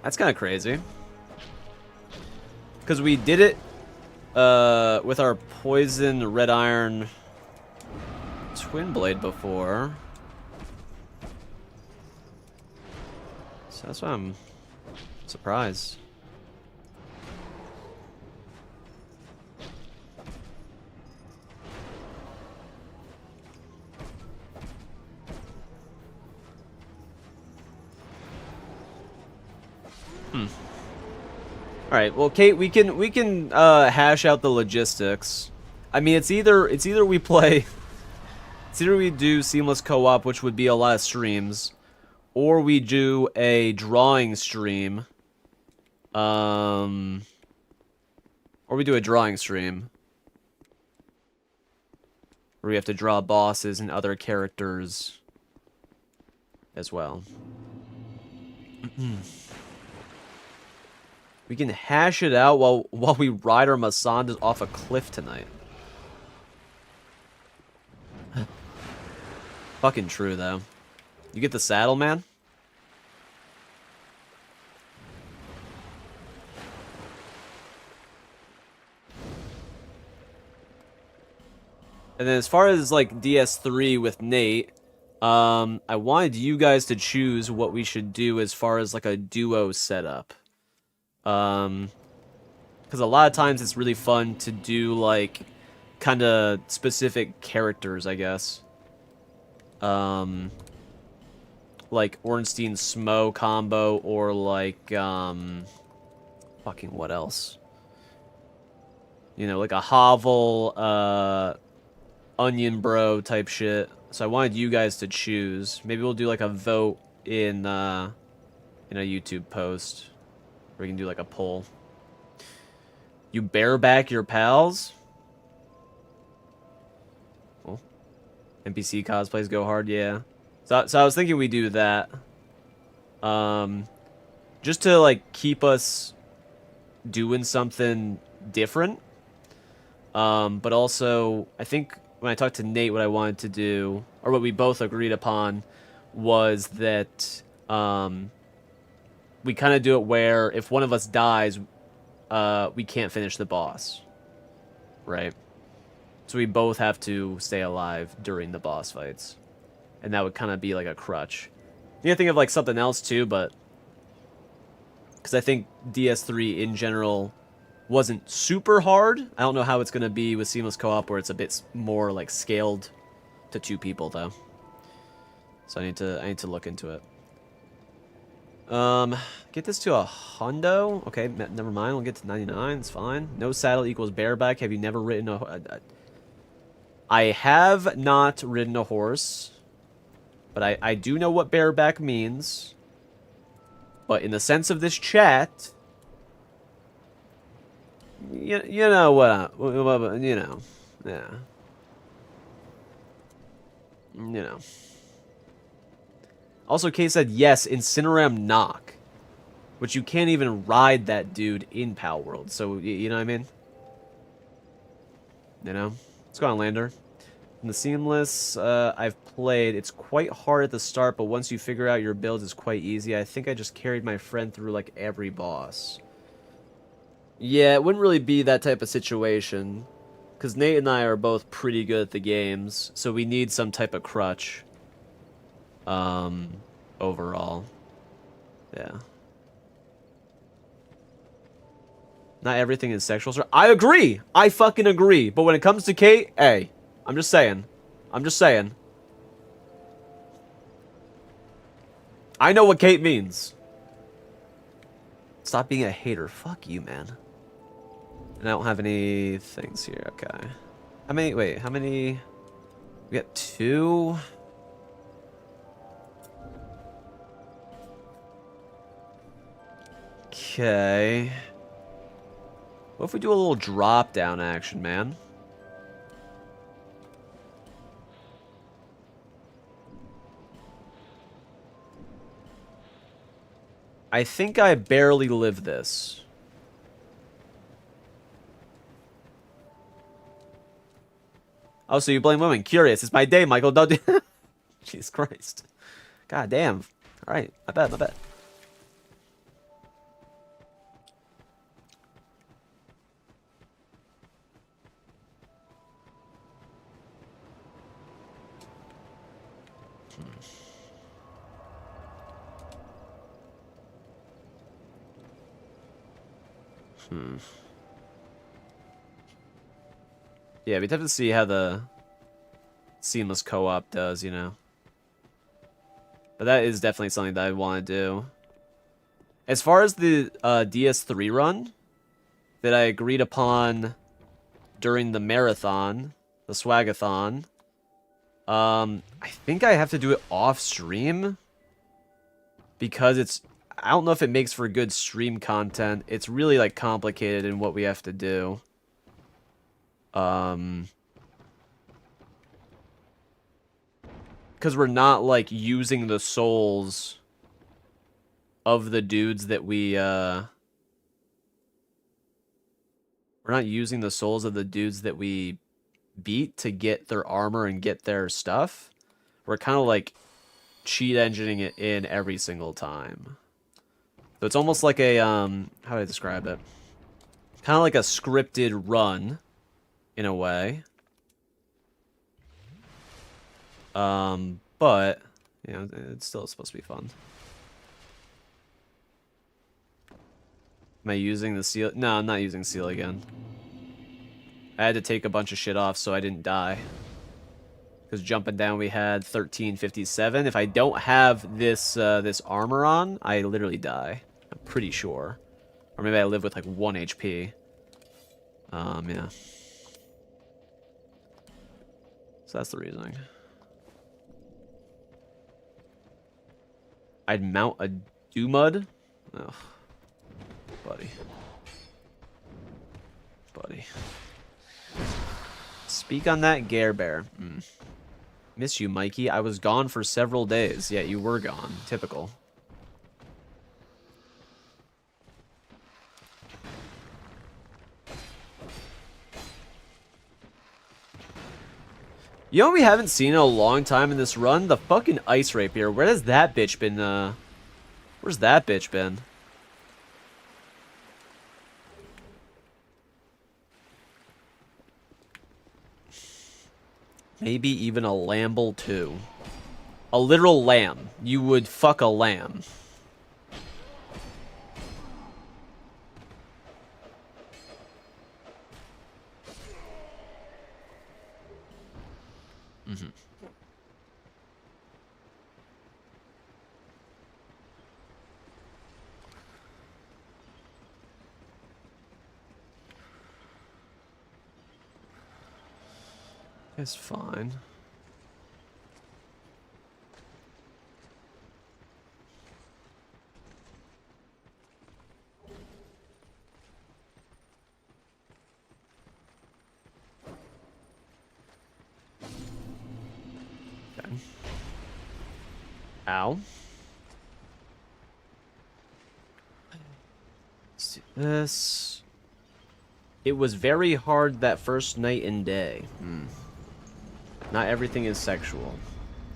That's kind of crazy. Because we did it with our poison red iron twin blade before. So that's why I'm surprised. All right, well, Kate, we can hash out the logistics. I mean, it's either we play, it's either we do seamless co-op, which would be a lot of streams, or we do a drawing stream. Or we do a drawing stream where we have to draw bosses and other characters as well. We can hash it out while we ride our Masandas off a cliff tonight. Fucking true, though. You get the saddle, man? And then as far as, like, DS3 with Nate, I wanted you guys to choose what we should do as far as, like, a duo setup. Because a lot of times it's really fun to do, like, kind of specific characters, I guess. Like Ornstein Smo combo, or like, fucking what else? You know, like a Hovel, Onion Bro type shit. So I wanted you guys to choose. Maybe we'll do like a vote in a YouTube post. Or we can do like a poll. You bareback your pals? Well, NPC cosplays go hard, yeah. So I was thinking we do that. Just to like keep us doing something different. But also, I think when I talked to Nate, what I wanted to do, or what we both agreed upon, was that we kind of do it where if one of us dies, we can't finish the boss, right? So we both have to stay alive during the boss fights, and that would kind of be like a crutch. You can think of like something else too, but because I think DS3 in general wasn't super hard. I don't know how it's gonna be with seamless co-op, where it's a bit more like scaled to 2 people though. So I need to look into it. Get this to a hundo. Okay, never mind. We'll get to 99. It's fine. No saddle equals bareback. Have you never ridden a... I have not ridden a horse, but I do know what bareback means. But in the sense of this chat, you know what you know, yeah. You know. Also, Kate said, yes, Incineram Knock. Which you can't even ride that dude in Pal World. So, you know what I mean? You know? What's going on, Lander? In the Seamless, I've played. It's quite hard at the start, but once you figure out your build, it's quite easy. I think I just carried my friend through, like, every boss. Yeah, it wouldn't really be that type of situation. Because Nate and I are both pretty good at the games, so we need some type of crutch. Overall. Yeah. Not everything is sexual. I agree! I fucking agree! But when it comes to Kate, hey, I'm just saying. I'm just saying. I know what Kate means. Stop being a hater. Fuck you, man. And I don't have any things here. Okay. How many? Wait, how many? We got 2. Okay. What if we do a little drop down action, man? I think I barely live this. Oh, so you blame women. Curious. It's my day, Michael. Don't do... Jesus Christ. God damn. Alright. My bad, my bad. Yeah, we'd have to see how the seamless co-op does, you know. But that is definitely something that I want to do. As far as the DS3 run that I agreed upon during the marathon, the swagathon, I think I have to do it off stream because it's, I don't know if it makes for good stream content. It's really like complicated in what we have to do. Because we're not like using the souls of the dudes that we're not using the souls of the dudes that we beat to get their armor and get their stuff. We're kind of like cheat engineering it in every single time. So it's almost like a how do I describe it? Kind of like a scripted run in a way. But you know, it's still supposed to be fun. Am I using the seal? No, I'm not using seal again. I had to take a bunch of shit off so I didn't die. Because jumping down, we had 1357. If I don't have this this armor on, I literally die. I'm pretty sure. Or maybe I live with like 1 HP. Yeah. So that's the reasoning. I'd mount a Doomud? Oh, buddy. Buddy. Speak on that, Gare Bear. Miss you, Mikey. I was gone for several days. Yeah, you were gone. Typical. You know what we haven't seen in a long time in this run? The fucking ice rapier. Where has that bitch been, where's that bitch been? Maybe even a lamble too. A literal lamb. You would fuck a lamb. It's fine. Okay. Ow. Let's do this. It was very hard that first night and day. Not everything is sexual.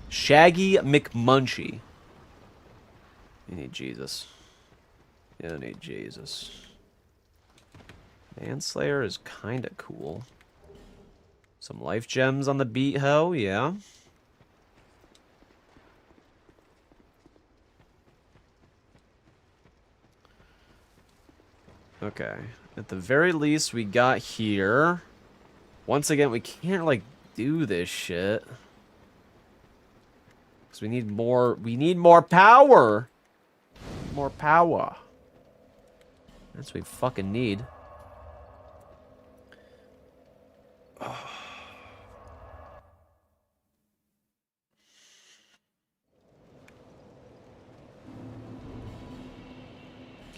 Shaggy McMunchy. You need Jesus. You need Jesus. Manslayer is kind of cool. Some life gems on the beat, ho, yeah. Okay. At the very least, we got here. Once again, we can't, like, do this shit. Because we need more power! More power. That's what we fucking need. Okay,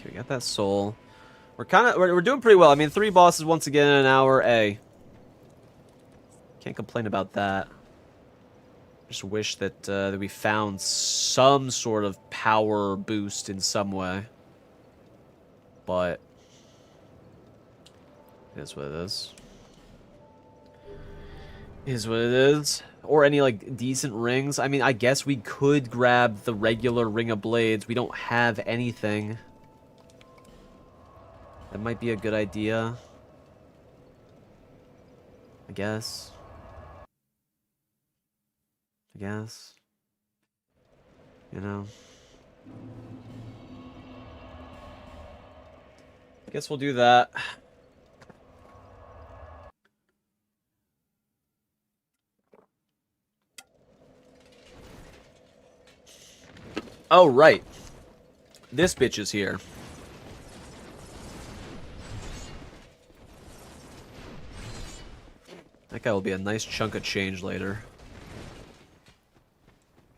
we got that soul. We're doing pretty well. I mean, 3 bosses once again in an hour. A. Can't complain about that. Just wish that we found some sort of power boost in some way. But it is what it is. It is what it is. Or any, like, decent rings. I mean, I guess we could grab the regular Ring of Blades. We don't have anything. That might be a good idea. I guess. You know. I guess we'll do that. Oh, right. This bitch is here. That guy will be a nice chunk of change later.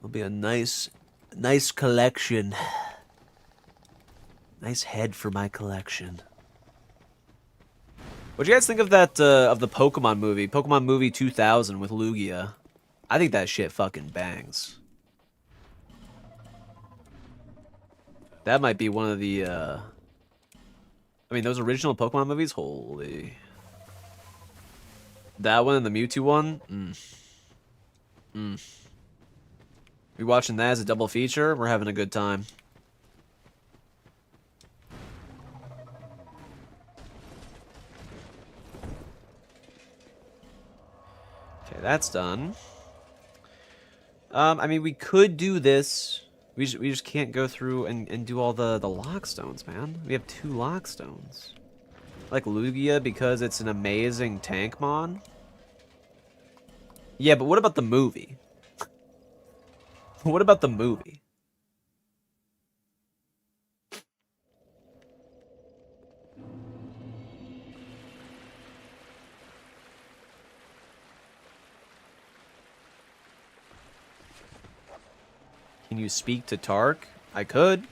Will be a nice collection. Nice head for my collection. What'd you guys think of that, of the Pokemon movie? Pokemon movie 2000 with Lugia. I think that shit fucking bangs. That might be one of the, I mean, those original Pokemon movies? Holy. That one and the Mewtwo one? We watching that as a double feature? We're having a good time. Okay, that's done. I mean, we could do this. We just can't go through and do all the lock stones, man. We have 2 lock stones. Like Lugia because it's an amazing tank mon. Yeah, but what about the movie? What about the movie? Can you speak to Tark? I could.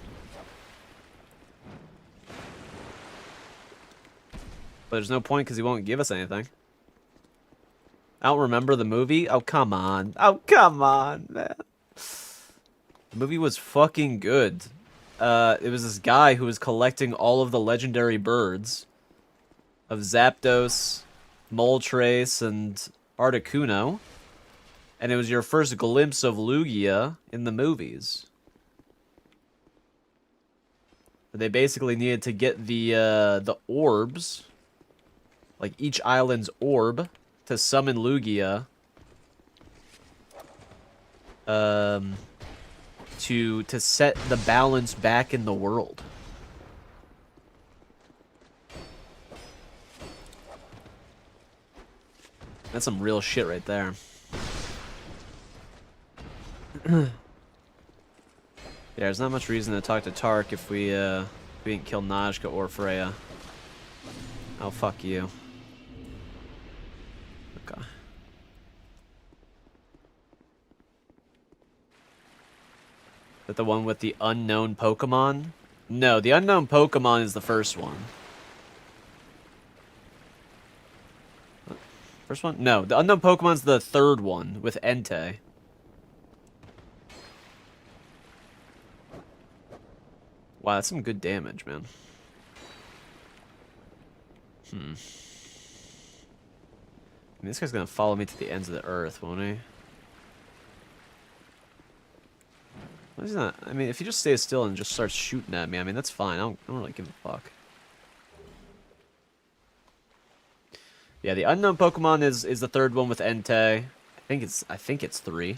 But there's no point because he won't give us anything. I don't remember the movie? Oh, come on. Oh, come on, man. The movie was fucking good. It was this guy who was collecting all of the legendary birds of Zapdos, Moltres, and Articuno. And it was your first glimpse of Lugia in the movies. They basically needed to get the orbs, like each island's orb, to summon Lugia. To set the balance back in the world. That's some real shit right there. Yeah, there's not much reason to talk to Tark if we didn't kill Najka or Freya. Oh, fuck you. Okay. Is that the one with the unknown Pokemon? No, the unknown Pokemon is the first one. First one? No, the unknown Pokemon's the third one with Entei. Wow, that's some good damage, man. I mean, this guy's gonna follow me to the ends of the earth, won't he? Well, he's not. I mean, if he just stays still and just starts shooting at me, I mean, that's fine. I don't really give a fuck. Yeah, the unknown Pokemon is the third one with Entei. I think it's 3. I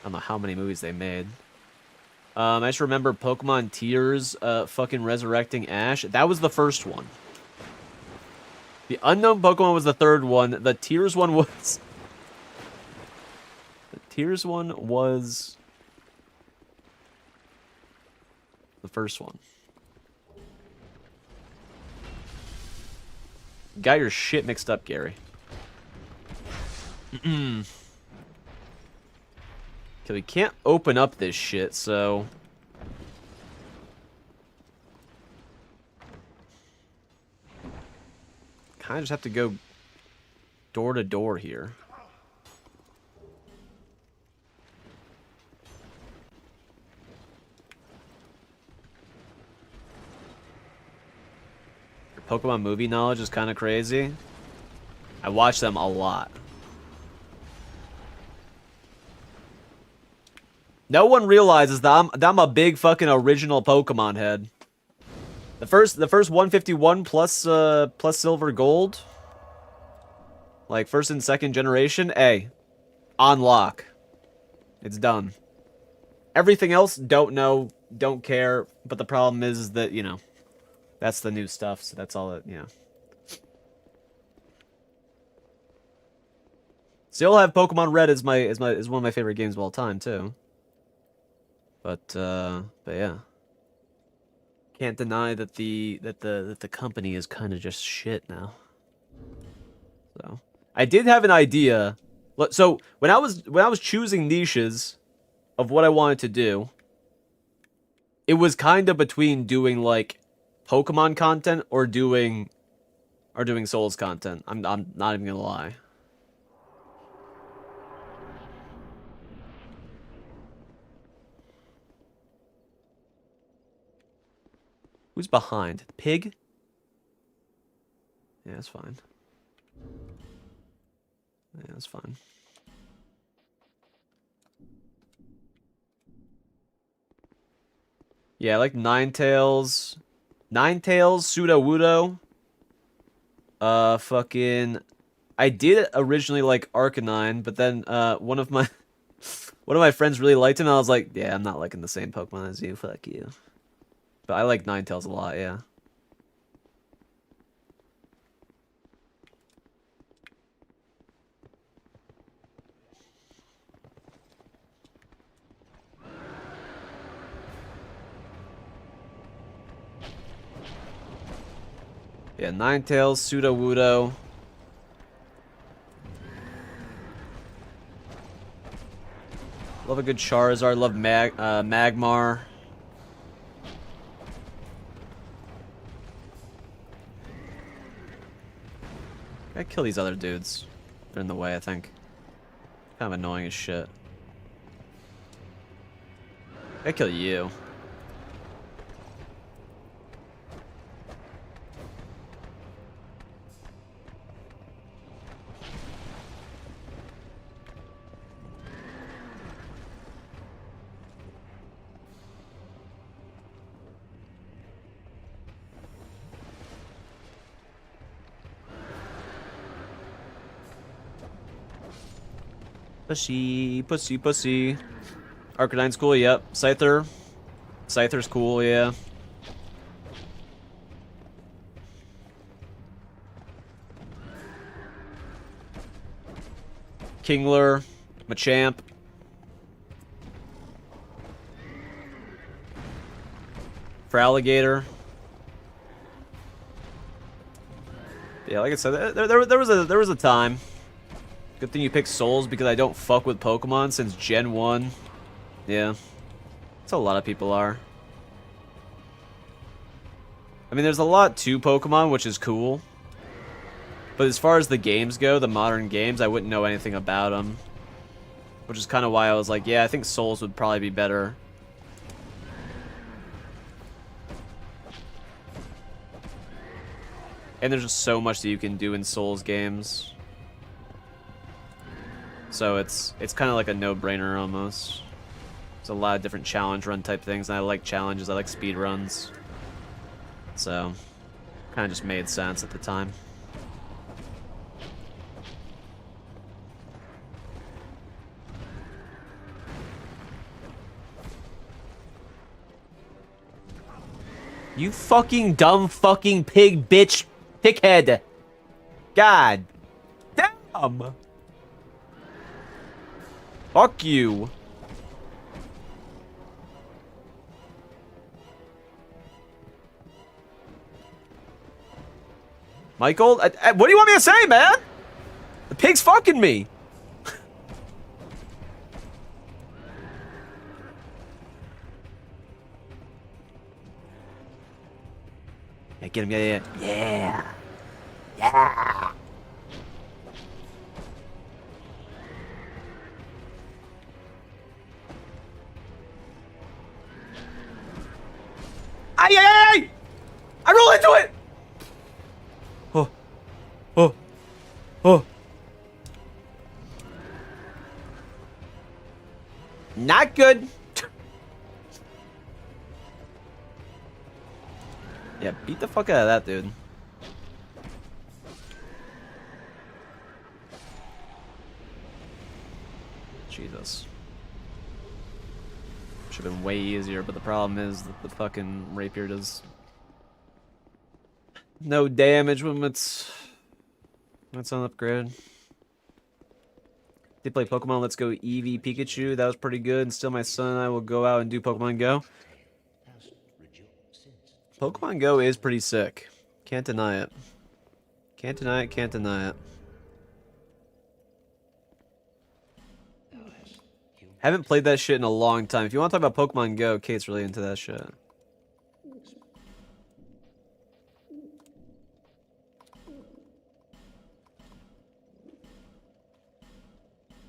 don't know how many movies they made. I just remember Pokemon Tears fucking resurrecting Ash. That was the first one. The unknown Pokemon was the third one. The Tears one was... The Tears one was... the first one. You got your shit mixed up, Gary. Okay, we can't open up this shit, so... kind of just have to go door to door here. Your Pokemon movie knowledge is kind of crazy. I watch them a lot. No one realizes that I'm a big fucking original Pokemon head. The first 151 plus silver gold, like first and second generation, on lock. It's done. Everything else, don't know, don't care. But the problem is that, you know, that's the new stuff. So that's all that, you know. Still have Pokemon Red as one of my favorite games of all time too. But yeah. Can't deny that the company is kind of just shit now. So I did have an idea. So when I was choosing niches of what I wanted to do, it was kind of between doing like Pokemon content or doing Souls content. I'm not even gonna lie. Who's behind? Pig? Yeah, that's fine. Yeah, that's fine. Yeah, I like Ninetales. Ninetales, Sudowoodo. Fucking... I did originally like Arcanine, but then, one of my friends really liked him, and I was like, yeah, I'm not liking the same Pokemon as you, fuck you. But I like Ninetales a lot, yeah. Yeah, Ninetales, Sudowoodo. Love a good Charizard, love Magmar. I kill these other dudes. They're in the way, I think. Kind of annoying as shit. I kill you. Pussy, pussy, pussy. Arcanine's cool, yep. Scyther. Scyther's cool, yeah. Kingler. Machamp. Feraligatr. Yeah, like I said, there was a time. Good thing you picked Souls because I don't fuck with Pokemon since Gen 1. Yeah. That's how a lot of people are. I mean, there's a lot to Pokemon, which is cool. But as far as the games go, the modern games, I wouldn't know anything about them. Which is kind of why I was like, yeah, I think Souls would probably be better. And there's just so much that you can do in Souls games. So it's kind of like a no-brainer almost. There's a lot of different challenge run type things, and I like challenges, I like speed runs. So, kind of just made sense at the time. You fucking dumb fucking pig bitch pickhead. God damn. Fuck you. Michael, what do you want me to say, man? The pig's fucking me. Yeah, get him, yeah. Yeah. Ay! I roll into it! Oh. Not good. Yeah, beat the fuck out of that, dude. Jesus. Should have been way easier, but the problem is that the fucking rapier does no damage when it's on upgrade. Did play Pokemon Let's Go Eevee Pikachu. That was pretty good. And still my son and I will go out and do Pokemon Go. Pokemon Go is pretty sick. Can't deny it. Can't deny it. Haven't played that shit in a long time. If you want to talk about Pokemon Go, Kate's really into that shit.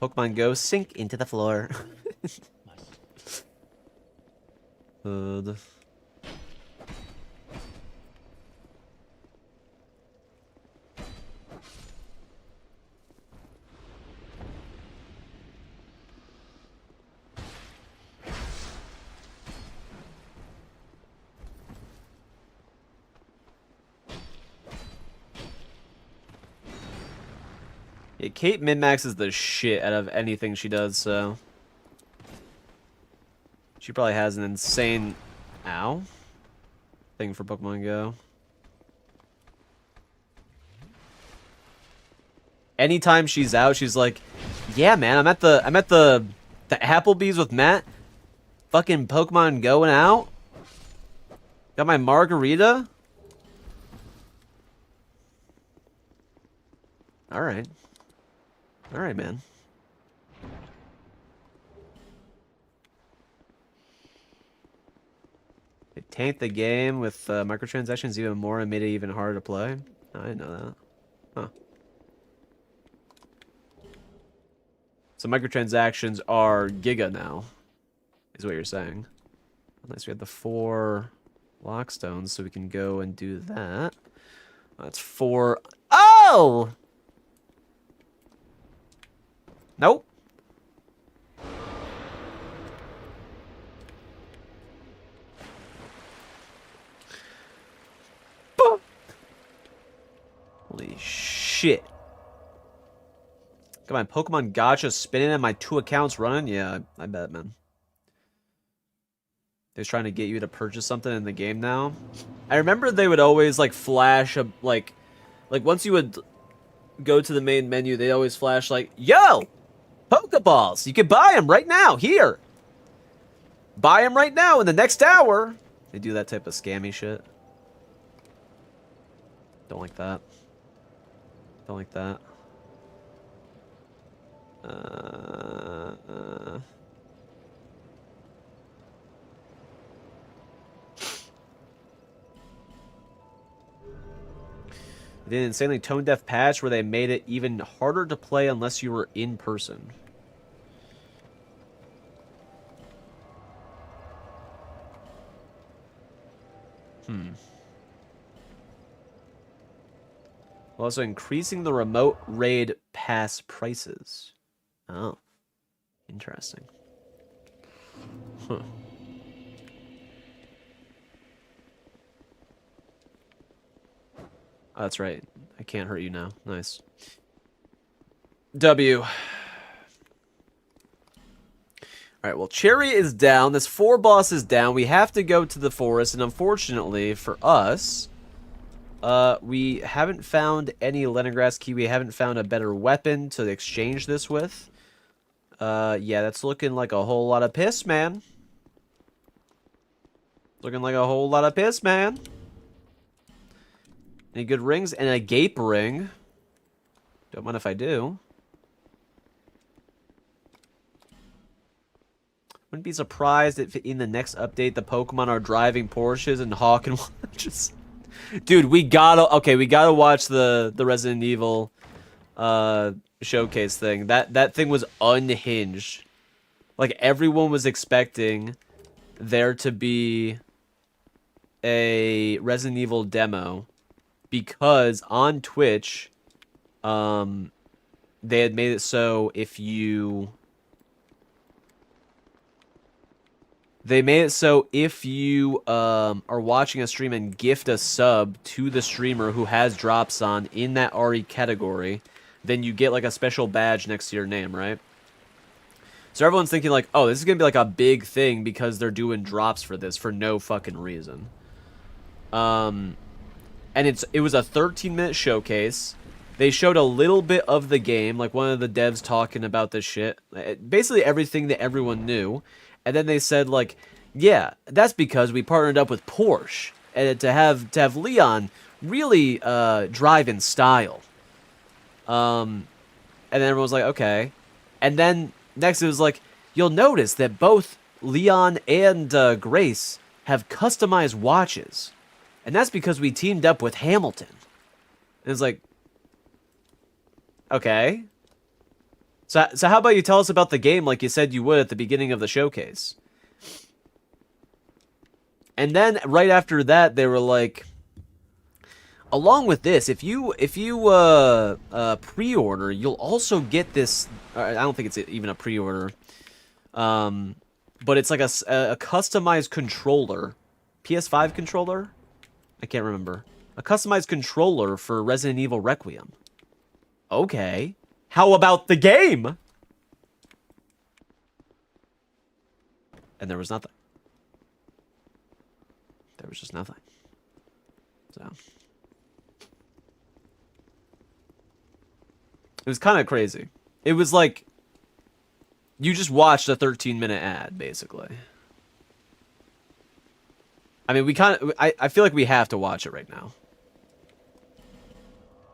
Pokemon Go, sink into the floor. Yeah, Kate min-maxes the shit out of anything she does, so... She probably has an insane... Ow? Thing for Pokemon Go. Anytime she's out, she's like, yeah, man, I'm at the Applebee's with Matt. Fucking Pokemon going out. Got my margarita. Alright. Alright, man. It tanked the game with microtransactions even more and made it even harder to play. I didn't know that. Huh. So microtransactions are Giga now, is what you're saying. Unless we have the 4 lockstones, so we can go and do that. That's 4. Oh! Nope. Boom. Holy shit. Got my Pokemon Gacha spinning and my 2 accounts running? Yeah, I bet, man. They're trying to get you to purchase something in the game now. I remember they would always, like, flash, like once you would go to the main menu, they always flash, like, yo! Pokeballs! You can buy them right now, here! Buy them right now in the next hour! They do that type of scammy shit. Don't like that. Don't like that. They did an insanely tone-deaf patch where they made it even harder to play unless you were in person. While also increasing the remote raid pass prices. Oh. Interesting. Huh. Oh, that's right. I can't hurt you now. Nice. W. Alright, well, Cherry is down. This 4 boss is down. We have to go to the forest, and unfortunately for us, we haven't found any Leningrass key. We haven't found a better weapon to exchange this with. Yeah, that's looking like a whole lot of piss, man. Looking like a whole lot of piss, man. Any good rings? And a gape ring. Don't mind if I do. Wouldn't be surprised if in the next update the Pokemon are driving Porsches and hawking watches. Dude, we gotta watch the Resident Evil showcase thing. That thing was unhinged. Like, everyone was expecting there to be a Resident Evil demo because on Twitch they had made it so if you are watching a stream and gift a sub to the streamer who has drops on in that RE category, then you get like a special badge next to your name, right? So everyone's thinking like, oh, this is gonna be like a big thing because they're doing drops for this for no fucking reason. And it was a 13-minute showcase. They showed a little bit of the game, like one of the devs talking about this shit, basically everything that everyone knew. And then they said, like, yeah, that's because we partnered up with Porsche and to have Leon really drive in style. And then everyone was like, okay. And then next it was like, you'll notice that both Leon and Grace have customized watches. And that's because we teamed up with Hamilton. And it's like, okay. So how about you tell us about the game like you said you would at the beginning of the showcase? And then right after that, they were like, along with this, if you pre-order, you'll also get this. I don't think it's even a pre-order, but it's like a customized controller, PS5 controller. I can't remember. A customized controller for Resident Evil Requiem. Okay. How about the game? And there was nothing. There was just nothing. So. It was kind of crazy. It was like, you just watched a 13-minute ad, basically. I mean, I feel like we have to watch it right now.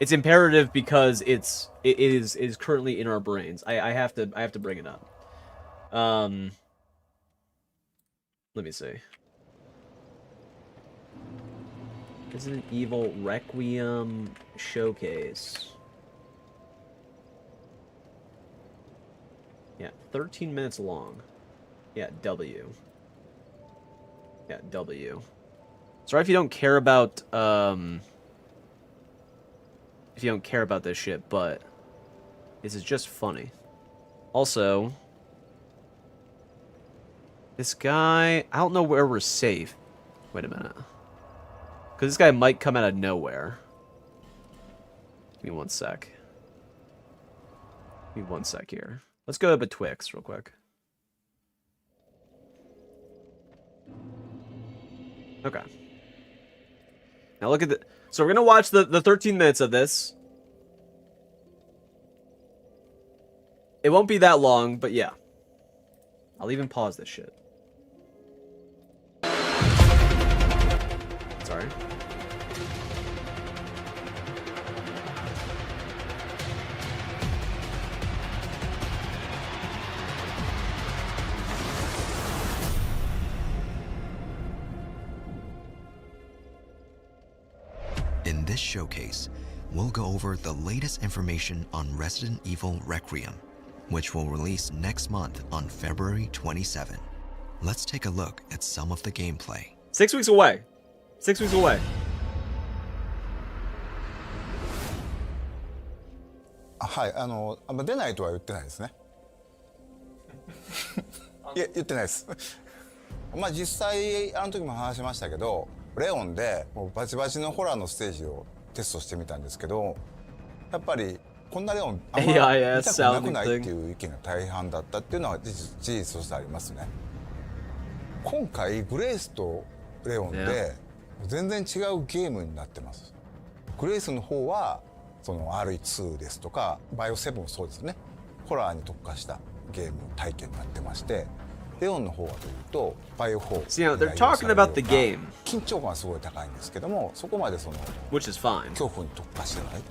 It's imperative because it is currently in our brains. I have to bring it up. Let me see. Resident Evil Requiem Showcase. Yeah, 13 minutes long. Yeah, W. Yeah, W. Sorry if you don't care about this shit, but this is just funny. Also, this guy, I don't know where we're safe. Wait a minute. Because this guy might come out of nowhere. Give me one sec. Give me one sec here. Let's go to Betwixt real quick. Okay. Now look at the... So we're going to watch the 13 minutes of this. It won't be that long, but yeah. I'll even pause this shit. Sorry. In this showcase, we'll go over the latest information on Resident Evil Requiem, which will release next month on February 27. Let's take a look at some of the gameplay. 6 weeks away. 6 weeks away. はい、出ないとは言ってないですね。いや、言ってないです。まあ実際あの時も話しましたけど、レオンでもうバチバチのホラーのステージをテストしてみたんですけど、やっぱりこんなレオンあんま見たくなくないっていう意見が大半だったっていうのは事実としてありますね。今回グレイスとレオンで全然違うゲームになってます。グレイスの方はその RE2 ですとかバイオ7もそうですね、ホラーに特化したゲーム体験になってまして、レオンの方はというとバイオ4 So, they're talking about the game, 緊張感はすごい高いんですけども、そこまでその which is fine. 恐怖に特化してない、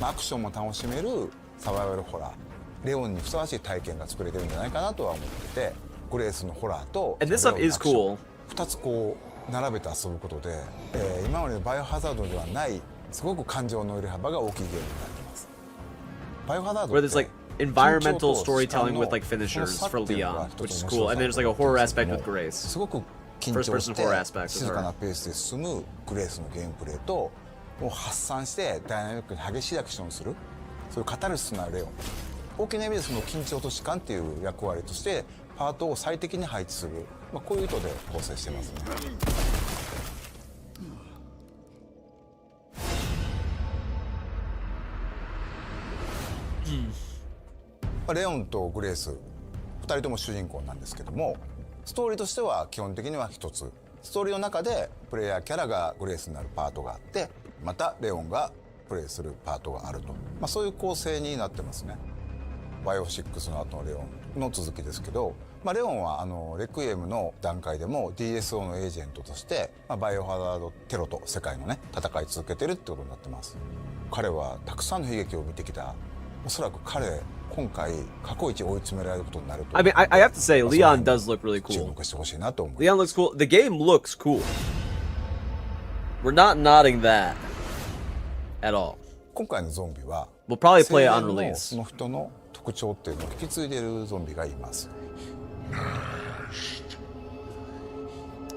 まあ、アクションも楽しめるサバイバルホラー、レオンにふさわしい体験が作れてるんじゃないかなとは思ってて、グレースのホラーと And this stuff is cool. 2つこう並べて遊ぶことで、今までのバイオハザードではないすごく感情の揺れ幅が大きいゲームになってます。バイオハザード Where there's like environmental storytelling with like finishers for Leon, which is cool, and then there's like a horror aspect with Grace. すごく緊張して静かなペースで進むグレースのゲームプレイと、もう発散してダイナミックに激しいアクションをする、そういうカタルシスなレオン、大きな意味でその緊張と弛緩っていう役割としてパートを最適に配置する、まあ、こういう意図で構成してますね。レオンとグレース2人とも主人公なんですけども、ストーリーとしては基本的には一つ、ストーリーの中でプレイヤーキャラがグレースになるパートがあって、またレオンがプレイするパートがあると、まあ、そういう構成になってますね。バイオ6の後のレオンの続きですけど、まあ、レオンはレクイエムの段階でも DSO のエージェントとして、まあ、バイオハザードテロと世界のね戦い続けてるってことになってます。彼はたくさんの悲劇を見てきた。おそらく彼今回過去一追い詰められることになると。I mean, I have to say, Leon does look really 注 cool. 目してほしいなと思う。 Leon looks cool. The game looks cool. We're not nodding that at all. 今回のゾンビは We'll probably play it on 青年の release. その人の特徴っていうのを引き継いでいるゾンビがいます。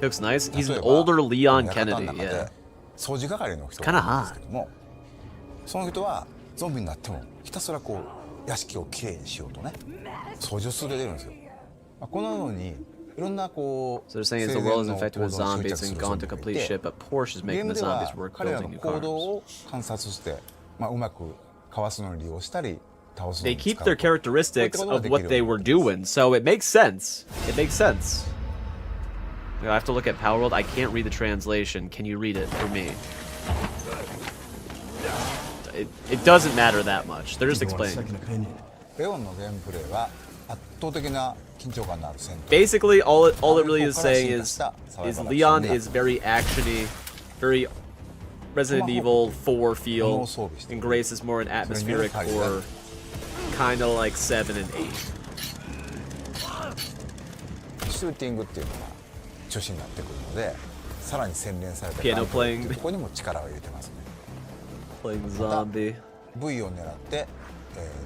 Looks nice. He's 例 an えば older Leon 館の Kennedy. 中で Yeah. 掃除係の人がいるんですけども、その人はゾンビになってもひたすらこう屋敷をきれいにしようとね掃除を続けてるんですよ。まあ、このようにいろんなこう So they're saying the world is infected with zombies and gone to complete shit, but Porsche is ゲー making ム the では zombies work 彼ら building の new 行動 cars. を観察して、まあ、うまくかわすのに利用したり倒すの They に使 keep う their と。 characteristics of what they were doing, so it makes sense. It makes sense. I have to look at Power World. I can't read the translation. Can you read it for me? It doesn't matter that much. They're just explaining. レオンのゲームプレイは圧倒的な緊張感のある戦闘。 Basically, all it really is saying is Leon is very actiony, very Resident Evil 4 feel, and Grace is more an atmospheric horror, kind of like 7 and 8. シューティングっていうのが中心になってくるので、さらに洗練された Piano 環境っていう playing ところにも力を入れてますね。 Playing zombie. V を狙って、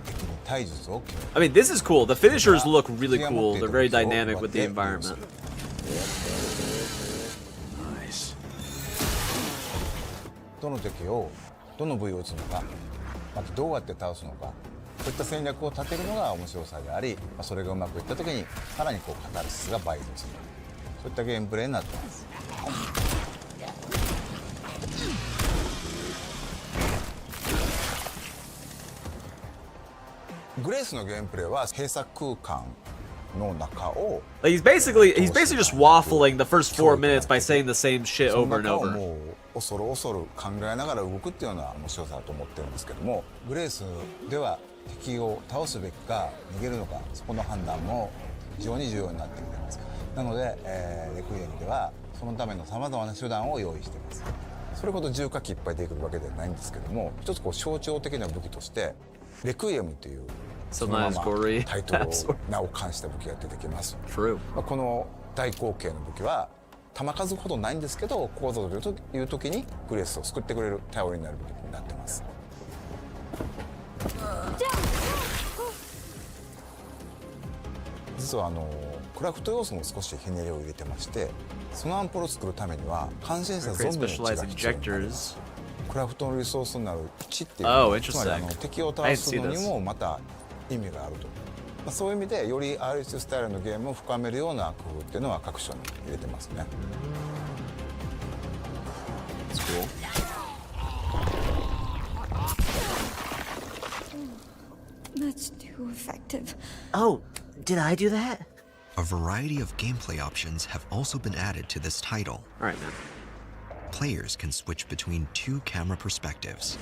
敵に体術を決める。 I mean, this is cool. The finishers look really cool. They're very dynamic with the environment. どの敵をどの部位を撃つのか、またどうやって倒すのか、そういった戦略を立てるのが面白さであり、まあ、それがうまくいった時にさらにこうカタルシスが倍増する、そういったゲームプレイになってます。グレースのゲームプレイは閉鎖空間の中を Like he's basically just waffling the first 4 minutes by saying the same shit そ over の and 中を over. もう恐る恐る考えながら動くっていうのは面白さだと思ってるんですけども、グレースでは敵を倒すべきか逃げるのか、そこの判断も非常に重要になってきています。なので、レクイエムではそのためのさまざまな手段を用意しています。それほど重火器いっぱい出てくるわけではないんですけども、一つこう象徴的な武器としてレクイエムというそのままタイトルを名を冠した武器が出てきます。True. この大口径の武器は弾数ほどないんですけど、ここぞという時にグレースを救ってくれる頼りになる武器になってます。実はクラフト要素も少しひねりを入れてまして、そのアンポロを作るためには感染したゾンビの血が必要になります。クラフトのリソースになる地っていう Oh, つまり interesting. 敵を倒すのにもまた意味があると、そういう意味でより RH スタイルのゲームを深めるような工夫っていうのは各所に入れてますね。 That's cool. That's too effective. Oh, did I do that? A variety of gameplay options have also been added to this title. All right, man. Players can switch between 2 camera perspectives.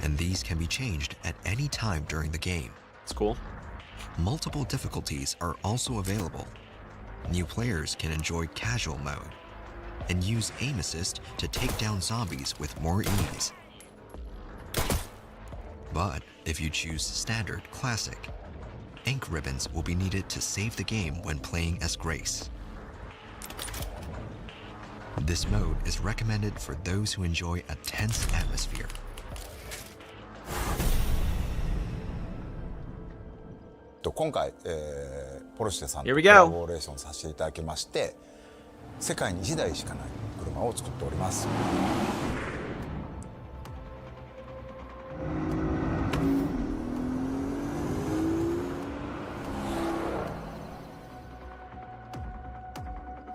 And these can be changed at any time during the game. It's cool. Multiple difficulties are also available. New players can enjoy casual mode and use aim assist to take down zombies with more ease. But if you choose standard classic, ink ribbons will be needed to save the game when playing as Grace. This mode is recommended for those who enjoy a tense atmosphere. 今回、ポルシェさんと Here コ we go. ラボレーションさせていただきまして世界に1台しかない車を作っております。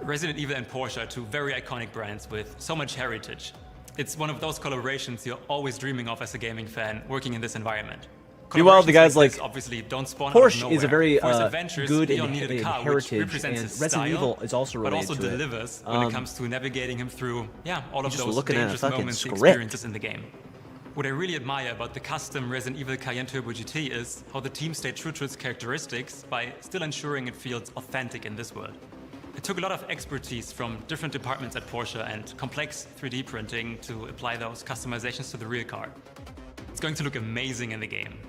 Resident Evil and Porsche are two very iconic brands with so much heritage. It's one of those collaborations you're always dreaming of as a gaming fan working in this environment. Meanwhile, the guys Collaborations this like obviously don't spawn Porsche out of is a nowhere. very For his adventures, good Leon needed a car which heritage, represents and his Resident style, Evil is also but related also to it. delivers when it comes to navigating him through, all of just those looking at a dangerous fucking moments he script. experiences in the game. What I really admire about the custom Resident Evil Cayenne Turbo GT is how the team stayed true to its characteristics by still ensuring it feels authentic in this world. It took a lot of expertise from different departments at Porsche and complex 3D printing to apply those customizations to the real car. It's going to look amazing in the game.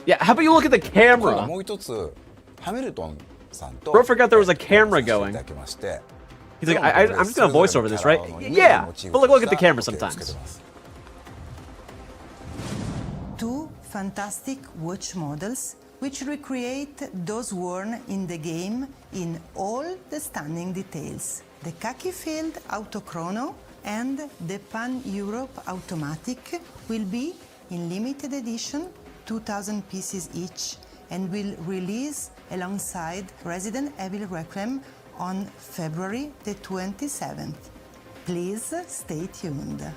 Yeah, how about you look at the 今度 camera? もう一つハミルトンさんと Bro forgot there was a camera going. いただきまして He's like, I'm just gonna voice over this, right? Yeah, but look at the camera sometimes. Two fantastic watch models which recreate those worn in the game in all the stunning details. The khaki-filled Autochrono and the Pan-Europe Automatic will be in limited edition, 2,000 pieces each, and will release alongside Resident Evil Requiem on February the 27th. Please stay tuned.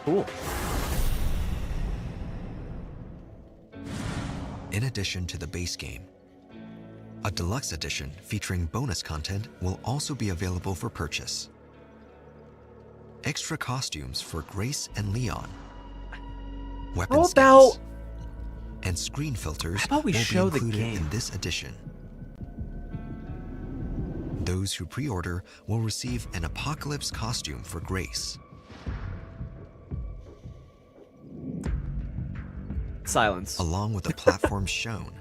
Cool. In addition to the base game, a deluxe edition featuring bonus content will also be available for purchase. Extra costumes for Grace and Leon, weapon How skins, about- and screen filters How about we will show be the included game? in this edition. Those who pre-order will receive an Apocalypse costume for Grace. Silence. Along with the platforms shown,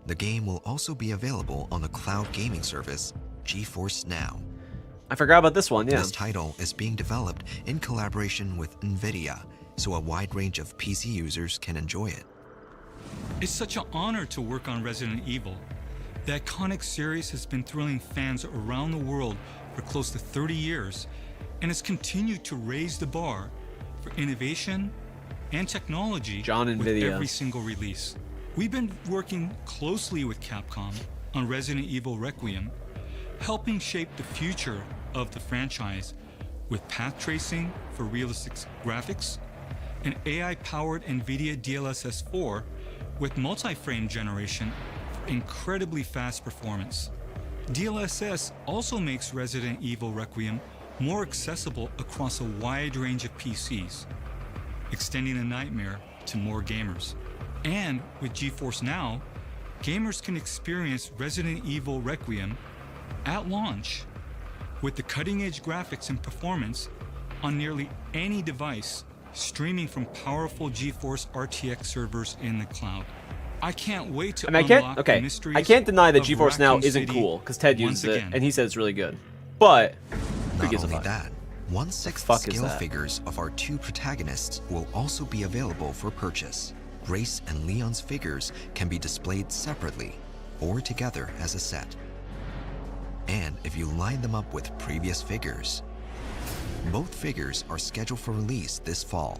the game will also be available on the cloud gaming service GeForce Now. I forgot about this one, yeah. This title is being developed in collaboration with NVIDIA, so a wide range of PC users can enjoy it. It's such an honor to work on Resident Evil. The iconic series has been thrilling fans around the world for close to 30 years and has continued to raise the bar for innovation and technology John with NVIDIA. every single release. We've been working closely with Capcom on Resident Evil Requiem, helping shape the future of the franchise with path tracing for realistic graphics, and AI-powered NVIDIA DLSS 4 with multi-frame generation for incredibly fast performance. DLSS also makes Resident Evil Requiem more accessible across a wide range of PCs, extending the nightmare to more gamers. And with GeForce Now, gamers can experience Resident Evil Requiem at launch with the cutting-edge graphics and performance on nearly any device, streaming from powerful GeForce RTX servers in the cloud. I can't wait to I mean, unlock the I mysteries can't deny that of GeForce Now Raccoon isn't City cool, because Ted once uses it, again. and he said it's really good. But, who Not gives a only fuck? that, 1/6 fuck is scale that? figures of our 2 protagonists will also be available for purchase. Grace and Leon's figures can be displayed separately or together as a set. And if you line them up with previous figures, both figures are scheduled for release this fall.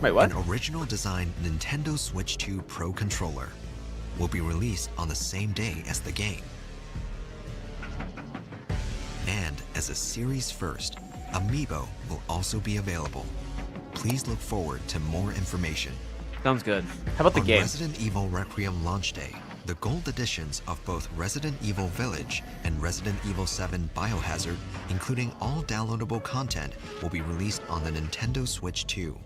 Wait, what? An original design Nintendo Switch 2 Pro controller will be released on the same day as the game. And as a series first, Amiibo will also be available. Please look forward to more information. Sounds good. How about the On game? Resident Evil Requiem launch day, the gold editions of both Resident Evil Village and Resident Evil 7 Biohazard, including all downloadable content, will be released on the Nintendo Switch 2.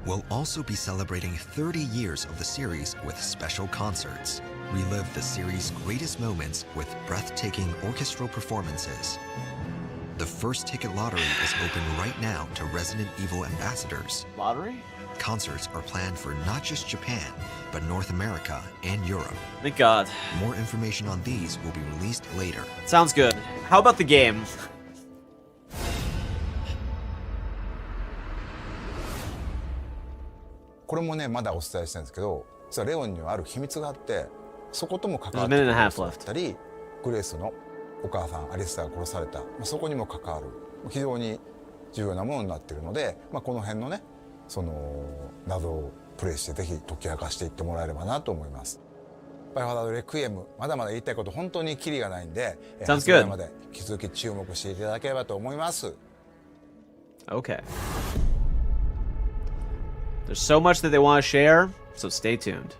We'll also be celebrating 30 years of the series with special concerts. Relive the series' greatest moments with breathtaking orchestral performances. The first ticket lottery is open right now to Resident Evil ambassadors. Lottery? Concerts are planned for not just Japan, but North America and Europe. Thank God. More information on these will be released later. Sounds good. How about the game? これもねまだお伝えしたいんですけど、実はレオンにはある秘密があって、そことも関わってくる要素だったり、グレースのお母さんアリスタが殺された、そこにも関わる非常に重要なものになっているので、この辺のねその謎をプレイしてぜひ解き明かしていってもらえればなと思います。バイオハザードレクイエム、まだまだ言いたいこと本当にキリがないんで、発売まで引き続き注目していただければと思います。Okay. There's so much that they want to share, so stay tuned.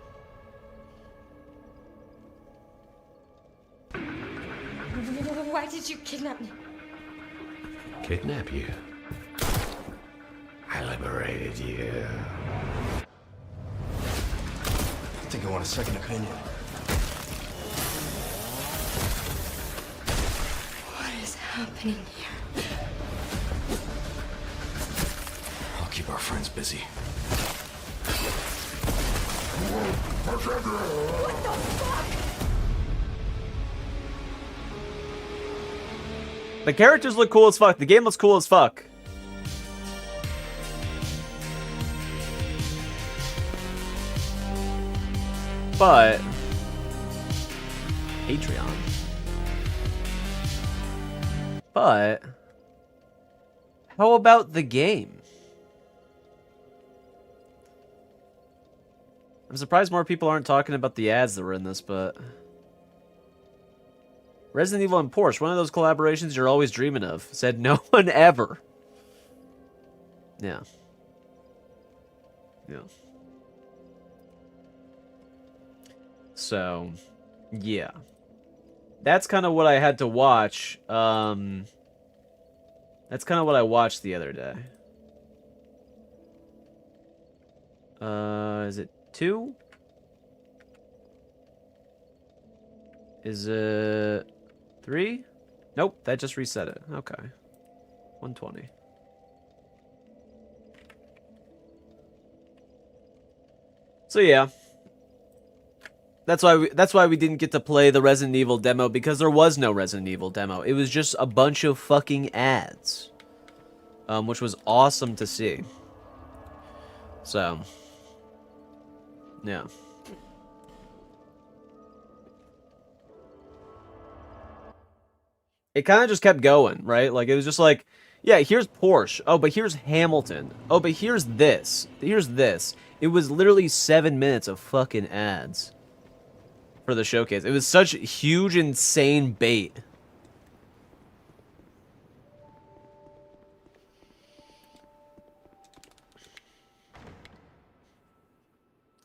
Why did you kidnap me? Kidnap you? I liberated you. I think I want a second opinion. What is happening here? I'll keep our friends busy. What the fuck? The characters look cool as fuck. The game looks cool as fuck. But Patreon. But how about the game? I'm surprised more people aren't talking about the ads that were in this, but Resident Evil and Porsche, one of those collaborations you're always dreaming of. Said no one ever. Yeah. Yeah. So, yeah. That's kind of what I had to watch. That's kind of what I watched the other day. Is it 2? Is it 3? Nope, that just reset it. Okay. 120. So yeah. That's why we didn't get to play the Resident Evil demo, because there was no Resident Evil demo. It was just a bunch of fucking ads. Which was awesome to see. So, yeah. It kind of just kept going, right? Like, it was just like, yeah, here's Porsche. Oh, but here's Hamilton. Oh, but here's this. Here's this. It was literally 7 minutes of fucking ads for the showcase. It was such huge, insane bait.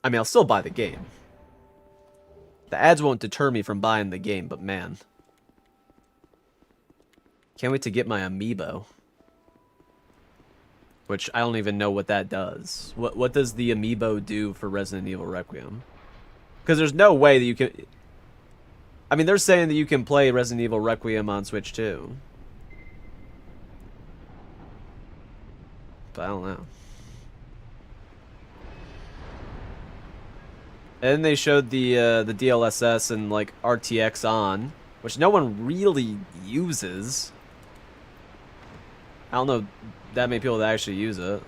I mean, I'll still buy the game. The ads won't deter me from buying the game, but man. Can't wait to get my amiibo. Which, I don't even know what that does. What does the amiibo do for Resident Evil Requiem? Because there's no way that you can... I mean, they're saying that you can play Resident Evil Requiem on Switch too. But I don't know. And then they showed the DLSS and like RTX on, which no one really uses. I don't know that many people that actually use it.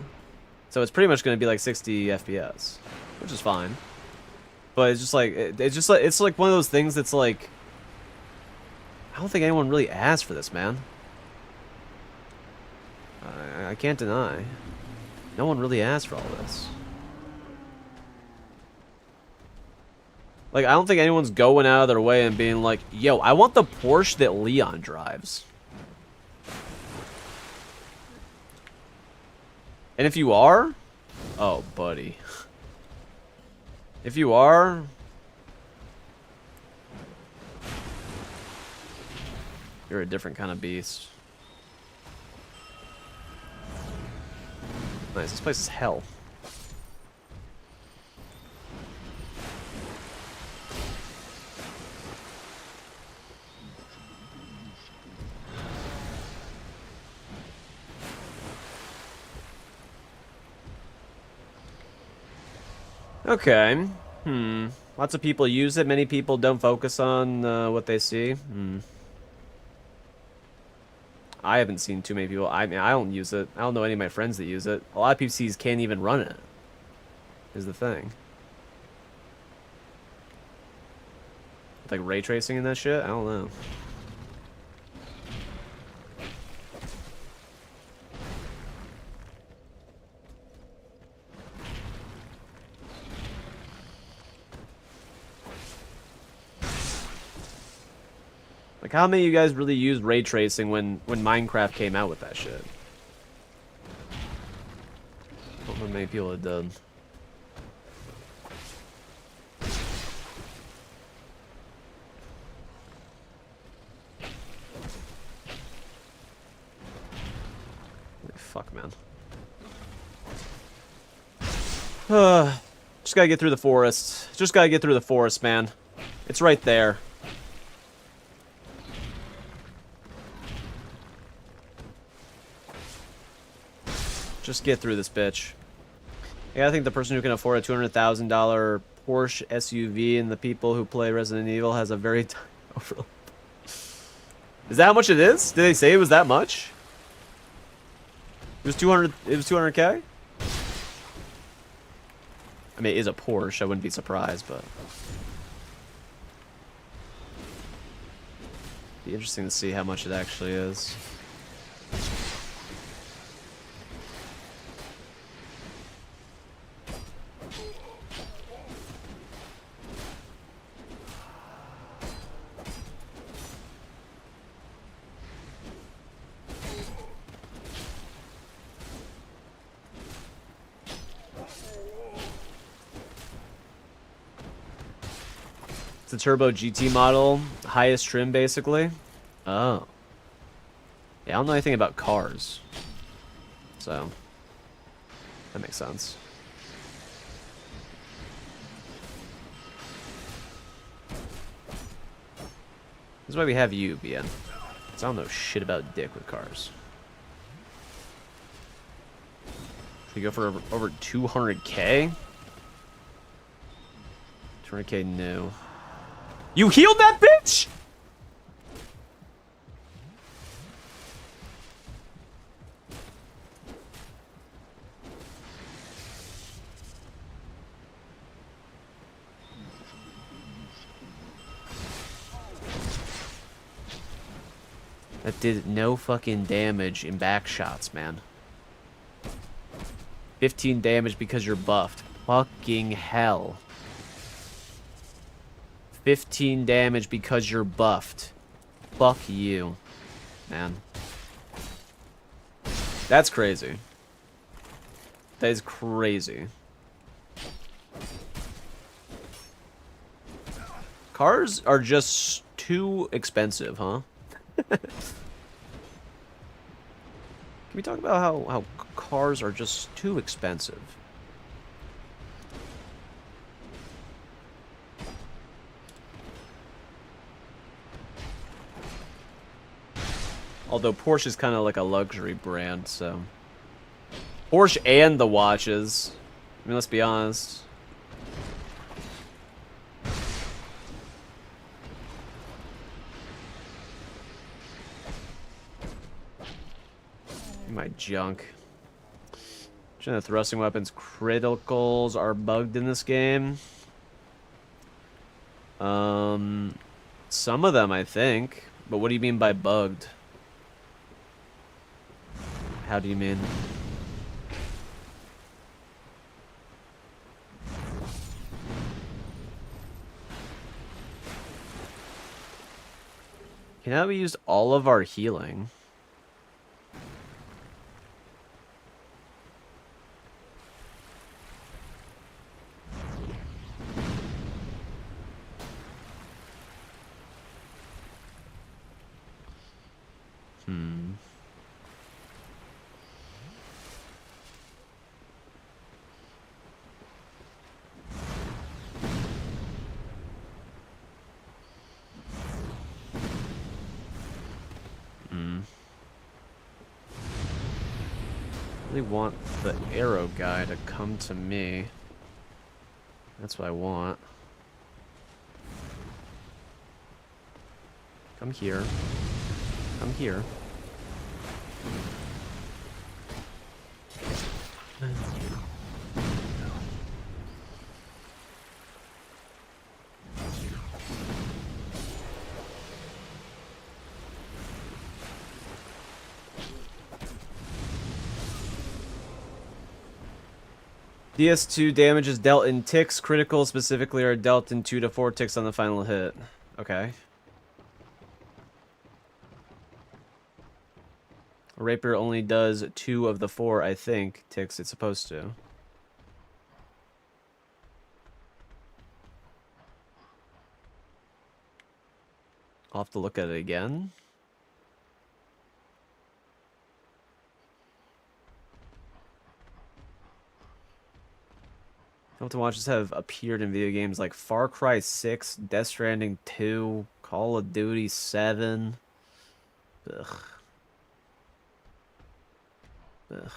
So it's pretty much going to be like 60 FPS, which is fine. But it's just like it's like one of those things that's like I don't think anyone really asked for this, man. I can't deny. No one really asked for all this. Like, I don't think anyone's going out of their way and being like, yo, I want the Porsche that Leon drives. And if you are, oh, buddy. If you are, you're a different kind of beast. Nice, this place is hell. Okay. Lots of people use it. Many people don't focus on what they see. I haven't seen too many people. I mean, I don't use it. I don't know any of my friends that use it. A lot of PCs can't even run it. Is the thing. Like ray tracing and that shit? I don't know. Like, how many of you guys really used ray tracing when Minecraft came out with that shit? I don't know many people that did. Holy fuck, man. Just gotta get through the forest. Just gotta get through the forest, man. It's right there. Just get through this bitch. Yeah, I think the person who can afford a $200,000 Porsche SUV and the people who play Resident Evil has a very tiny overlap. Is that how much it is? Did they say it was that much? It was 200. It was 200K. I mean, it is a Porsche. I wouldn't be surprised, but be interesting to see how much it actually is. The Turbo GT model, highest trim basically. Oh. Yeah, I don't know anything about cars. So, that makes sense. This is why we have you, BN. Because I don't know shit about dick with cars. We go for over 200K? 200K, no. You healed that bitch?! That did no fucking damage in back shots, man. 15 damage because you're buffed. Fucking hell. 15 damage because you're buffed. Fuck you, man. That's crazy. That is crazy. Cars are just too expensive, huh? Can we talk about how cars are just too expensive? Although Porsche is kind of like a luxury brand, so... Porsche and the watches. I mean, let's be honest. My junk. The thrusting weapons criticals are bugged in this game. Some of them, I think. But what do you mean by bugged? How do you mean? Okay, now we used all of our healing. Really want the arrow guy to come to me. That's what I want. Come here. Come here. DS2 damage is dealt in ticks. Critical specifically are dealt in 2 to 4 ticks on the final hit. Okay. A rapier only does 2 of the 4, I think, ticks it's supposed to. I'll have to look at it again. Don't watch this have appeared in video games like Far Cry 6, Death Stranding 2, Call of Duty 7. Ugh. Ugh.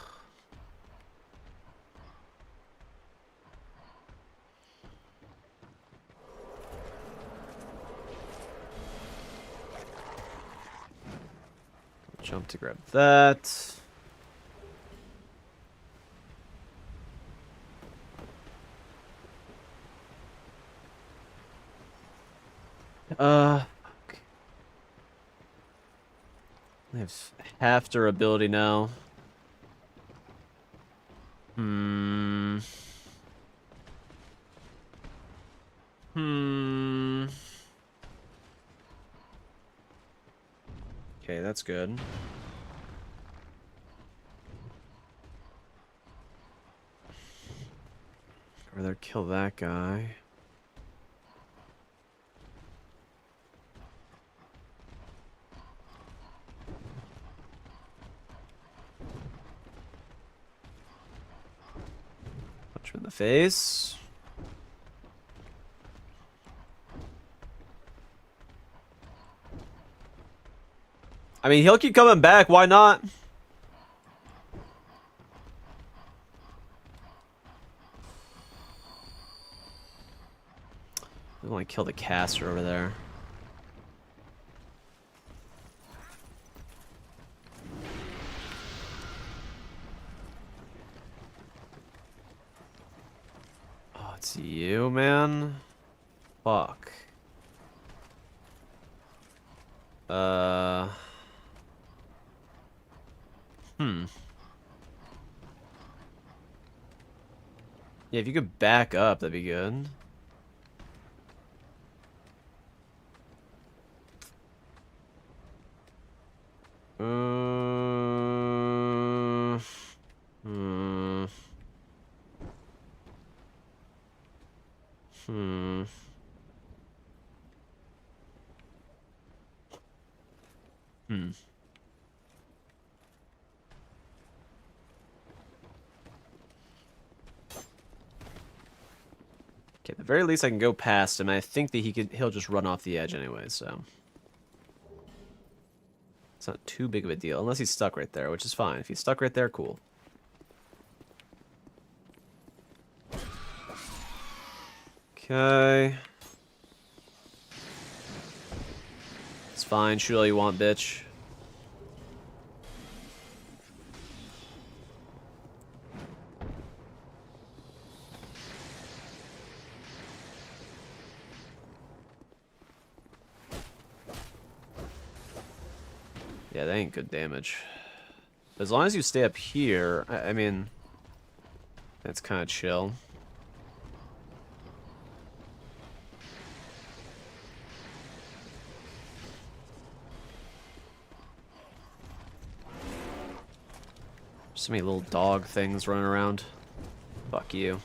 Jump to grab that. Fuck. I have half durability now. Okay, that's good. I'd rather kill that guy. Punch him in the face. I mean, he'll keep coming back. Why not? I want to kill the caster over there. Oh, it's you, man. Fuck. Yeah, if you could back up, that'd be good. Okay, at the very least I can go past him. I think that he'll just run off the edge anyway, so it's not too big of a deal. Unless he's stuck right there, which is fine. If he's stuck right there, cool. Okay. It's fine. Shoot all you want, bitch. Yeah, that ain't good damage. As long as you stay up here, I mean, that's kind of chill. So many little dog things running around. Fuck you.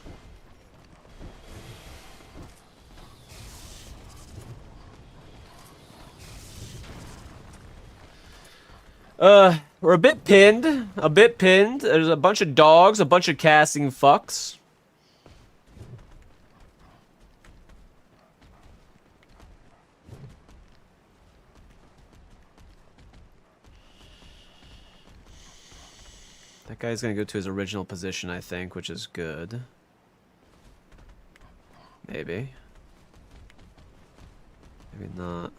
We're a bit pinned. A bit pinned. There's a bunch of dogs, a bunch of casting fucks. That guy's gonna go to his original position, I think, which is good. Maybe. Maybe not.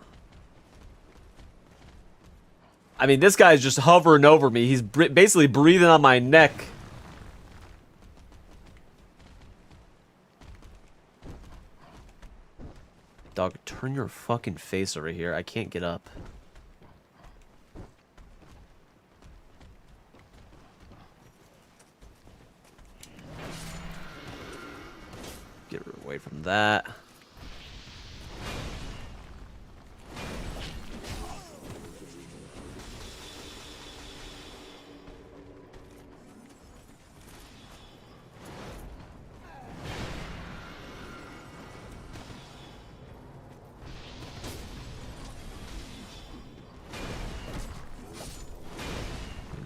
I mean, this guy's just hovering over me. He's basically breathing on my neck. Dog, turn your fucking face over here. I can't get up. Get away from that.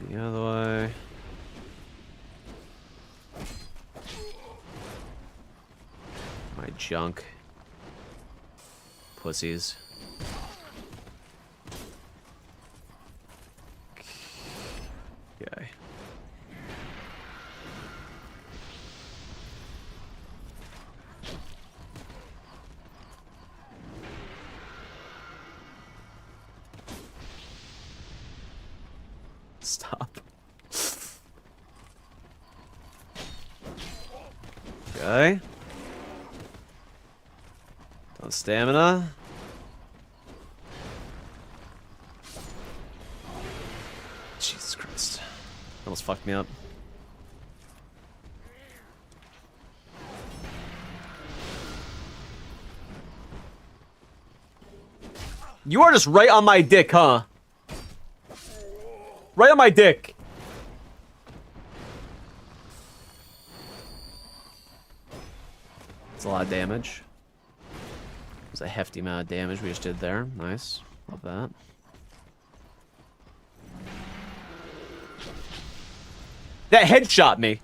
The other way. My junk. Pussies. Okay. Stop. Okay. No stamina. Jesus Christ. Almost fucked me up. You are just right on my dick, huh? Right on my dick. That's a lot of damage. It was a hefty amount of damage we just did there. Nice. Love that. That headshot me.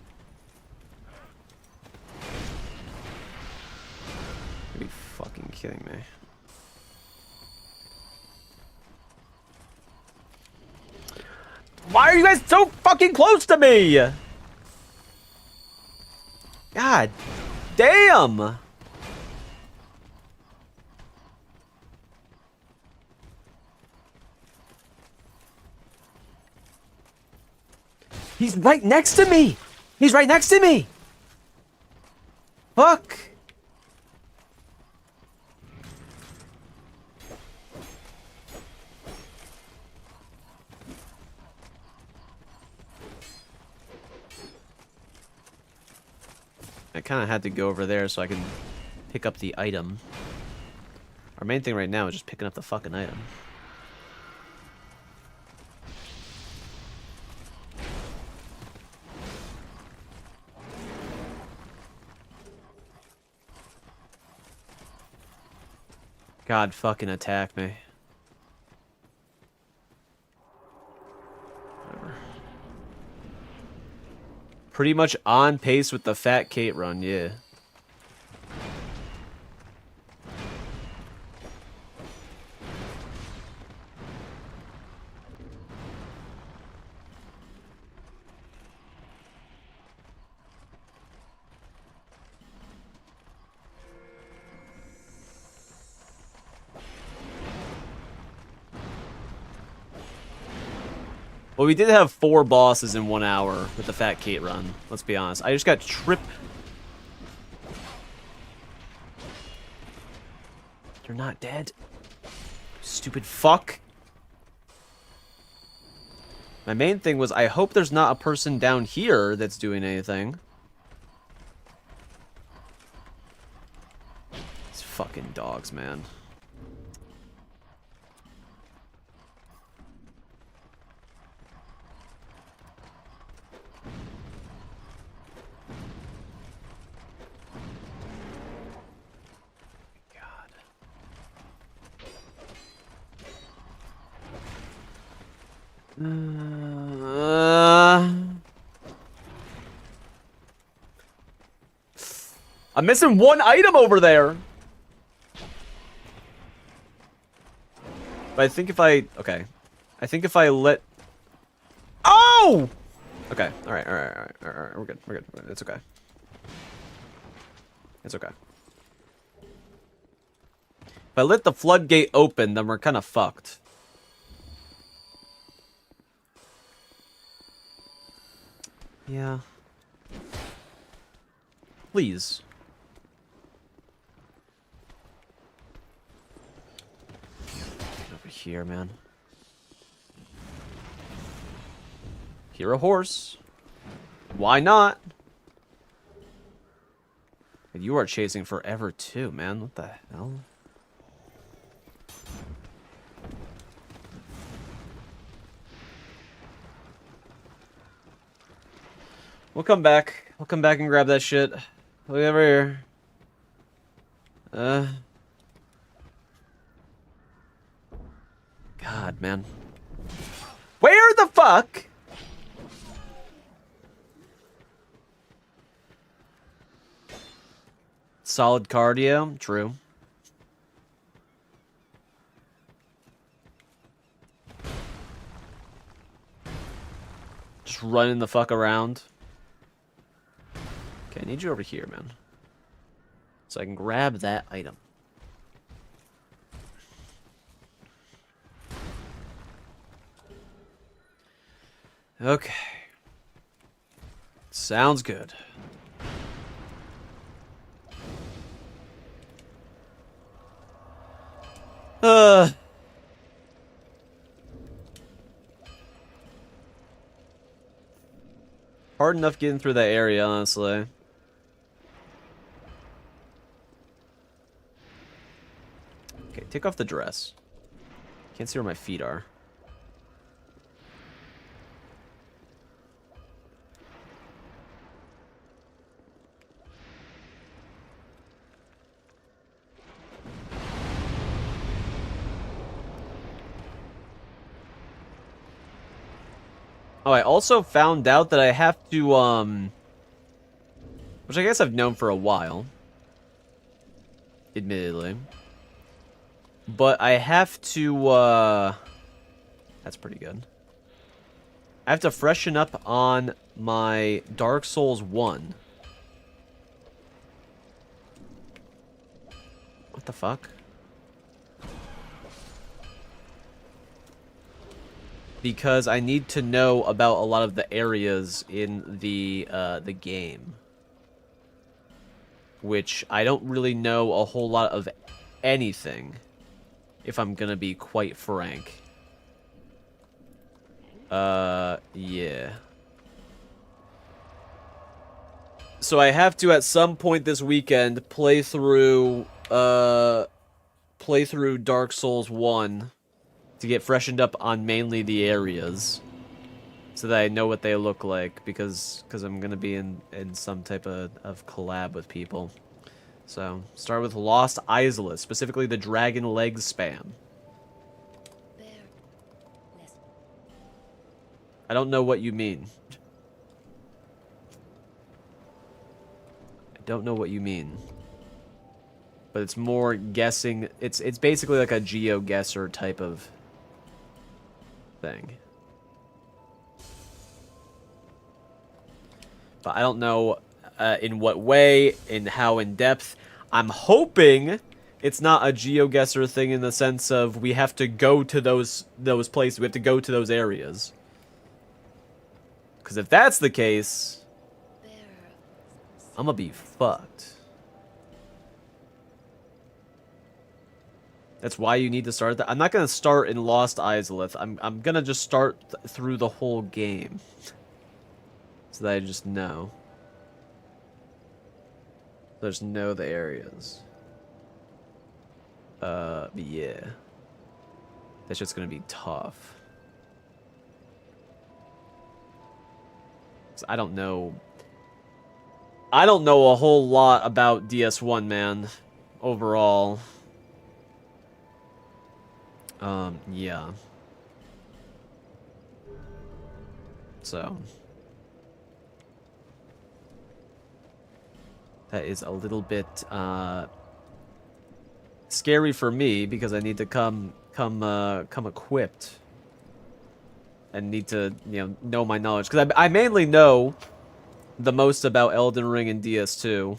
Are you fucking kidding me? Why are you guys so fucking close to me? God damn. He's right next to me. He's right next to me. Fuck. I kind of had to go over there so I can pick up the item. Our main thing right now is just picking up the fucking item. God fucking attack me. Whatever. Pretty much on pace with the Fat Kate run, yeah. Well, we did have 4 bosses in 1 hour with the Fat Kate run. Let's be honest. I just got tripped. You're not dead. Stupid fuck. My main thing was I hope there's not a person down here that's doing anything. These fucking dogs, man. I'm missing one item over there. But I think if I... Okay. I think if I let... Oh! Okay. Alright. We're good. It's okay. It's okay. If I let the floodgate open, then we're kind of fucked. Yeah. Please. Get over here, man. Hear a horse. Why not? And you are chasing forever too, man. What the hell? We'll come back. We'll come back and grab that shit. Look over here. God, man. Where the fuck? Solid cardio. True. Just running the fuck around. Okay, I need you over here, man. So I can grab that item. Okay. Sounds good. Hard enough getting through that area, honestly. Okay, take off the dress. Can't see where my feet are. Oh, I also found out that I have to, which I guess I've known for a while. Admittedly. But I have to, that's pretty good. I have to freshen up on my Dark Souls 1. What the fuck? Because I need to know about a lot of the areas in the game. Which I don't really know a whole lot of anything, if I'm gonna be quite frank. Yeah. So I have to, at some point this weekend, play through Dark Souls 1 to get freshened up on mainly the areas, so that I know what they look like, because I'm gonna be in some type of collab with people. So start with Lost Islet, specifically the dragon leg spam. I don't know what you mean. I don't know what you mean. But it's more guessing. It's basically like a GeoGuessr type of thing. But I don't know in what way, in how in depth. I'm hoping it's not a GeoGuessr thing in the sense of we have to go to those places, we have to go to those areas. Because if that's the case, I'm gonna be fucked. That's why you need to start that. I'm not gonna start in Lost Izalith. I'm gonna just start through the whole game, so that I just know. Just know the areas. But yeah, that's just gonna be tough. 'Cause I don't know. I don't know a whole lot about DS1, man. Overall. Yeah. So. That is a little bit, scary for me, because I need to come equipped. And need to, know my knowledge. Because I mainly know the most about Elden Ring and DS2.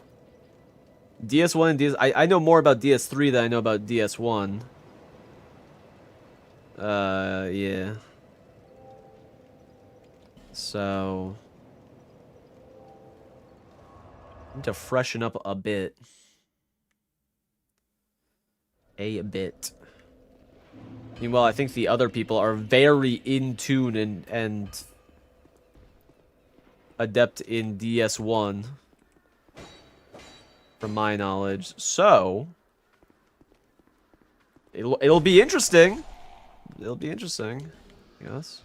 DS1 and DS... I know more about DS3 than I know about DS1. Yeah. So... need to freshen up a bit. A bit. Meanwhile, I think the other people are very in tune and adept in DS1. From my knowledge. So... It'll be interesting. It'll be interesting. Yes.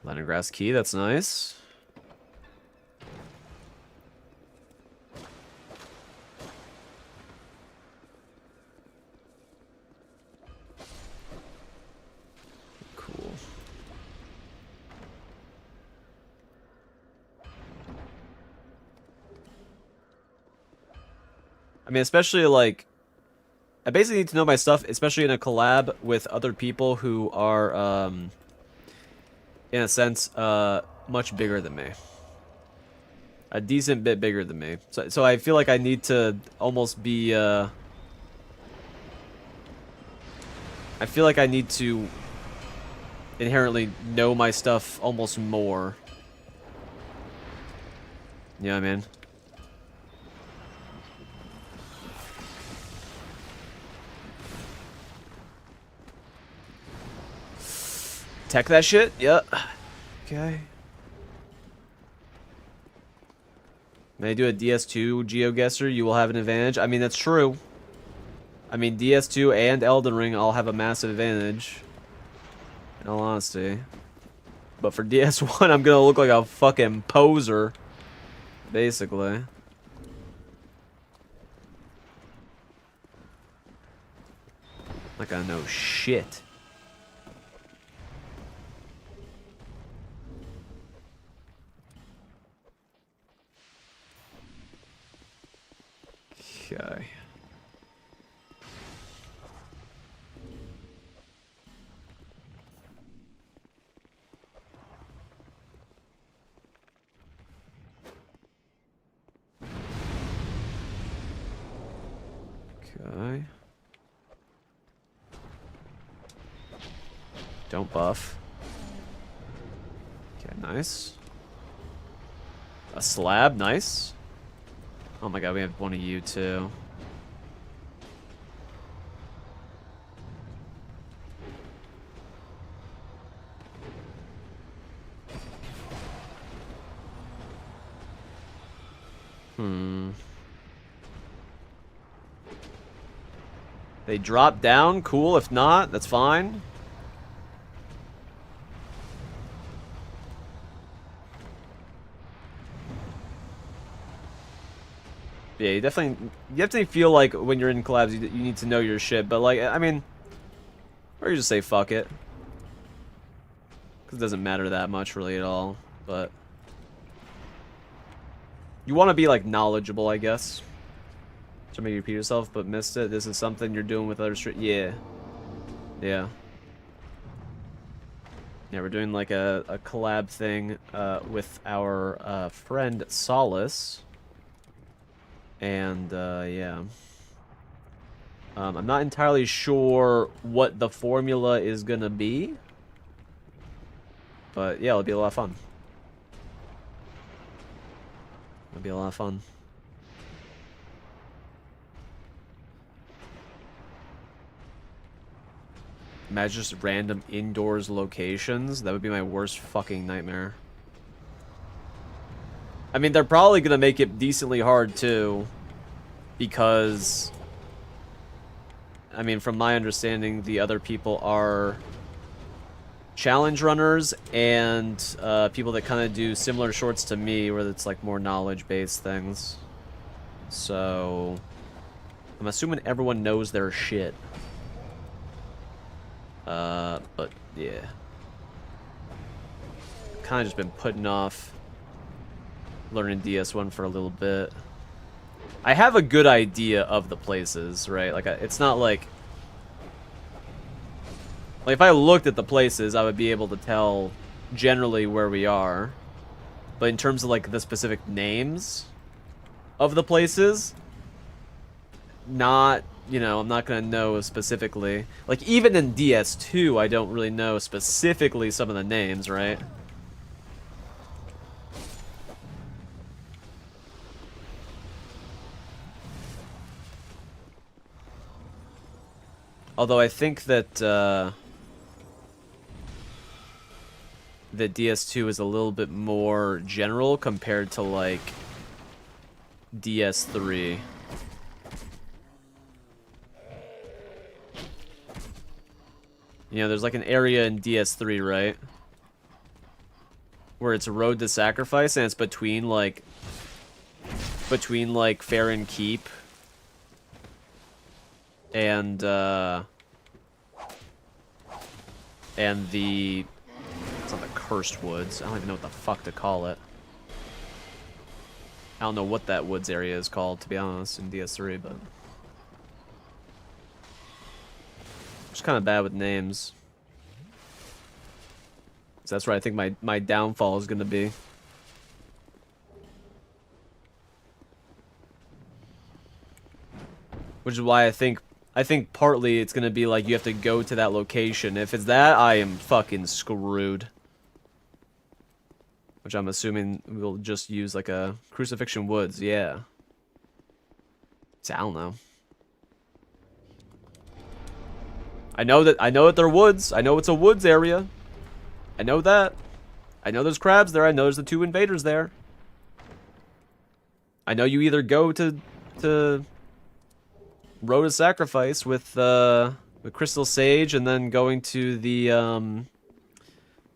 Leningrass key, that's nice. Cool. I mean, especially like, I basically need to know my stuff, especially in a collab with other people who are, in a sense, much bigger than me. A decent bit bigger than me. So I feel like I need to almost be, I feel like I need to inherently know my stuff almost more. Yeah, I mean. Tech that shit? Yep. Okay. When I do a DS2 GeoGuessr, you will have an advantage. I mean, that's true. I mean, DS2 and Elden Ring all have a massive advantage. In all honesty. But for DS1, I'm gonna look like a fucking poser. Basically. Not gonna know shit. Okay. Okay. Don't buff. Okay, nice. A slab, nice. Oh my god, we have one of you too. They drop down, cool. If not, that's fine. Yeah, you definitely feel like when you're in collabs, you need to know your shit. But like, I mean, or you just say fuck it, because it doesn't matter that much really at all. But you want to be like knowledgeable, I guess. So maybe repeat yourself, but missed it. This is something you're doing with other yeah. Yeah, we're doing like a collab thing with our friend Solace. And yeah. I'm not entirely sure what the formula is gonna be. But yeah, it'll be a lot of fun. It'll be a lot of fun. Imagine just random indoors locations. That would be my worst fucking nightmare. I mean, they're probably gonna make it decently hard too, because I mean, from my understanding, the other people are challenge runners and people that kind of do similar shorts to me, where it's like more knowledge-based things. So I'm assuming everyone knows their shit. But yeah, kind of just been putting off learning DS1 for a little bit. I have a good idea of the places, right? Like, it's not like if I looked at the places, I would be able to tell generally where we are. But in terms of like the specific names of the places, not, you know, I'm not gonna know specifically. Like, even in DS2, I don't really know specifically some of the names, right? Although I think that the DS2 is a little bit more general compared to like DS3. You know, there's like an area in DS3, right? Where it's Road to Sacrifice, and it's between like Fair and Keep and the it's not the Cursed Woods. I don't even know what the fuck to call it. I don't know what that woods area is called, to be honest, in DS3, but just kind of bad with names. So that's where I think my downfall is going to be. Which is why I think partly it's going to be like you have to go to that location. If it's that, I am fucking screwed. Which I'm assuming we'll just use like a Crucifixion Woods, yeah. So, I don't know. I know that they're woods. I know it's a woods area. I know that. I know there's crabs there. I know there's the 2 invaders there. I know you either go to Road of Sacrifice with Crystal Sage and then going to the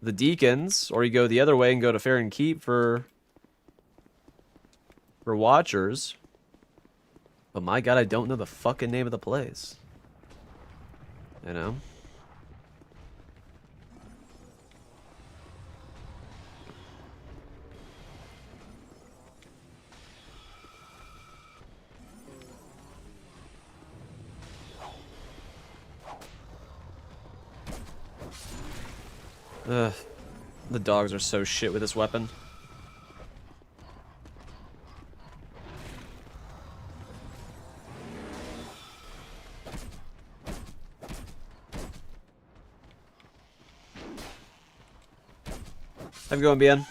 Deacons, or you go the other way and go to Fair and Keep for Watchers. But my god, I don't know the fucking name of the place. You know? Ugh. The dogs are so shit with this weapon. How's it going, Bien?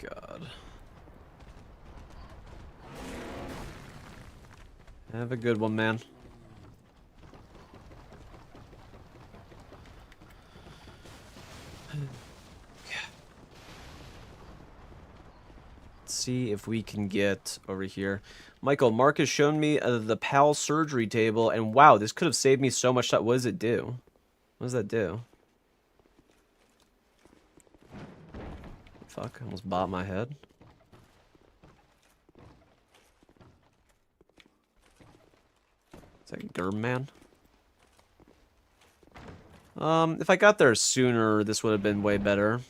God. Have a good one, man. See if we can get over here. Michael, Mark has shown me the PAL surgery table, and wow, this could have saved me so much time. What does it do? What does that do? Fuck, I almost bopped my head. Is that Germ Man? If I got there sooner, this would have been way better.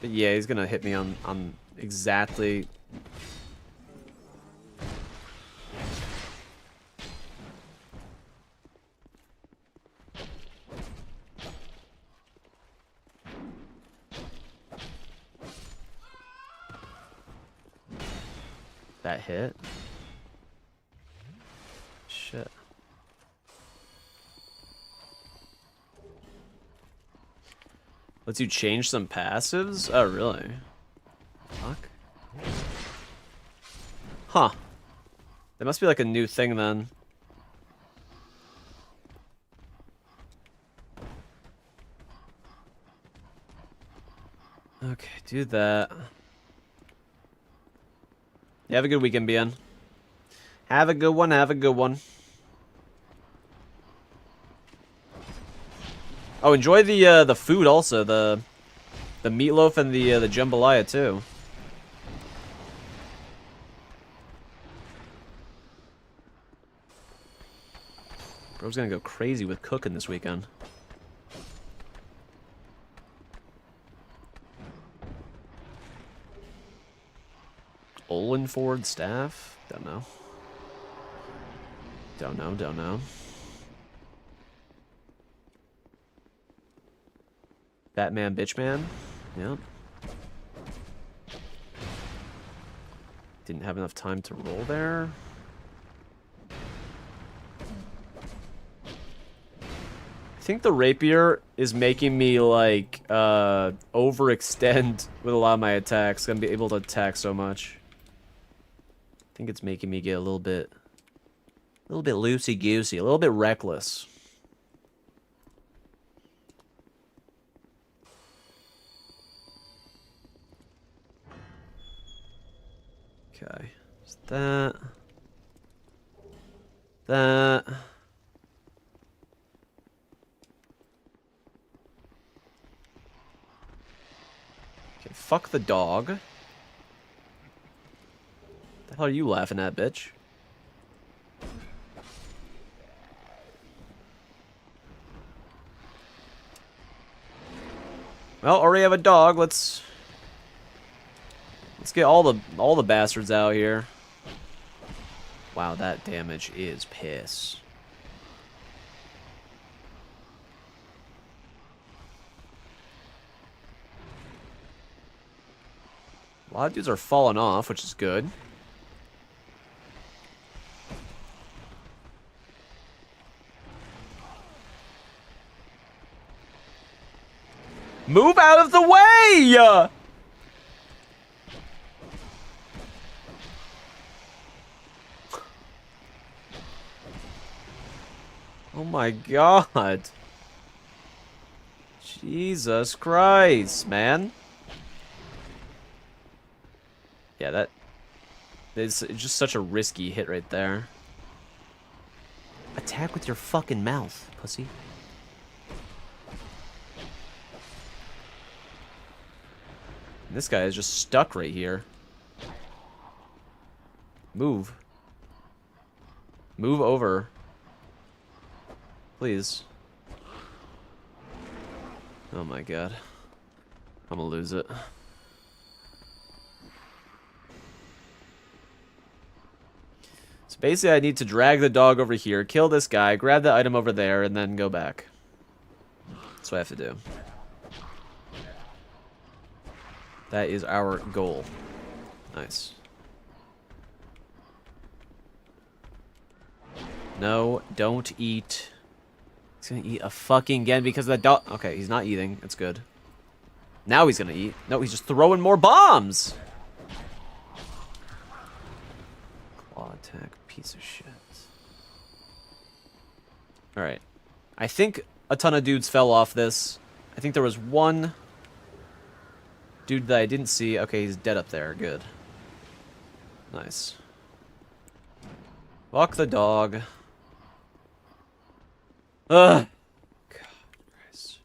But yeah, he's gonna hit me on exactly. That hit. Shit. Lets you change some passives? Oh, really? Fuck. Huh. That must be like a new thing then. Okay, do that. You have a good weekend, BN. Have a good one, have a good one. Oh, enjoy the food also, the meatloaf and the jambalaya too. Bro's gonna go crazy with cooking this weekend. Olenford staff? Don't know. Don't know, don't know. Batman Bitchman? Yep. Didn't have enough time to roll there. I think the rapier is making me like overextend with a lot of my attacks. I'm gonna be able to attack so much. I think it's making me get a little bit loosey-goosey, a little bit reckless. Okay, just that. That. Okay, fuck the dog. The hell are you laughing at, bitch? Well, already have a dog. Let's get all the bastards out here. Wow, that damage is piss. A lot of dudes are falling off, which is good. Move out of the way! Oh my god. Jesus Christ, man. Yeah, that is just such a risky hit right there. Attack with your fucking mouth, pussy. This guy is just stuck right here. Move. Move over. Please. Oh my god. I'm gonna lose it. So basically I need to drag the dog over here, kill this guy, grab the item over there, and then go back. That's what I have to do. That is our goal. Nice. No, don't eat. He's gonna eat a fucking again because the dog. Okay, he's not eating. It's good. Now he's gonna eat. No, he's just throwing more bombs. Claw attack, piece of shit. Alright. I think a ton of dudes fell off this. I think there was one dude that I didn't see. Okay, he's dead up there. Good. Nice. Fuck the dog. Ugh. God, Christ.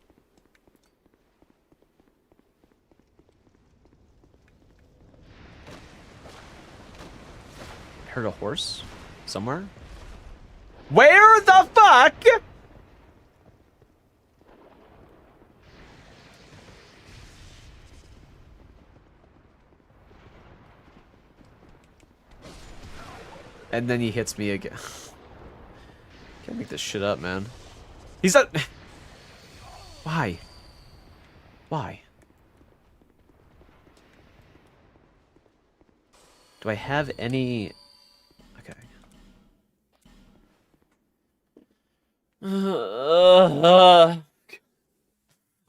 I heard a horse somewhere. Where the fuck? And then he hits me again. Can't make this shit up, man. He's not. Why? Why? Do I have any... Okay.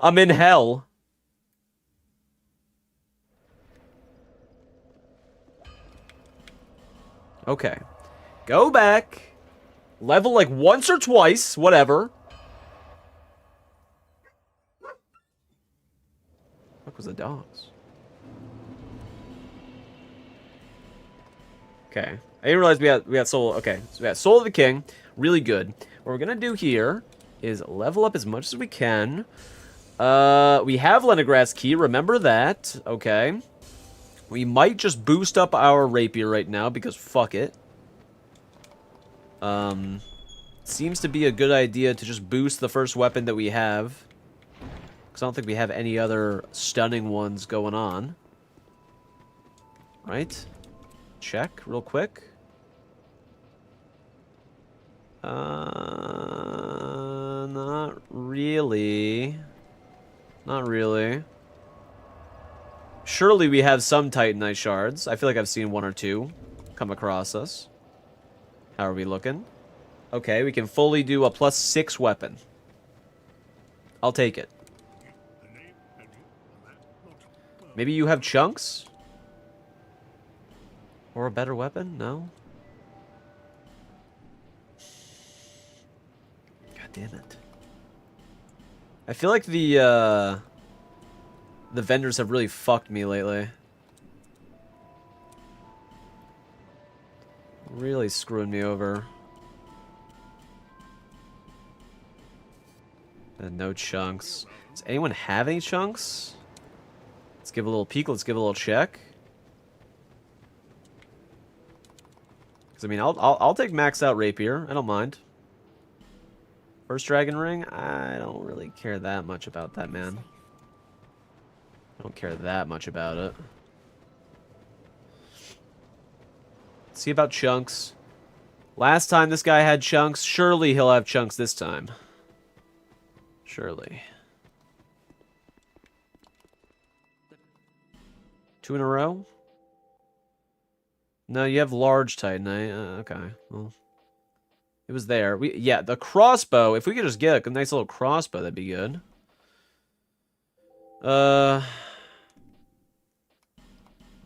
I'm in hell. Okay. Go back. Level like once or twice, whatever. What was the dogs? Okay. I didn't realize we had Soul. Okay, so we got Soul of the King. Really good. What we're gonna do here is level up as much as we can. We have Leningrass Key, remember that. Okay. We might just boost up our rapier right now because fuck it. Seems to be a good idea to just boost the first weapon that we have. Because I don't think we have any other stunning ones going on. Right? Check real quick. Not really. Not really. Surely we have some Titanite shards. I feel like I've seen one or two come across us. How are we looking? Okay, we can fully do a +6 weapon. I'll take it. Maybe you have chunks? Or a better weapon? No? God damn it. I feel like the vendors have really fucked me lately. Really screwing me over. And no chunks. Does anyone have any chunks? Let's give a little peek. Let's give a little check. Because I mean, I'll take maxed out rapier. I don't mind. First dragon ring. I don't really care that much about that, man. I don't care that much about it. Let's see about chunks. Last time this guy had chunks. Surely he'll have chunks this time. Surely. 2 in a row? No, you have large Titanite. Okay. Well, it was there. Yeah, the crossbow. If we could just get a nice little crossbow, that'd be good.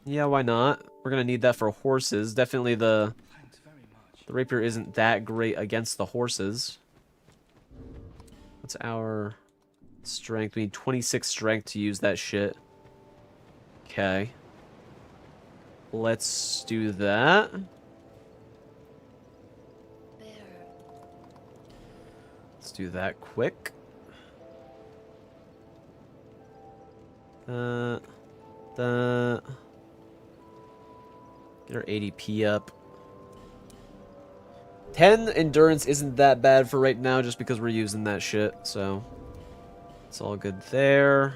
Yeah, why not? We're gonna need that for horses. Definitely the rapier isn't that great against the horses. What's our strength? We need 26 strength to use that shit. Okay. Let's do that. Let's do that quick. Get our ADP up. 10 endurance isn't that bad for right now just because we're using that shit, so it's all good there.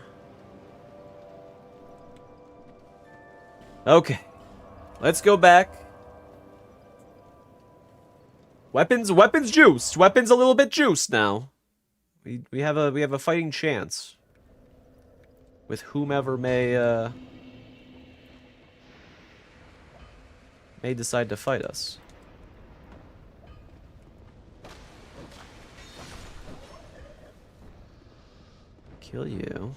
Okay. Let's go back. Weapons juiced. Weapons a little bit juiced now. We have a fighting chance with whomever may decide to fight us. Kill you.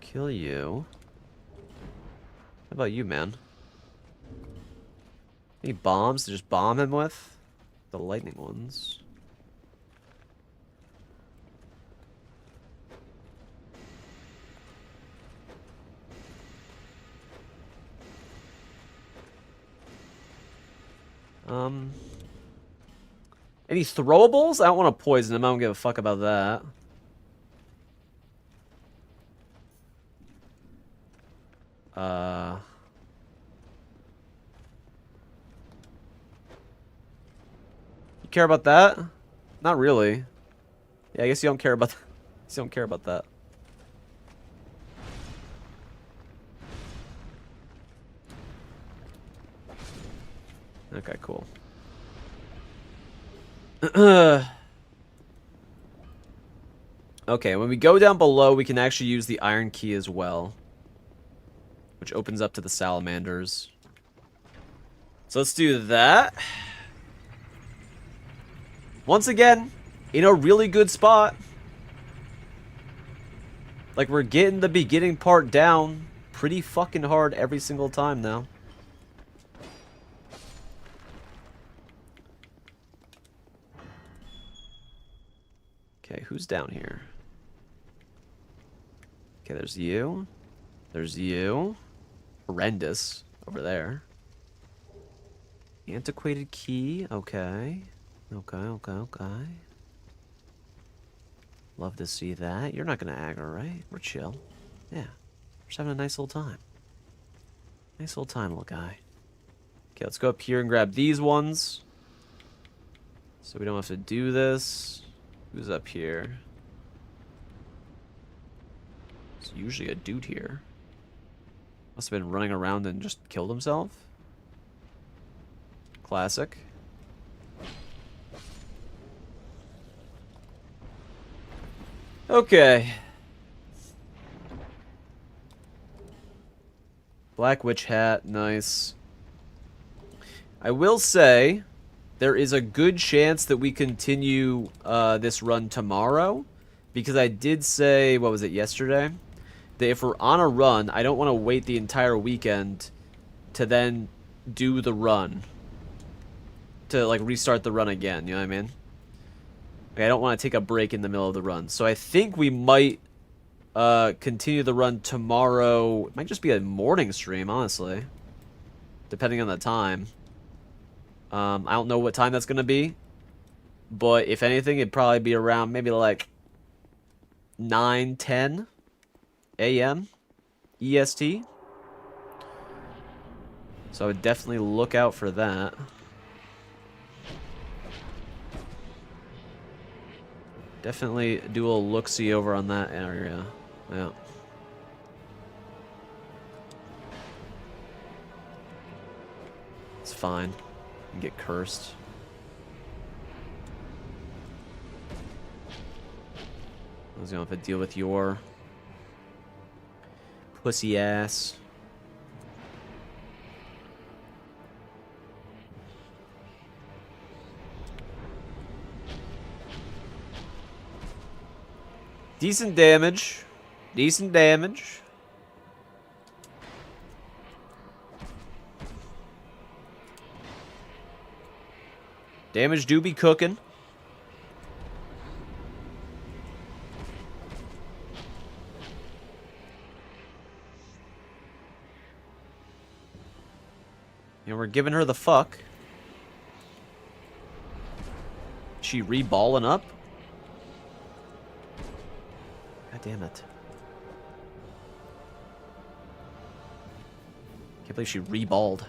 Kill you. How about you, man? Any bombs to just bomb him with? The lightning ones. Any throwables? I don't want to poison him. I don't give a fuck about that. You care about that? Not really. Yeah, I guess you don't care about. You don't care about that. Okay, cool. Okay, when we go down below, we can actually use the iron key as well. which opens up to the salamanders. So let's do that. Once again, in a really good spot. Like, we're getting the beginning part down pretty fucking hard every single time now. Okay, who's down here? Okay, there's you. There's you. Horrendous over there. Antiquated key. Okay. Okay. Love to see that. You're not going to aggro, right? We're chill. Yeah. We're just having a nice little time. Nice little time, little guy. Okay, let's go up here and grab these ones. So we don't have to do this. Who's up here? There's usually a dude here. Must have been running around and just killed himself. Classic. Okay. Black witch hat, nice. I will say, there is a good chance that we continue this run tomorrow. Because I did say, what was it, yesterday? That if we're on a run, I don't want to wait the entire weekend to then do the run. To, like, restart the run again, you know what I mean? Like, I don't want to take a break in the middle of the run. So I think we might continue the run tomorrow. It might just be a morning stream, honestly. Depending on the time. I don't know what time that's going to be. But if anything, it'd probably be around maybe like 9, 10 a.m. EST. So I would definitely look out for that. Definitely do a little look-see over on that area. Yeah. It's fine. You can get cursed. I was gonna have to deal with your pussy ass. Decent damage. Decent damage. Damage do be cooking. And we're giving her the fuck. She re-balling up? God damn it. Can't believe she re-balled.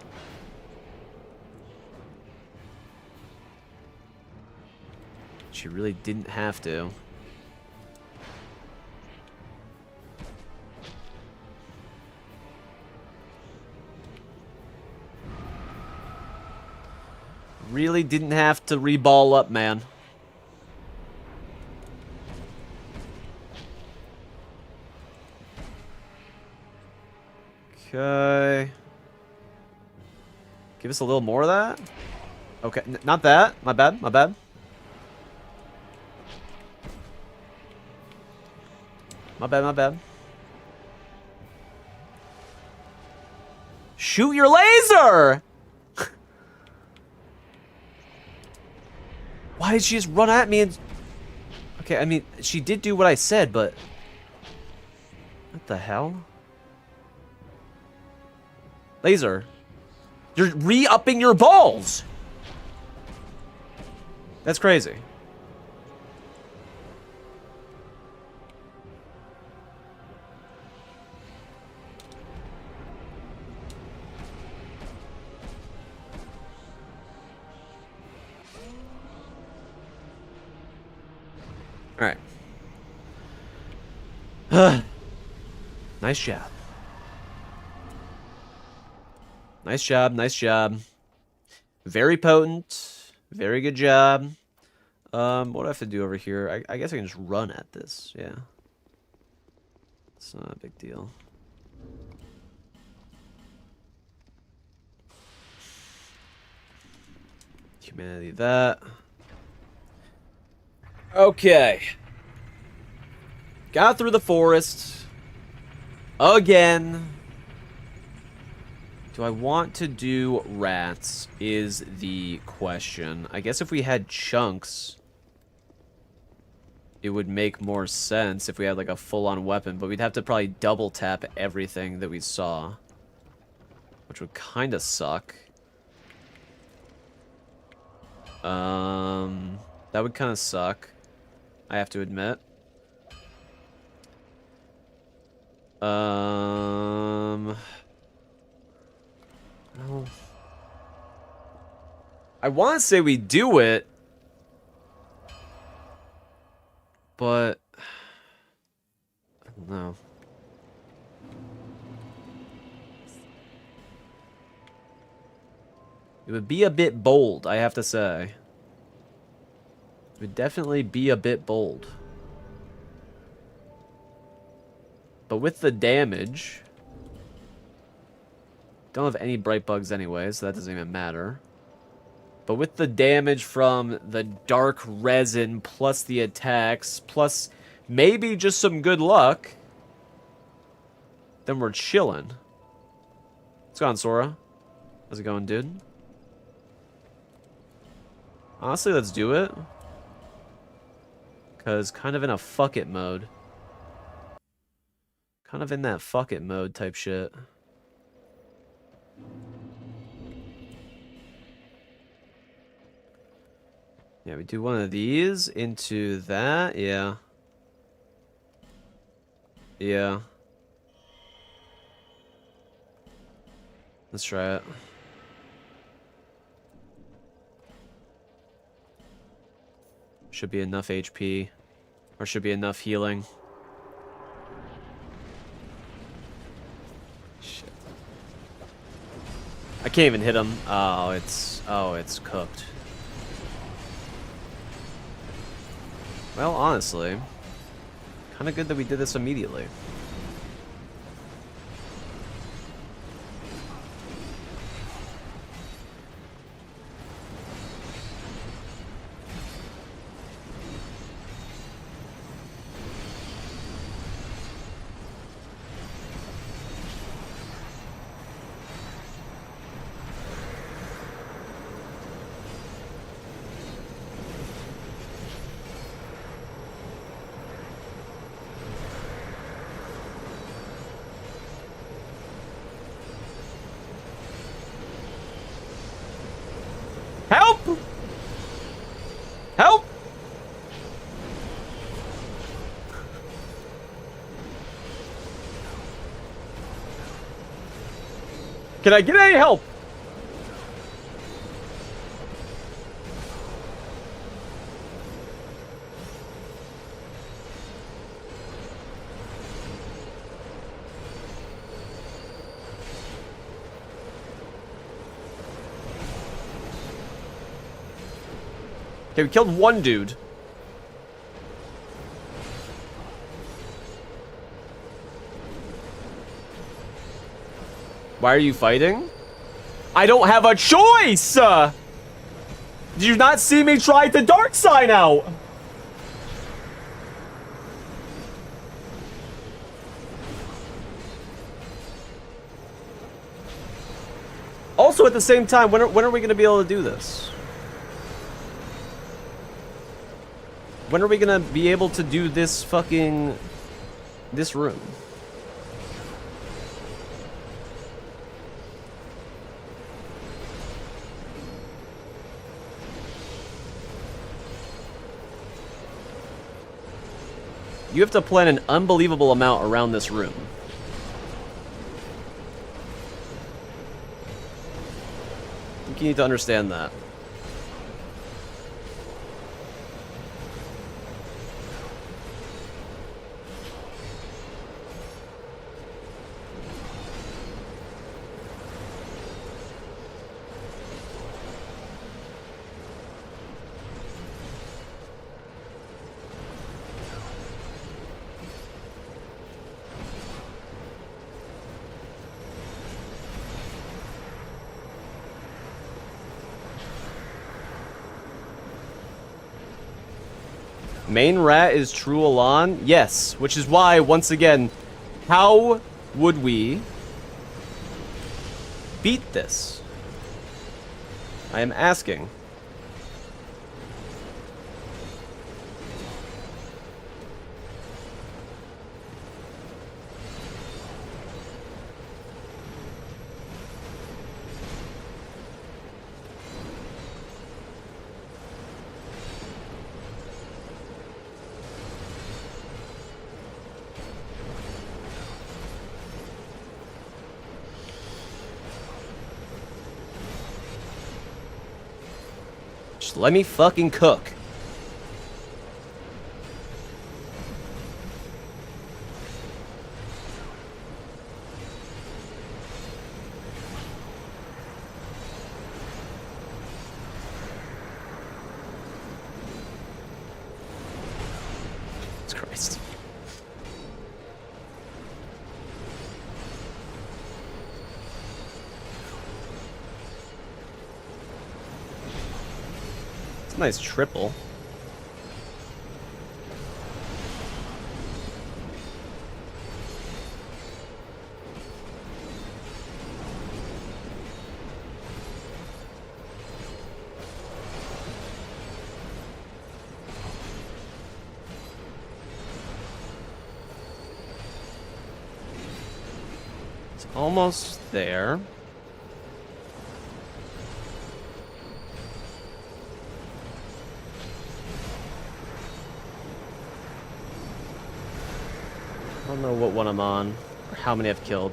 She really didn't have to. Really didn't have to re-ball up, man. Okay. Give us a little more of that. Okay, not that. My bad, my bad. My bad, my bad. Shoot your laser! Why did she just run at me and... Okay, I mean, she did do what I said, but... What the hell? Laser. You're re-upping your balls! That's crazy. Alright. Nice job. Nice job, nice job. Very potent. Very good job. What do I have to do over here? I guess I can just run at this, yeah. It's not a big deal. Humanity that. Okay. Got through the forest. Again. Do I want to do rats is the question. I guess if we had chunks, it would make more sense if we had like a full-on weapon, but we'd have to probably double tap everything that we saw, which would kind of suck. That would kind of suck, I have to admit. Well, I want to say we do it, but I don't know. It would be a bit bold, I have to say. It would definitely be a bit bold. But with the damage... Don't have any bright bugs anyway, so that doesn't even matter. But with the damage from the dark resin, plus the attacks, plus maybe just some good luck, then we're chilling. What's going on, Sora? How's it going, dude? Honestly, let's do it. Because kind of in a fuck it mode. Kind of in that fuck it mode type shit. Yeah, we do one of these into that. Yeah. Yeah. Let's try it. Should be enough HP. Or should be enough healing. Shit. I can't even hit him. Oh, it's cooked. Well, honestly, kind of good that we did this immediately. Help! Help! Can I get any help? Okay, we killed one dude. Why are you fighting? I don't have a choice! Did you not see me try the dark sign out? Also, at the same time, when are we going to be able to do this? When are we gonna be able to do this this room? You have to plan an unbelievable amount around this room. I think you need to understand that. Main rat is True Elan? Yes, which is why, once again, how would we beat this? I am asking. Just let me fucking cook. Jesus Christ. Nice triple. It's almost there. I don't know what one I'm on, or how many I've killed.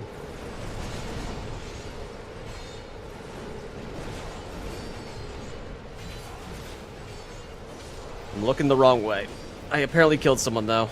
I'm looking the wrong way. I apparently killed someone, though.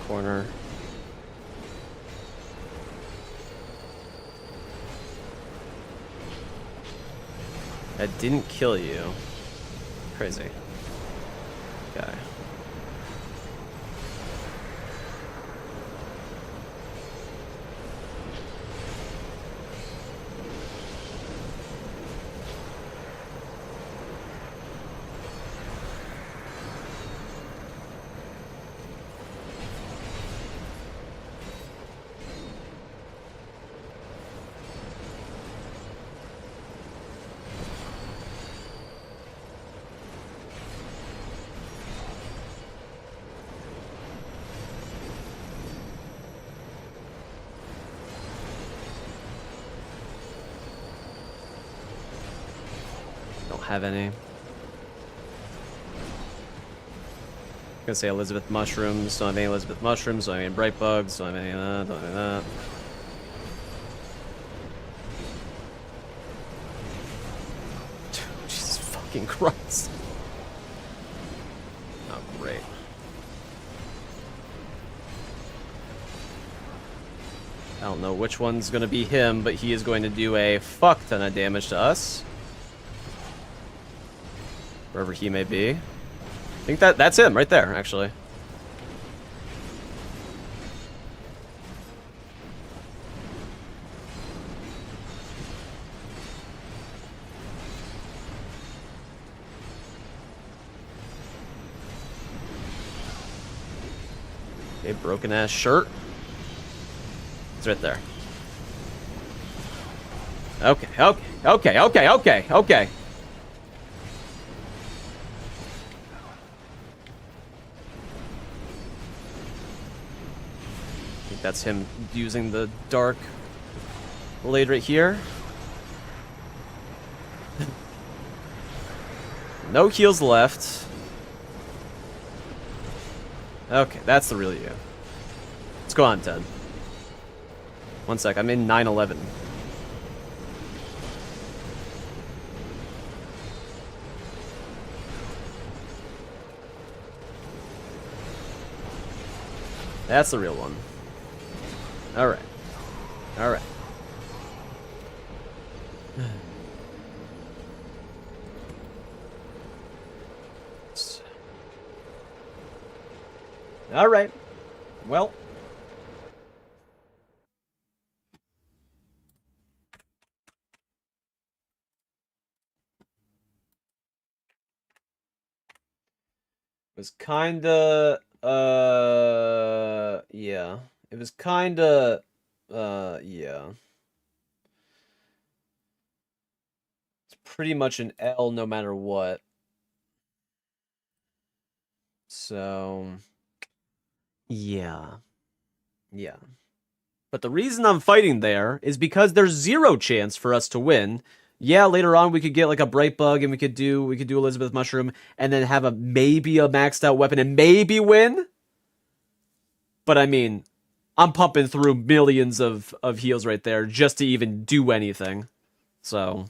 Corner. I didn't kill you. Crazy. Okay. Have any. I'm gonna say Elizabeth mushrooms. Don't have any Elizabeth mushrooms. Don't have any bright bugs. Don't have any of that. Don't have that. Jesus fucking Christ. Oh, great. I don't know which one's gonna be him, but he is going to do a fuck ton of damage to us. Wherever he may be. I think that's him right there, actually. Okay, broken ass shirt. It's right there. Okay. That's him using the dark blade right here. No heals left. Okay, that's the real you. Let's go on, Ted. One sec, I'm in 9/11. That's the real one. Alright. Alright. All right. Well. It was kinda, yeah. It was kinda, yeah. It's pretty much an L no matter what. So, yeah. Yeah. But the reason I'm fighting there is because there's zero chance for us to win. Yeah, later on we could get like a bright bug and we could do Elizabeth Mushroom and then have maybe a maxed out weapon and maybe win. But I mean, I'm pumping through millions of heals right there just to even do anything. So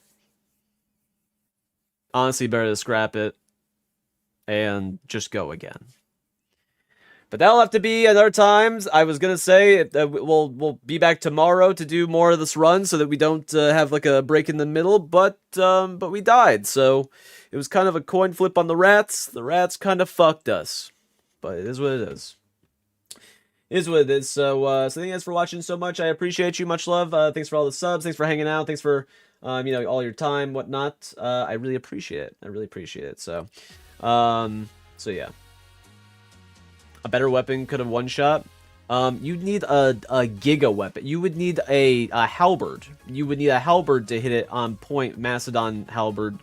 honestly, better to scrap it and just go again. But that'll have to be at other times. I was gonna say we'll be back tomorrow to do more of this run, so that we don't have like a break in the middle. But we died, so it was kind of a coin flip on the rats. The rats kind of fucked us, but it is what it is. It is what it is. So thank you guys for watching so much. I appreciate you. Much love. Thanks for all the subs. Thanks for hanging out. Thanks for all your time, whatnot. I really appreciate it. I really appreciate it. So yeah. A better weapon could have one-shot. You'd need a giga weapon. You would need a halberd. You would need a halberd to hit it on point, Macedon halberd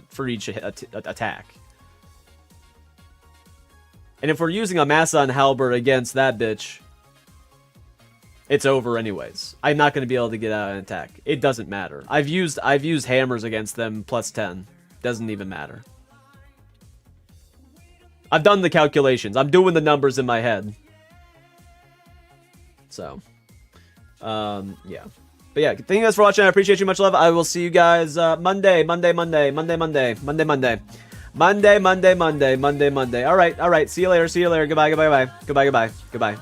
for each attack. And if we're using a Macedon halberd against that bitch, it's over anyways. I'm not going to be able to get out an attack. It doesn't matter. I've used hammers against them plus 10. Doesn't even matter. I've done the calculations. I'm doing the numbers in my head. So, yeah. But yeah, thank you guys for watching. I appreciate you. Much love. I will see you guys Monday. All right. See you later. Goodbye.